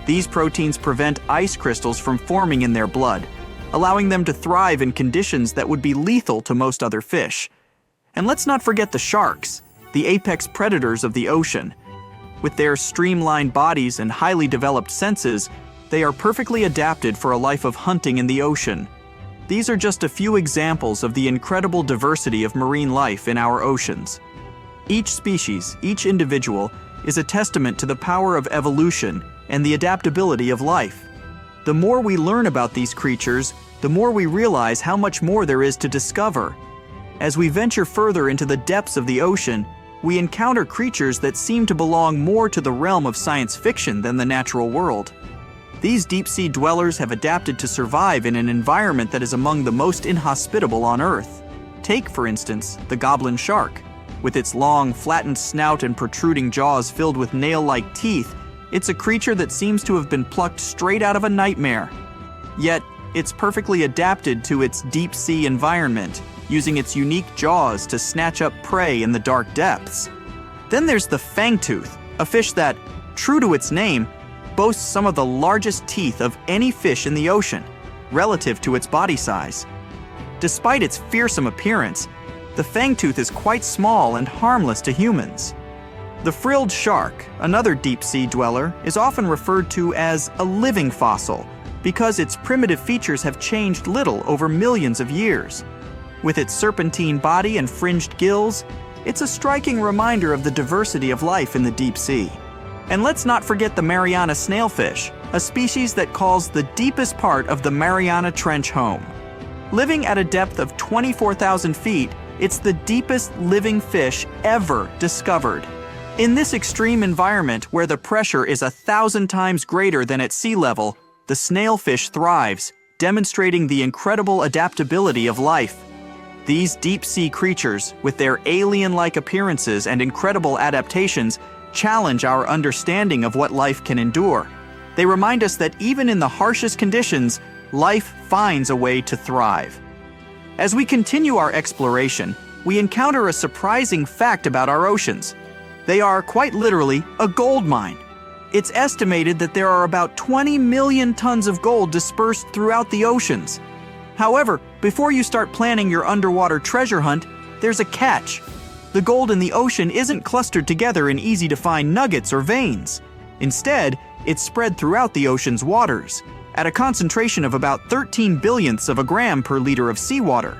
These proteins prevent ice crystals from forming in their blood, allowing them to thrive in conditions that would be lethal to most other fish. And let's not forget the sharks, the apex predators of the ocean. With their streamlined bodies and highly developed senses, they are perfectly adapted for a life of hunting in the ocean. These are just a few examples of the incredible diversity of marine life in our oceans. Each species, each individual, is a testament to the power of evolution and the adaptability of life. The more we learn about these creatures, the more we realize how much more there is to discover. As we venture further into the depths of the ocean, we encounter creatures that seem to belong more to the realm of science fiction than the natural world. These deep-sea dwellers have adapted to survive in an environment that is among the most inhospitable on Earth. Take, for instance, the goblin shark. With its long, flattened snout and protruding jaws filled with nail-like teeth, it's a creature that seems to have been plucked straight out of a nightmare. Yet, it's perfectly adapted to its deep-sea environment, using its unique jaws to snatch up prey in the dark depths. Then there's the fangtooth, a fish that, true to its name, boasts some of the largest teeth of any fish in the ocean, relative to its body size. Despite its fearsome appearance, the fangtooth is quite small and harmless to humans. The frilled shark, another deep-sea dweller, is often referred to as a living fossil because its primitive features have changed little over millions of years. With its serpentine body and fringed gills, it's a striking reminder of the diversity of life in the deep sea. And let's not forget the Mariana snailfish, a species that calls the deepest part of the Mariana Trench home. Living at a depth of 24,000 feet, it's the deepest living fish ever discovered. In this extreme environment where the pressure is 1,000 times greater than at sea level, the snailfish thrives, demonstrating the incredible adaptability of life. These deep-sea creatures, with their alien-like appearances and incredible adaptations, challenge our understanding of what life can endure. They remind us that even in the harshest conditions, life finds a way to thrive. As we continue our exploration, we encounter a surprising fact about our oceans. They are, quite literally, a gold mine. It's estimated that there are about 20 million tons of gold dispersed throughout the oceans. However, before you start planning your underwater treasure hunt, there's a catch. The gold in the ocean isn't clustered together in easy-to-find nuggets or veins. Instead, it's spread throughout the ocean's waters, at a concentration of about 13 billionths of a gram per liter of seawater.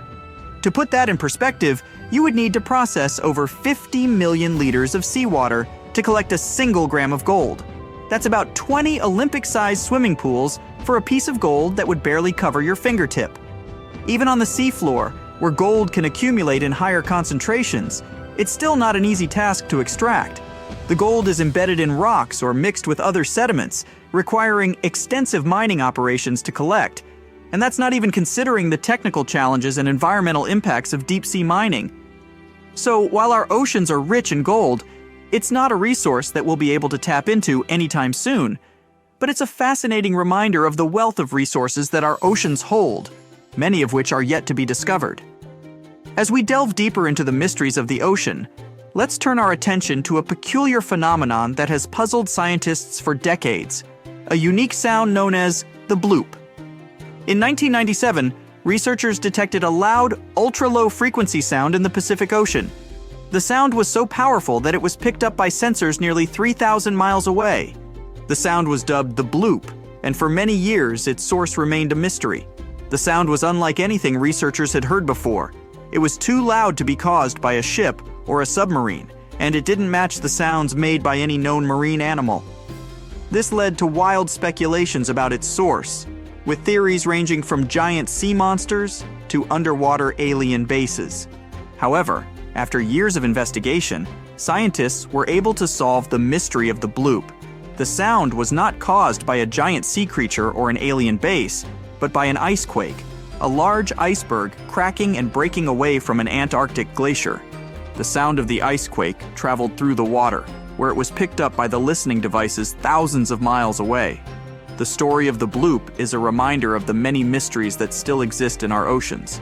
To put that in perspective, you would need to process over 50 million liters of seawater to collect a single gram of gold. That's about 20 Olympic-sized swimming pools for a piece of gold that would barely cover your fingertip. Even on the seafloor, where gold can accumulate in higher concentrations, it's still not an easy task to extract. The gold is embedded in rocks or mixed with other sediments, requiring extensive mining operations to collect. And that's not even considering the technical challenges and environmental impacts of deep-sea mining. So while our oceans are rich in gold, it's not a resource that we'll be able to tap into anytime soon. But it's a fascinating reminder of the wealth of resources that our oceans hold, many of which are yet to be discovered. As we delve deeper into the mysteries of the ocean, let's turn our attention to a peculiar phenomenon that has puzzled scientists for decades, a unique sound known as the bloop. In 1997, researchers detected a loud, ultra-low frequency sound in the Pacific Ocean. The sound was so powerful that it was picked up by sensors nearly 3,000 miles away. The sound was dubbed the bloop, and for many years its source remained a mystery. The sound was unlike anything researchers had heard before. It was too loud to be caused by a ship or a submarine, and it didn't match the sounds made by any known marine animal. This led to wild speculations about its source, with theories ranging from giant sea monsters to underwater alien bases. However, after years of investigation, scientists were able to solve the mystery of the bloop. The sound was not caused by a giant sea creature or an alien base, but by an ice quake, a large iceberg cracking and breaking away from an Antarctic glacier. The sound of the ice quake traveled through the water, where it was picked up by the listening devices thousands of miles away. The story of the bloop is a reminder of the many mysteries that still exist in our oceans.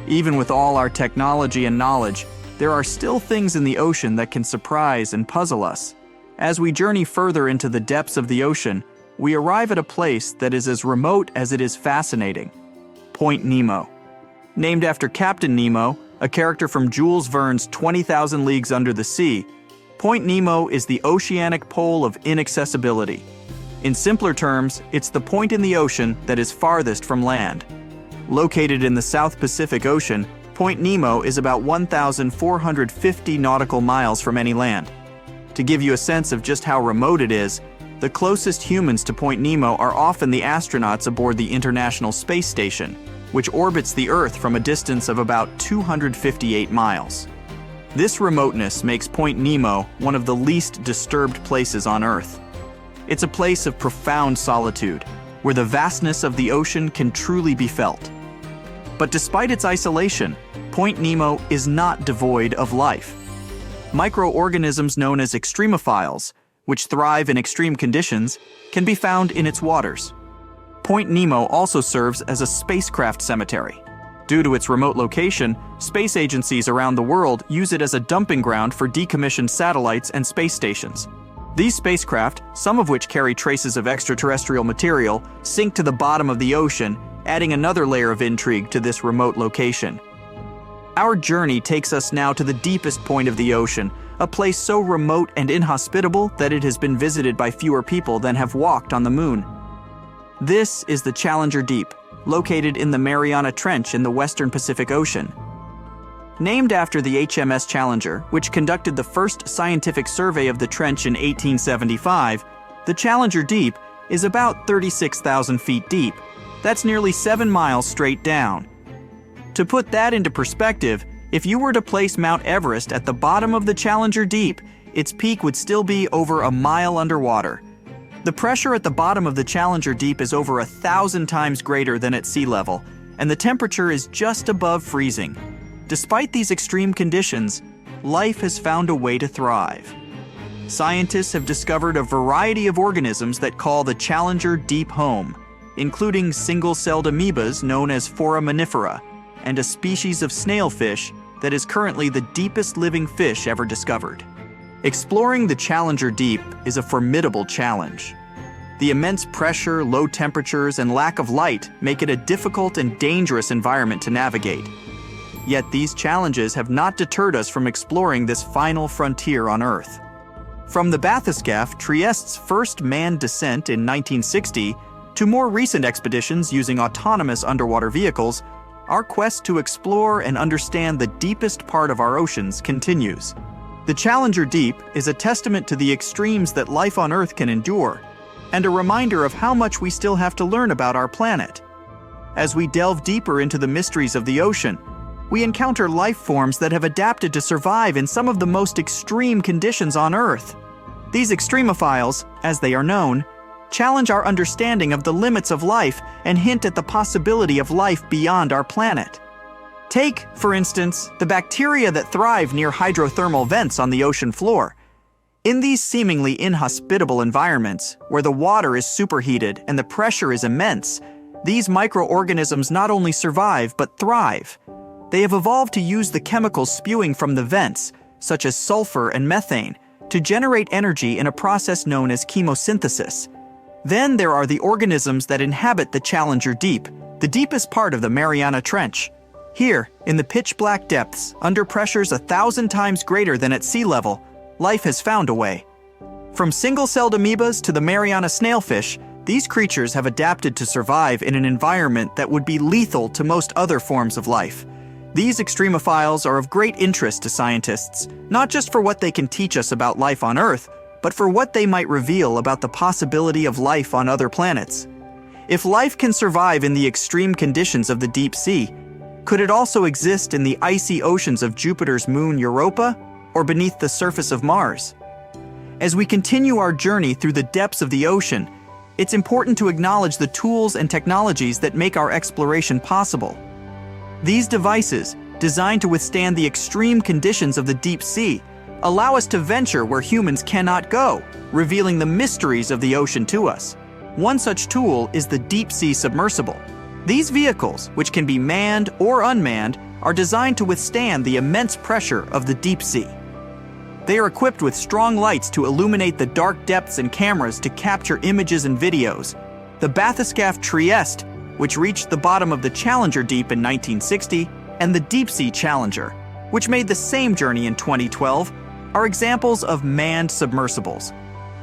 Even with all our technology and knowledge, there are still things in the ocean that can surprise and puzzle us. As we journey further into the depths of the ocean, we arrive at a place that is as remote as it is fascinating. Point Nemo. Named after Captain Nemo, a character from Jules Verne's 20,000 Leagues Under the Sea, Point Nemo is the oceanic pole of inaccessibility. In simpler terms, it's the point in the ocean that is farthest from land. Located in the South Pacific Ocean, Point Nemo is about 1,450 nautical miles from any land. To give you a sense of just how remote it is, the closest humans to Point Nemo are often the astronauts aboard the International Space Station, which orbits the Earth from a distance of about 258 miles. This remoteness makes Point Nemo one of the least disturbed places on Earth. It's a place of profound solitude, where the vastness of the ocean can truly be felt. But despite its isolation, Point Nemo is not devoid of life. Microorganisms known as extremophiles, which thrive in extreme conditions, can be found in its waters. Point Nemo also serves as a spacecraft cemetery. Due to its remote location, space agencies around the world use it as a dumping ground for decommissioned satellites and space stations. These spacecraft, some of which carry traces of extraterrestrial material, sink to the bottom of the ocean, adding another layer of intrigue to this remote location. Our journey takes us now to the deepest point of the ocean, a place so remote and inhospitable that it has been visited by fewer people than have walked on the moon. This is the Challenger Deep, located in the Mariana Trench in the western Pacific Ocean. Named after the HMS Challenger, which conducted the first scientific survey of the trench in 1875, the Challenger Deep is about 36,000 feet deep. That's nearly 7 miles straight down. To put that into perspective, if you were to place Mount Everest at the bottom of the Challenger Deep, its peak would still be over a mile underwater. The pressure at the bottom of the Challenger Deep is over 1,000 times greater than at sea level, and the temperature is just above freezing. Despite these extreme conditions, life has found a way to thrive. Scientists have discovered a variety of organisms that call the Challenger Deep home, including single-celled amoebas known as foraminifera, and a species of snailfish that is currently the deepest living fish ever discovered. Exploring the Challenger Deep is a formidable challenge. The immense pressure, low temperatures, and lack of light make it a difficult and dangerous environment to navigate. Yet these challenges have not deterred us from exploring this final frontier on Earth. From the bathyscaphe Trieste's first manned descent in 1960 to more recent expeditions using autonomous underwater vehicles, our quest to explore and understand the deepest part of our oceans continues. The Challenger Deep is a testament to the extremes that life on Earth can endure, and a reminder of how much we still have to learn about our planet. As we delve deeper into the mysteries of the ocean, we encounter life forms that have adapted to survive in some of the most extreme conditions on Earth. These extremophiles, as they are known, challenge our understanding of the limits of life and hint at the possibility of life beyond our planet. Take, for instance, the bacteria that thrive near hydrothermal vents on the ocean floor. In these seemingly inhospitable environments, where the water is superheated and the pressure is immense, these microorganisms not only survive but thrive. They have evolved to use the chemicals spewing from the vents, such as sulfur and methane, to generate energy in a process known as chemosynthesis. Then there are the organisms that inhabit the Challenger Deep, the deepest part of the Mariana Trench. Here, in the pitch-black depths, under pressures 1,000 times greater than at sea level, life has found a way. From single-celled amoebas to the Mariana snailfish, these creatures have adapted to survive in an environment that would be lethal to most other forms of life. These extremophiles are of great interest to scientists, not just for what they can teach us about life on Earth, but for what they might reveal about the possibility of life on other planets. If life can survive in the extreme conditions of the deep sea, could it also exist in the icy oceans of Jupiter's moon Europa, or beneath the surface of Mars? As we continue our journey through the depths of the ocean, it's important to acknowledge the tools and technologies that make our exploration possible. These devices, designed to withstand the extreme conditions of the deep sea, allow us to venture where humans cannot go, revealing the mysteries of the ocean to us. One such tool is the deep sea submersible. These vehicles, which can be manned or unmanned, are designed to withstand the immense pressure of the deep sea. They are equipped with strong lights to illuminate the dark depths and cameras to capture images and videos. The bathyscaphe Trieste, which reached the bottom of the Challenger Deep in 1960, and the Deep Sea Challenger, which made the same journey in 2012, are examples of manned submersibles.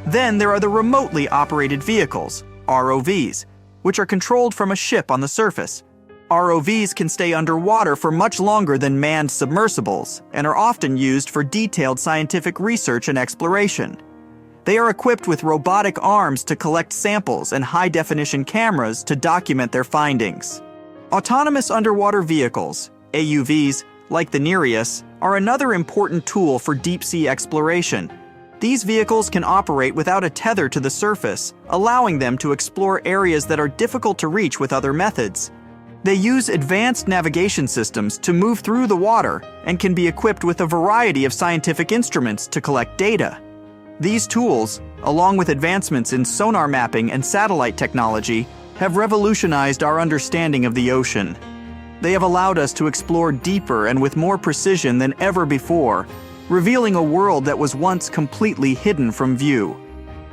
Then there are the remotely operated vehicles, ROVs, which are controlled from a ship on the surface. ROVs can stay underwater for much longer than manned submersibles and are often used for detailed scientific research and exploration. They are equipped with robotic arms to collect samples and high-definition cameras to document their findings. Autonomous underwater vehicles, AUVs, like the Nereus, are another important tool for deep-sea exploration. These vehicles can operate without a tether to the surface, allowing them to explore areas that are difficult to reach with other methods. They use advanced navigation systems to move through the water and can be equipped with a variety of scientific instruments to collect data. These tools, along with advancements in sonar mapping and satellite technology, have revolutionized our understanding of the ocean. they have allowed us to explore deeper and with more precision than ever before, revealing a world that was once completely hidden from view.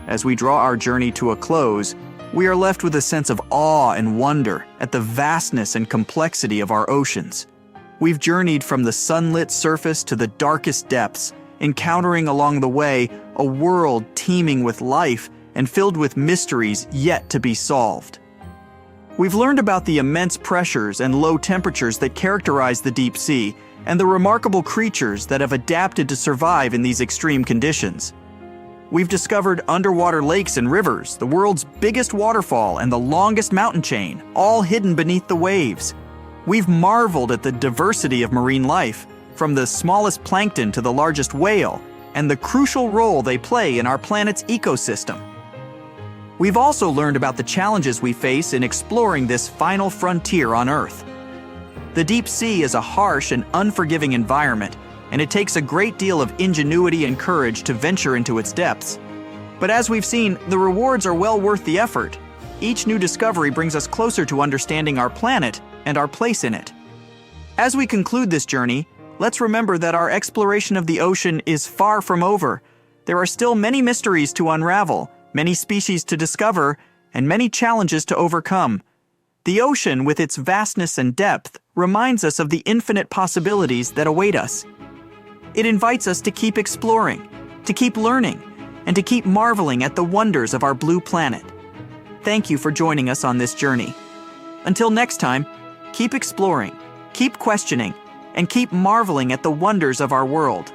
As we draw our journey to a close, we are left with a sense of awe and wonder at the vastness and complexity of our oceans. We've journeyed from the sunlit surface to the darkest depths, encountering along the way a world teeming with life and filled with mysteries yet to be solved. We've learned about the immense pressures and low temperatures that characterize the deep sea and the remarkable creatures that have adapted to survive in these extreme conditions. We've discovered underwater lakes and rivers, the world's biggest waterfall and the longest mountain chain, all hidden beneath the waves. We've marveled at the diversity of marine life, from the smallest plankton to the largest whale, and the crucial role they play in our planet's ecosystem. We've also learned about the challenges we face in exploring this final frontier on Earth. The deep sea is a harsh and unforgiving environment, and it takes a great deal of ingenuity and courage to venture into its depths. But as we've seen, the rewards are well worth the effort. Each new discovery brings us closer to understanding our planet and our place in it. As we conclude this journey, let's remember that our exploration of the ocean is far from over. There are still many mysteries to unravel, many species to discover, and many challenges to overcome. The ocean, with its vastness and depth, reminds us of the infinite possibilities that await us. It invites us to keep exploring, to keep learning, and to keep marveling at the wonders of our blue planet. Thank you for joining us on this journey. Until next time, keep exploring, keep questioning, and keep marveling at the wonders of our world.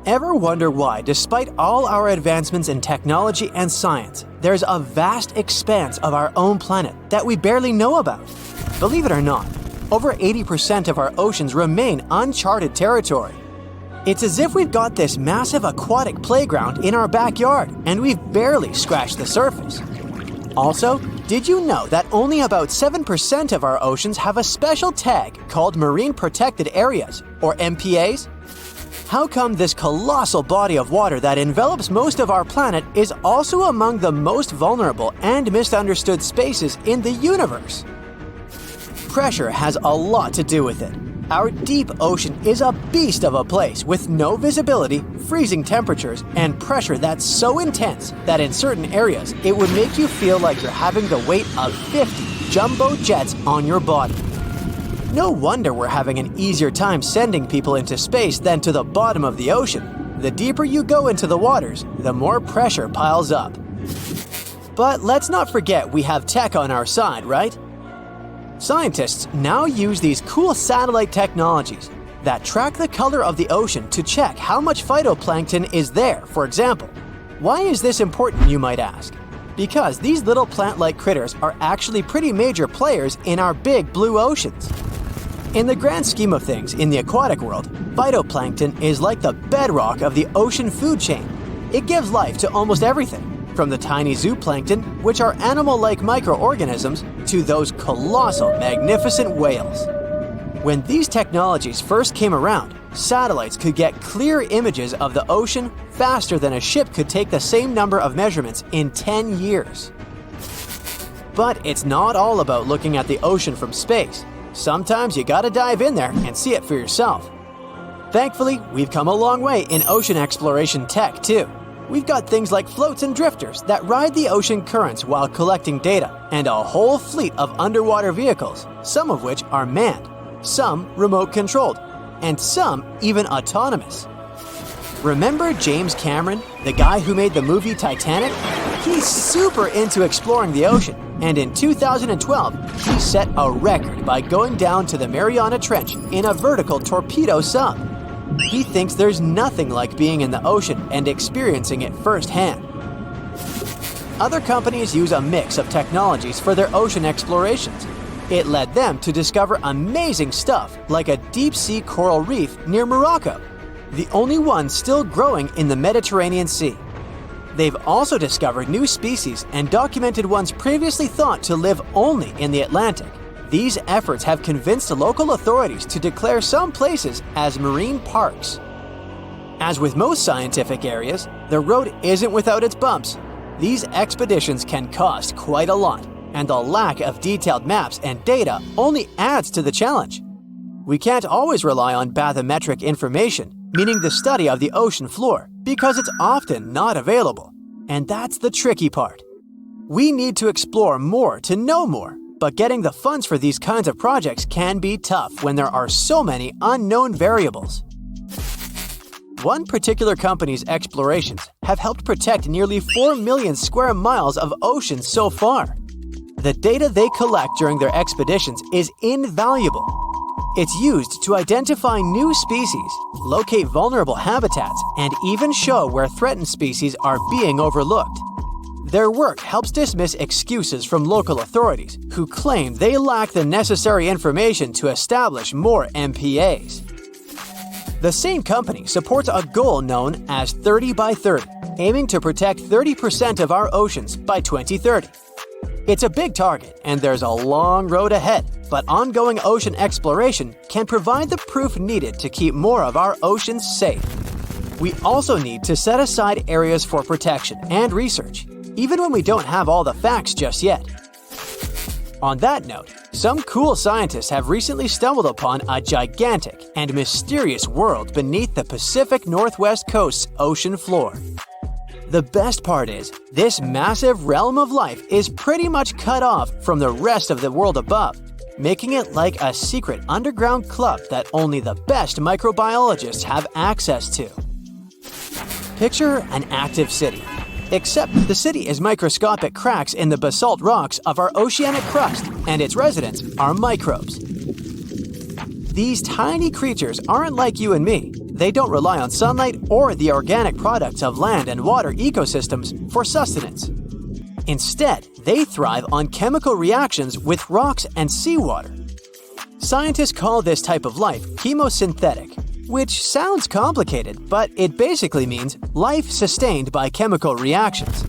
Ever wonder why, despite all our advancements in technology and science, there's a vast expanse of our own planet that we barely know about? Believe it or not, over 80% of our oceans remain uncharted territory. It's as if we've got this massive aquatic playground in our backyard, and we've barely scratched the surface. Also, did you know that only about 7% of our oceans have a special tag called Marine Protected Areas, or MPAs? How come this colossal body of water that envelops most of our planet is also among the most vulnerable and misunderstood spaces in the universe? Pressure has a lot to do with it. Our deep ocean is a beast of a place with no visibility, freezing temperatures, and pressure that's so intense that in certain areas it would make you feel like you're having the weight of 50 jumbo jets on your body. No wonder we're having an easier time sending people into space than to the bottom of the ocean. The deeper you go into the waters, the more pressure piles up. But let's not forget we have tech on our side, right? Scientists now use these cool satellite technologies that track the color of the ocean to check how much phytoplankton is there, for example. Why is this important, you might ask? Because these little plant-like critters are actually pretty major players in our big blue oceans. In the grand scheme of things in the aquatic world, phytoplankton is like the bedrock of the ocean food chain. It gives life to almost everything, from the tiny zooplankton, which are animal-like microorganisms, to those colossal, magnificent whales. When these technologies first came around, satellites could get clear images of the ocean faster than a ship could take the same number of measurements in 10 years. But it's not all about looking at the ocean from space. Sometimes you gotta dive in there and see it for yourself. Thankfully, we've come a long way in ocean exploration tech too. We've got things like floats and drifters that ride the ocean currents while collecting data, and a whole fleet of underwater vehicles, some of which are manned, some remote controlled, and some even autonomous. Remember James Cameron, the guy who made the movie Titanic? He's super into exploring the ocean, and in 2012, he set a record by going down to the Mariana Trench in a vertical torpedo sub. He thinks there's nothing like being in the ocean and experiencing it firsthand. Other companies use a mix of technologies for their ocean explorations. It led them to discover amazing stuff like a deep-sea coral reef near Morocco, the only one still growing in the Mediterranean Sea. They've also discovered new species and documented ones previously thought to live only in the Atlantic. These efforts have convinced local authorities to declare some places as marine parks. As with most scientific areas, the road isn't without its bumps. These expeditions can cost quite a lot, and the lack of detailed maps and data only adds to the challenge. We can't always rely on bathymetric information, meaning the study of the ocean floor, because it's often not available. And that's the tricky part. We need to explore more to know more, but getting the funds for these kinds of projects can be tough when there are so many unknown variables. One particular company's explorations have helped protect nearly 4 million square miles of ocean so far. The data they collect during their expeditions is invaluable. It's used to identify new species, locate vulnerable habitats, and even show where threatened species are being overlooked. Their work helps dismiss excuses from local authorities who claim they lack the necessary information to establish more MPAs. The same company supports a goal known as 30 by 30, aiming to protect 30% of our oceans by 2030. It's a big target, and there's a long road ahead, but ongoing ocean exploration can provide the proof needed to keep more of our oceans safe. We also need to set aside areas for protection and research, even when we don't have all the facts just yet. On that note, some cool scientists have recently stumbled upon a gigantic and mysterious world beneath the Pacific Northwest coast's ocean floor. The best part is, this massive realm of life is pretty much cut off from the rest of the world above, making it like a secret underground club that only the best microbiologists have access to. Picture an active city, except the city is microscopic cracks in the basalt rocks of our oceanic crust, and its residents are microbes. These tiny creatures aren't like you and me. They don't rely on sunlight or the organic products of land and water ecosystems for sustenance. Instead, they thrive on chemical reactions with rocks and seawater. Scientists call this type of life chemosynthetic, which sounds complicated, but it basically means life sustained by chemical reactions.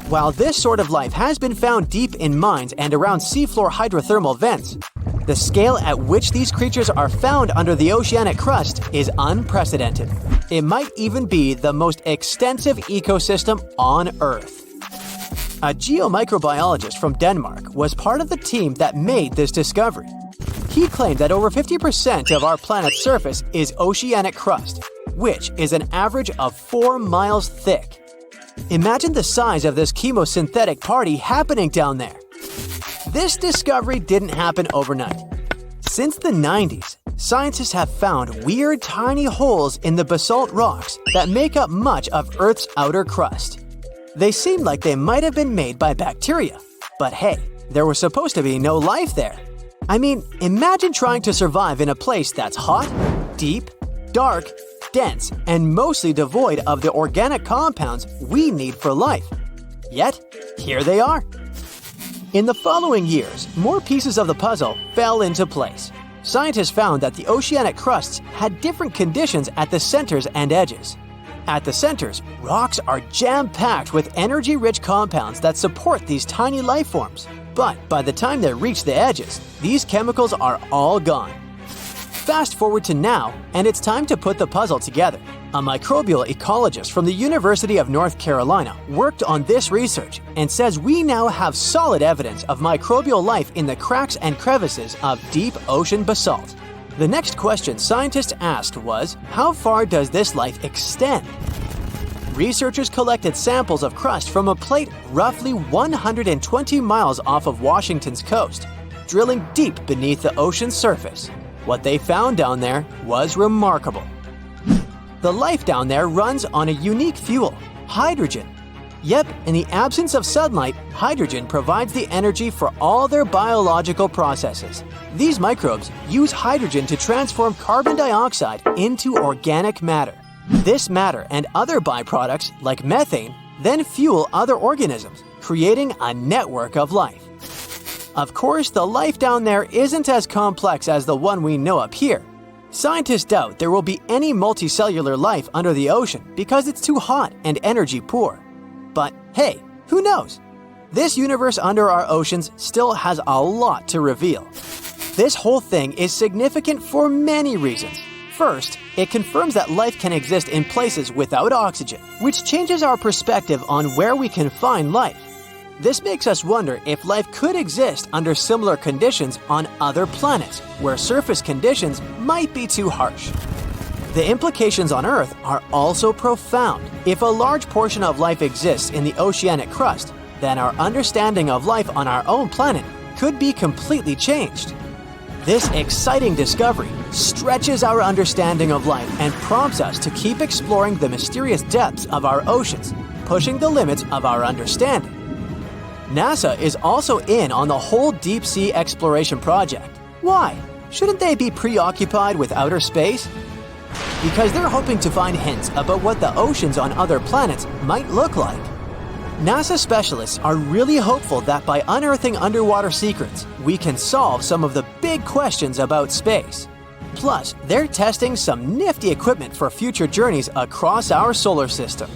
While this sort of life has been found deep in mines and around seafloor hydrothermal vents, the scale at which these creatures are found under the oceanic crust is unprecedented. It might even be the most extensive ecosystem on Earth. A geomicrobiologist from Denmark was part of the team that made this discovery. He claimed that over 50% of our planet's surface is oceanic crust, which is an average of 4 miles thick. Imagine the size of this chemosynthetic party happening down there. This discovery didn't happen overnight. Since the 90s, scientists have found weird tiny holes in the basalt rocks that make up much of Earth's outer crust. They seem like they might have been made by bacteria, but hey, there was supposed to be no life there. I mean, imagine trying to survive in a place that's hot, deep, dark, dense, and mostly devoid of the organic compounds we need for life. Yet, here they are. In the following years, more pieces of the puzzle fell into place. Scientists found that the oceanic crusts had different conditions at the centers and edges. At the centers, rocks are jam-packed with energy-rich compounds that support these tiny life forms. But by the time they reach the edges, these chemicals are all gone. Fast forward to now, and it's time to put the puzzle together. A microbial ecologist from the University of North Carolina worked on this research and says we now have solid evidence of microbial life in the cracks and crevices of deep ocean basalt. The next question scientists asked was, how far does this life extend? Researchers collected samples of crust from a plate roughly 120 miles off of Washington's coast, drilling deep beneath the ocean's surface. What they found down there was remarkable. The life down there runs on a unique fuel, hydrogen. Yep, in the absence of sunlight, hydrogen provides the energy for all their biological processes. These microbes use hydrogen to transform carbon dioxide into organic matter. This matter and other byproducts, like methane, then fuel other organisms, creating a network of life. Of course, the life down there isn't as complex as the one we know up here. Scientists doubt there will be any multicellular life under the ocean because it's too hot and energy poor. But hey, who knows? This universe under our oceans still has a lot to reveal. This whole thing is significant for many reasons. First, it confirms that life can exist in places without oxygen, which changes our perspective on where we can find life. This makes us wonder if life could exist under similar conditions on other planets, where surface conditions might be too harsh. The implications on Earth are also profound. If a large portion of life exists in the oceanic crust, then our understanding of life on our own planet could be completely changed. This exciting discovery stretches our understanding of life and prompts us to keep exploring the mysterious depths of our oceans, pushing the limits of our understanding. NASA is also in on the whole deep sea exploration project. Why? Shouldn't they be preoccupied with outer space? Because they're hoping to find hints about what the oceans on other planets might look like. NASA specialists are really hopeful that by unearthing underwater secrets, we can solve some of the big questions about space. Plus, they're testing some nifty equipment for future journeys across our solar system.